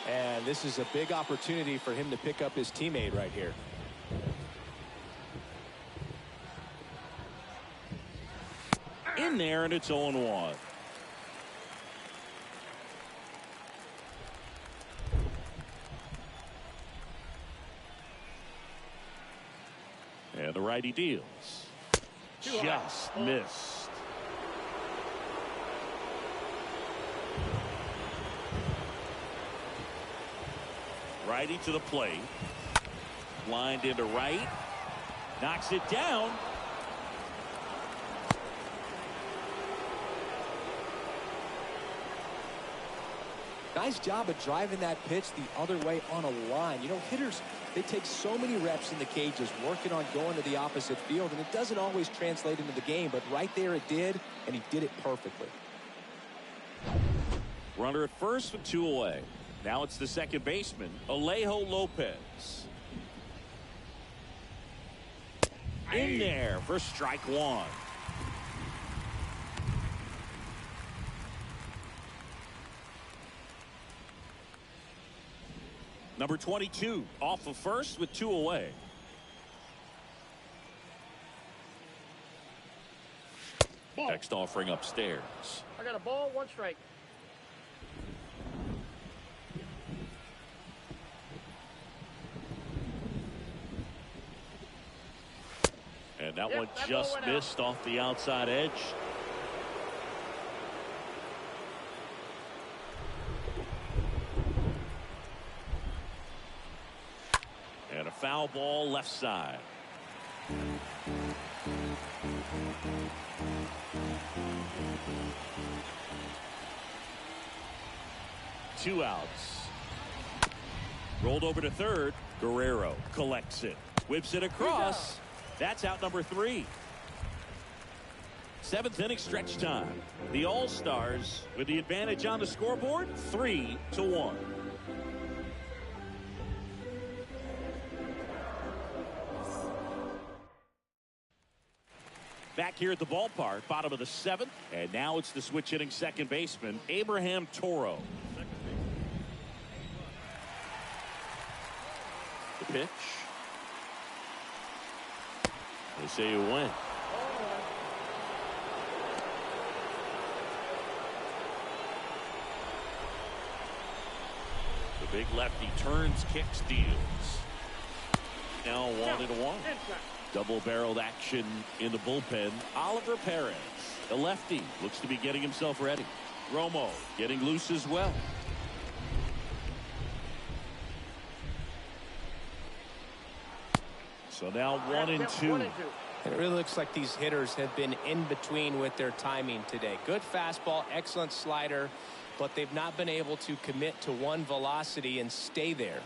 And this is a big opportunity for him to pick up his teammate right here. In there, and it's 0-1. And the righty deals. Just missed. Righty to the plate. Lined into right. Knocks it down. Nice job of driving that pitch the other way on a line. You know, hitters, they take so many reps in the cages working on going to the opposite field, and it doesn't always translate into the game, but right there it did, and he did it perfectly. Runner at first with 2 away. Now it's the second baseman, Alejo Lopez. In there for strike one. Number 22 off of first with 2 away. Ball. Next offering upstairs. I got a ball, 1 strike. And that one just missed off the outside edge. And a foul ball left side. Two outs. Rolled over to third. Guerrero collects it. Whips it across. That's out number 3. 7th inning stretch time. The All-Stars with the advantage on the scoreboard, 3-1. Back here at the ballpark, bottom of the 7th, and now it's the switch hitting second baseman, Abraham Toro. The pitch. They say you win. The big lefty turns, kicks, deals. Now 1-1. Double-barreled action in the bullpen. Oliver Perez, the lefty, looks to be getting himself ready. Romo getting loose as well. So now 1-2. And it really looks like these hitters have been in between with their timing today. Good fastball, excellent slider, but they've not been able to commit to one velocity and stay there.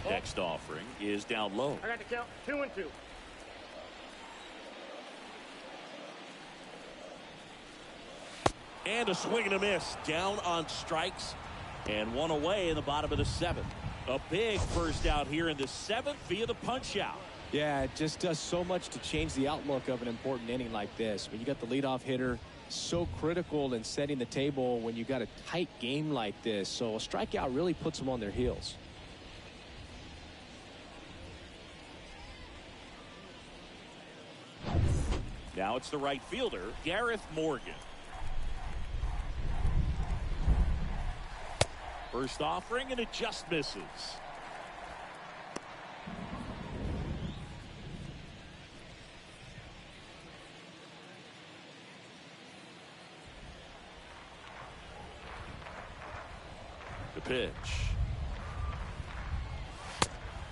Next offering is down low. I got to count 2-2. And a swing and a miss. Down on strikes. And 1 away in the bottom of the 7th. A big first out here in the 7th via the punch out. Yeah, it just does so much to change the outlook of an important inning like this. When you got the leadoff hitter, so critical in setting the table when you got a tight game like this. So a strikeout really puts them on their heels. Now it's the right fielder, Gareth Morgan. First offering, and it just misses. The pitch.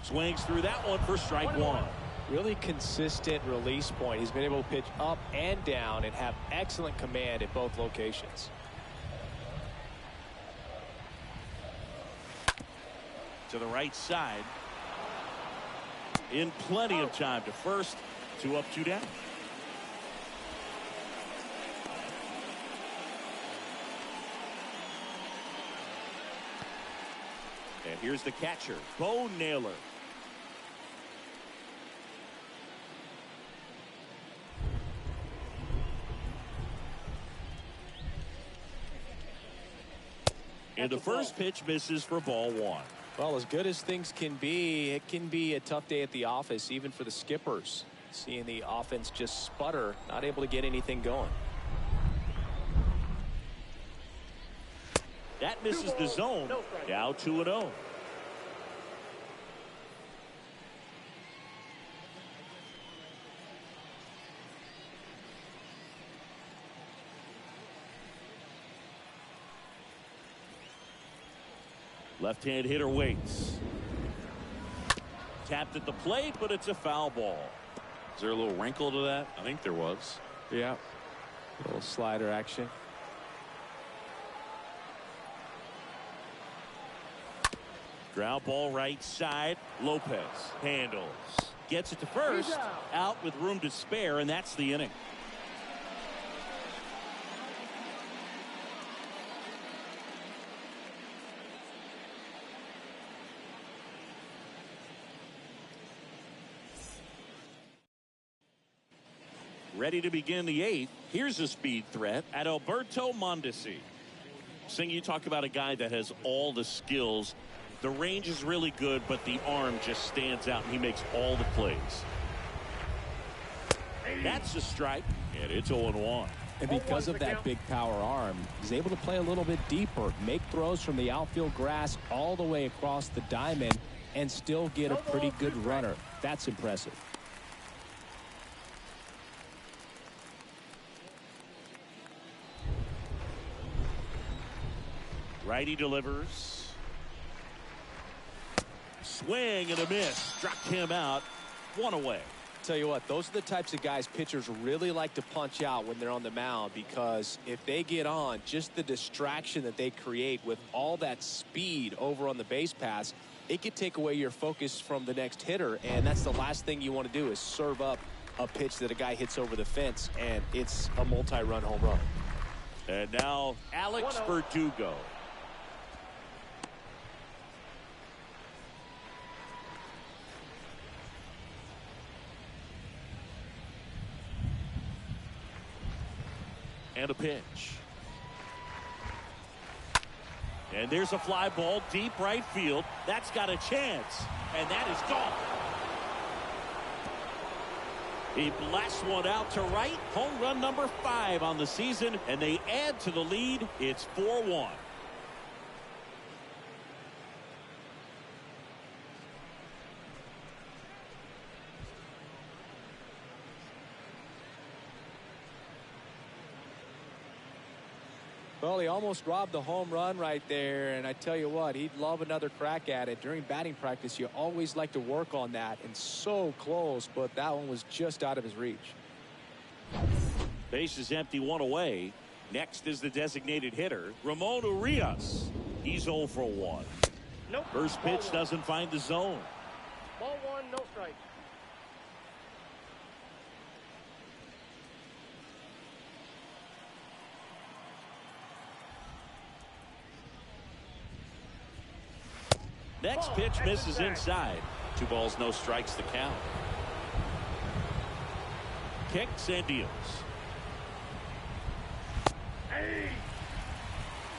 Swings through that one for strike one. Really consistent release point. He's been able to pitch up and down and have excellent command at both locations. To the right side. In plenty of time to first. 2 up, 2 down. And here's the catcher, Bo Naylor. And the first pitch misses for ball 1. Well, as good as things can be, it can be a tough day at the office, even for the skippers. Seeing the offense just sputter, not able to get anything going. That misses the zone. Now 2-0. Left-hand hitter waits. Tapped at the plate, but it's a foul ball. Is there a little wrinkle to that? I think there was. Yeah. A little slider action. Ground ball right side. Lopez handles. Gets it to first. Out with room to spare, and that's the inning. Ready to begin the 8th. Here's a speed threat at Alberto Mondesi. Sing, you talk about a guy that has all the skills. The range is really good, but the arm just stands out, and he makes all the plays. That's a strike, and it's 0-1. And because of that big power arm, he's able to play a little bit deeper, make throws from the outfield grass all the way across the diamond, and still get a pretty good runner. That's impressive. Righty delivers. Swing and a miss. Struck him out. 1 away. Tell you what, those are the types of guys pitchers really like to punch out when they're on the mound, because if they get on, just the distraction that they create with all that speed over on the base pass, it could take away your focus from the next hitter, and that's the last thing you want to do is serve up a pitch that a guy hits over the fence, and it's a multi-run home run. And now Alex Verdugo. And a pitch. And there's a fly ball deep right field. That's got a chance. And that is gone. He blasts one out to right. Home run number 5 on the season. And they add to the lead. It's 4-1. Well, he almost robbed the home run right there, and I tell you what, he'd love another crack at it. During batting practice, you always like to work on that, and so close, but that one was just out of his reach. Base is empty, 1 away. Next is the designated hitter, Ramon Urias. He's 0 for 1. Nope. First pitch doesn't find the zone. Ball 1, no strike. Next pitch misses inside. 2 balls, no strikes to count. Kicks and deals.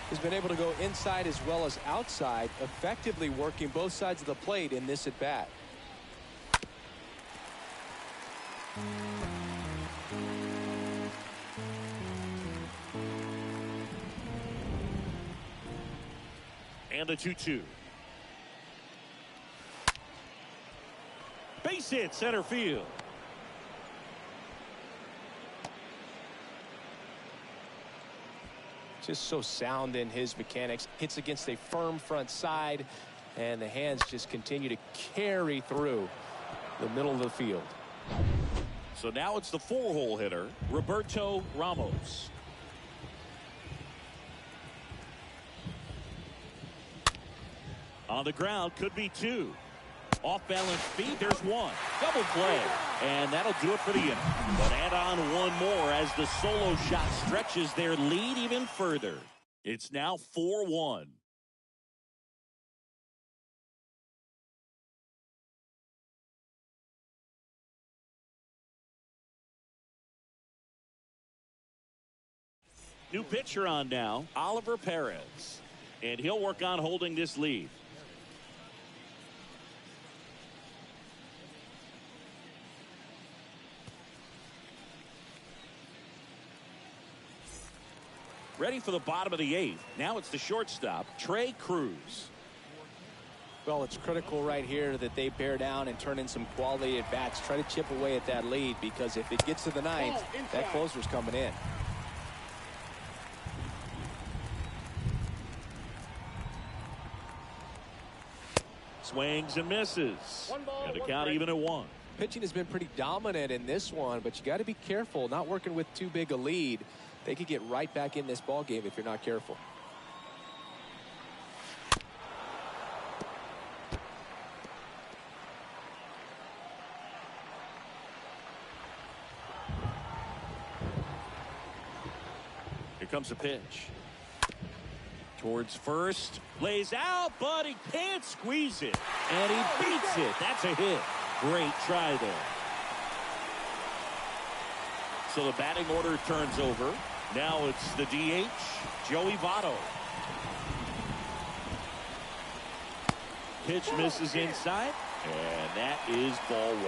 He's been able to go inside as well as outside, effectively working both sides of the plate in this at-bat. And the 2-2. Base hit center field. Just so sound in his mechanics. Hits against a firm front side, and the hands just continue to carry through the middle of the field. So now it's the 4-hole hitter, Roberto Ramos. On the ground, could be 2. Off balance feet, there's 1. Double play. And that'll do it for the inning. But add on one more as the solo shot stretches their lead even further. It's now 4-1. New pitcher on now, Oliver Perez. And he'll work on holding this lead. Ready for the bottom of the 8th. Now it's the shortstop, Trey Cruz. Well, it's critical right here that they bear down and turn in some quality at bats. Try to chip away at that lead, because if it gets to the 9th, that closer's coming in. Swings and misses. And the count even at 1. Pitching has been pretty dominant in this one, but you got to be careful. Not working with too big a lead. They could get right back in this ball game if you're not careful. Here comes a pitch. Towards first. Lays out, but he can't squeeze it. And he beats it. That's a hit. Great try there. So the batting order turns over. Now it's the DH, Joey Votto. Pitch misses inside, and that is ball 1.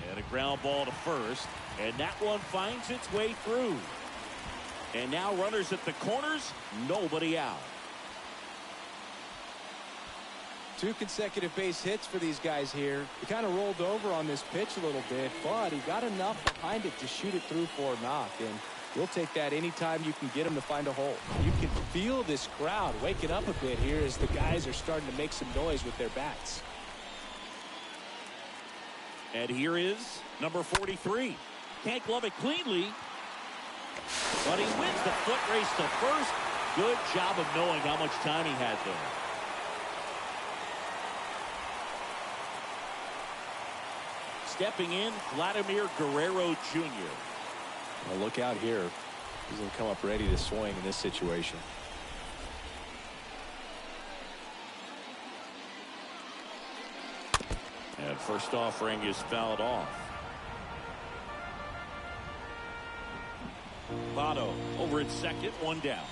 And a ground ball to first, and that one finds its way through. And now runners at the corners, nobody out. 2 consecutive base hits for these guys here. He kind of rolled over on this pitch a little bit, but he got enough behind it to shoot it through for a knock. And we'll take that anytime you can get him to find a hole. You can feel this crowd waking up a bit here as the guys are starting to make some noise with their bats. And here is number 43. Can't glove it cleanly. But he wins the foot race to first. Good job of knowing how much time he had there. Stepping in, Vladimir Guerrero Jr. Well, look out here. He's going to come up ready to swing in this situation. And first offering is fouled off. Votto over at second, 1 down.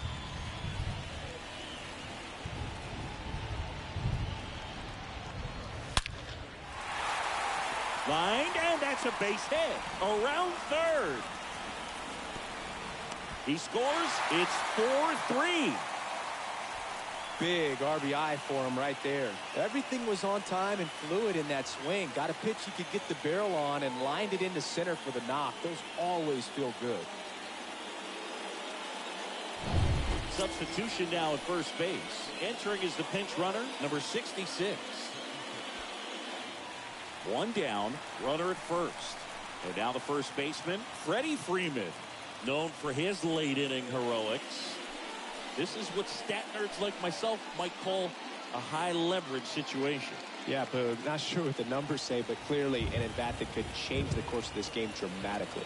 Lined, and that's a base hit. Around third. He scores. It's 4-3. Big RBI for him right there. Everything was on time and fluid in that swing. Got a pitch he could get the barrel on and lined it into center for the knock. Those always feel good. Substitution now at first base. Entering is the pinch runner, number 66. 1 down, runner at first. And now the first baseman, Freddie Freeman, known for his late inning heroics. This is what stat nerds like myself might call a high leverage situation. Yeah, Boog, not sure what the numbers say, but clearly an at-bat that could change the course of this game dramatically.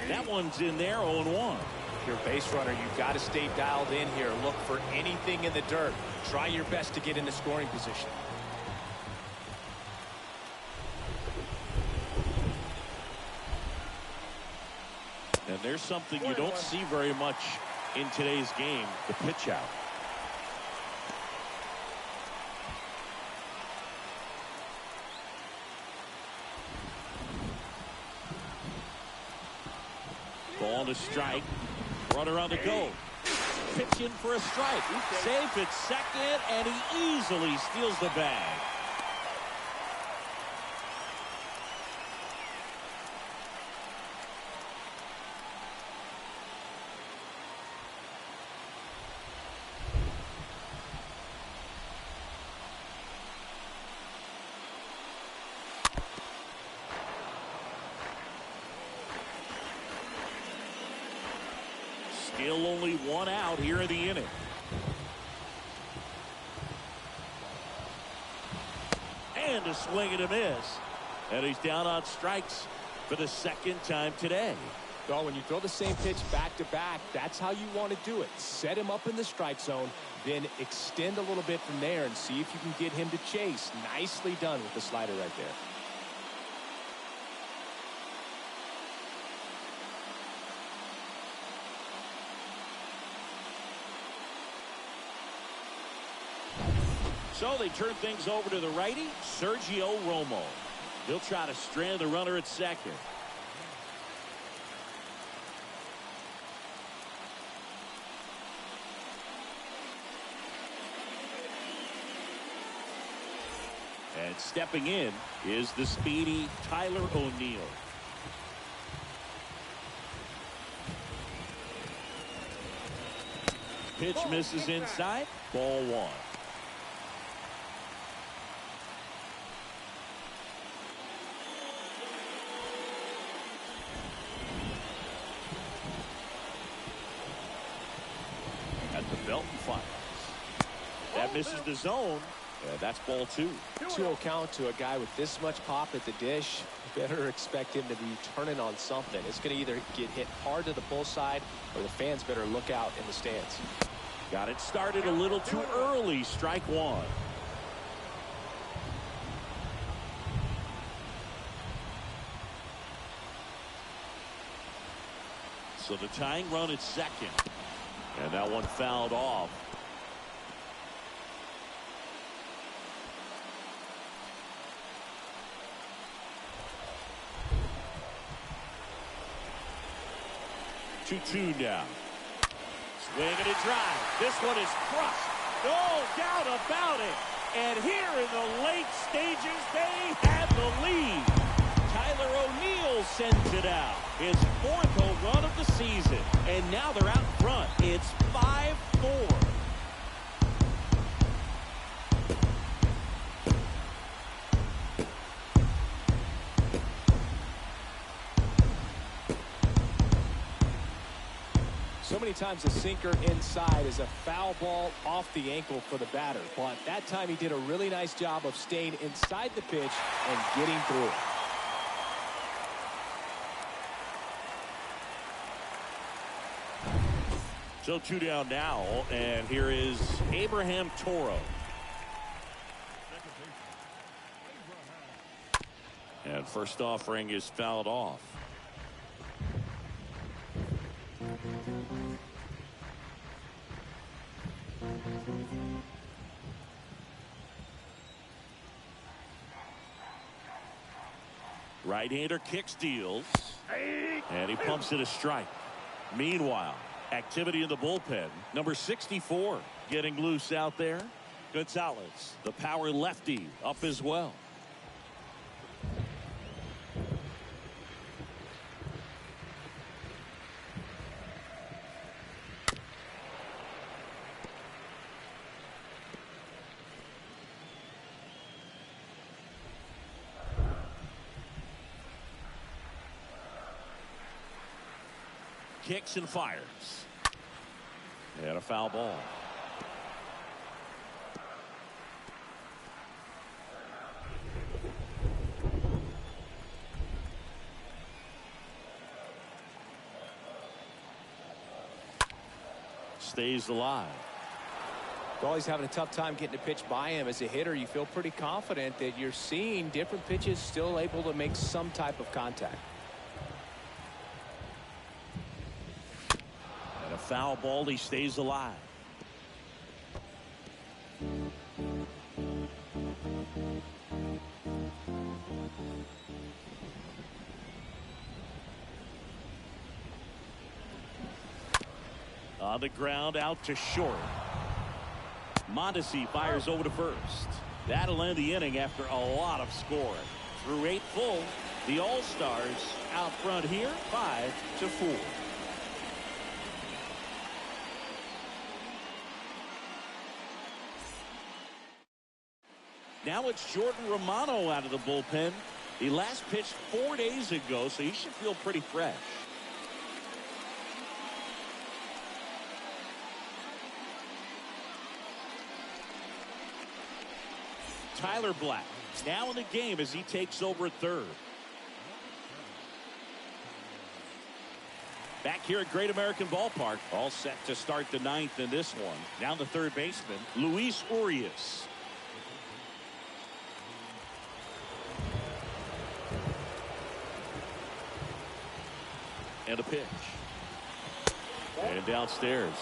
That one's in there, 0-1. If you're a base runner, you've got to stay dialed in here. Look for anything in the dirt. Try your best to get into scoring position. And there's something you don't see very much in today's game, the pitch out. Ball to strike. Runner on the go. Pitch in for a strike. Safe at second, and he easily steals the bag. Still only one out here in the inning. And a swing and a miss. And he's down on strikes for the second time today. Well, when you throw the same pitch back to back, that's how you want to do it. Set him up in the strike zone, then extend a little bit from there and see if you can get him to chase. Nicely done with the slider right there. So they turn things over to the righty, Sergio Romo. He'll try to strand the runner at second. And stepping in is the speedy Tyler O'Neill. Pitch misses inside. Ball one. At the belt and fires. That misses the zone. That's ball two. 2-0 count to a guy with this much pop at the dish. Better expect him to be turning on something. It's going to either get hit hard to the pull side or the fans better look out in the stands. Got it started a little too early. Strike one. So the tying run at second. And that one fouled off. Two now. Swing and a drive. This one is crushed. No doubt about it. And here in the late stages, they have the lead. Tyler O'Neill sends it out. His fourth home run of the season. And now they're out in front. It's 5-4. So many times the sinker inside is a foul ball off the ankle for the batter. But that time he did a really nice job of staying inside the pitch and getting through it. So two down now, and here is Abraham Toro. And first offering is fouled off. Right-hander kicks, deals, and he pumps it a strike. Meanwhile, activity in the bullpen. Number 64 getting loose out there. Gonzalez, the power lefty, up as well. Kicks and fires. And a foul ball. Stays alive. Well, he's having a tough time getting a pitch by him. As a hitter, you feel pretty confident that you're seeing different pitches still able to make some type of contact. Foul ball, he stays alive. On the ground, out to short. Mondesi fires over to first. That'll end the inning after a lot of scoring. Through 8 full, the All-Stars out front here, 5-4. Now it's Jordan Romano out of the bullpen. He last pitched 4 days ago, so he should feel pretty fresh. Tyler Black now in the game as he takes over at third. Back here at Great American Ballpark, all set to start the 9th in this one. Now the third baseman, Luis Urias. And a pitch. And downstairs.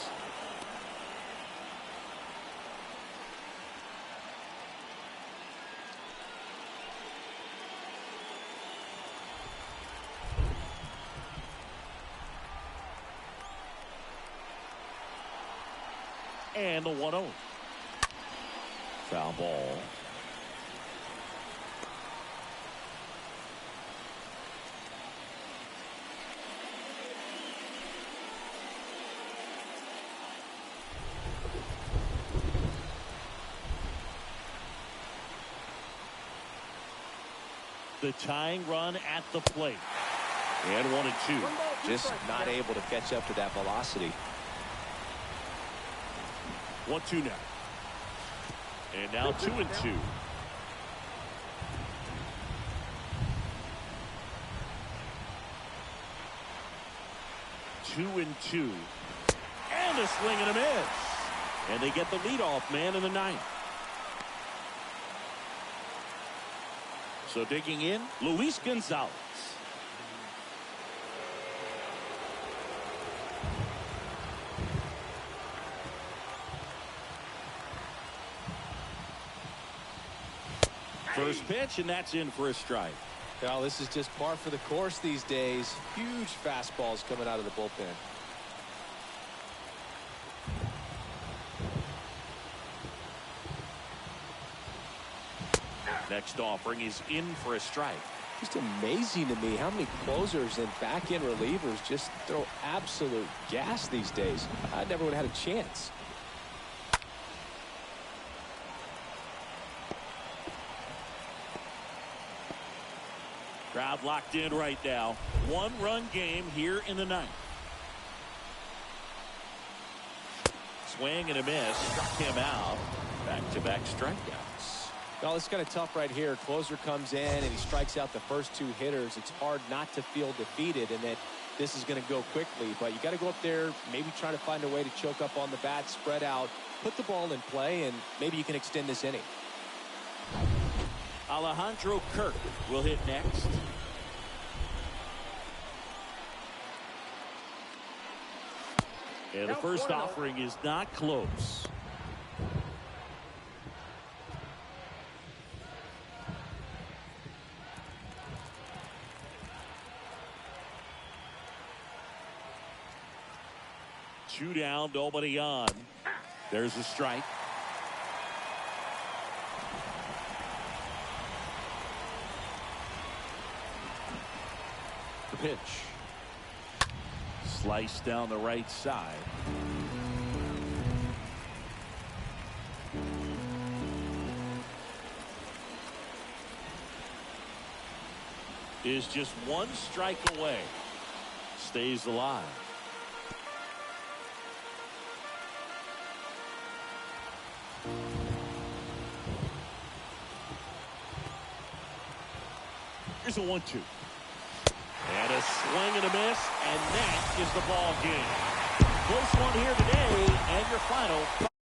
And the 1-0. Foul ball. The tying run at the plate. And 1-2. Just not able to catch up to that velocity. 1-2 now. And now 2-2. Two and two. And a swing and a miss. And they get the leadoff man in the 9th. So digging in, Luis Gonzalez. First pitch, and that's in for a strike. Well, this is just par for the course these days. Huge fastballs coming out of the bullpen. Next offering is in for a strike. Just amazing to me how many closers and back-end relievers just throw absolute gas these days. I never would have had a chance. Crowd locked in right now. 1-run game here in the 9th. Swing and a miss. Struck him out. Back-to-back strikeouts. Well, it's kind of tough right here. Closer comes in and he strikes out the first 2 hitters. It's hard not to feel defeated and that this is going to go quickly. But you got to go up there, maybe try to find a way to choke up on the bat, spread out, put the ball in play, and maybe you can extend this inning. Alejandro Kirk will hit next. And the first offering is not close. Two down, nobody on. There's a strike. The pitch. Sliced down the right side. Is just 1 strike away. Stays alive. Here's a 1-2. And a swing and a miss, and that is the ball game. Close one here today, and your final.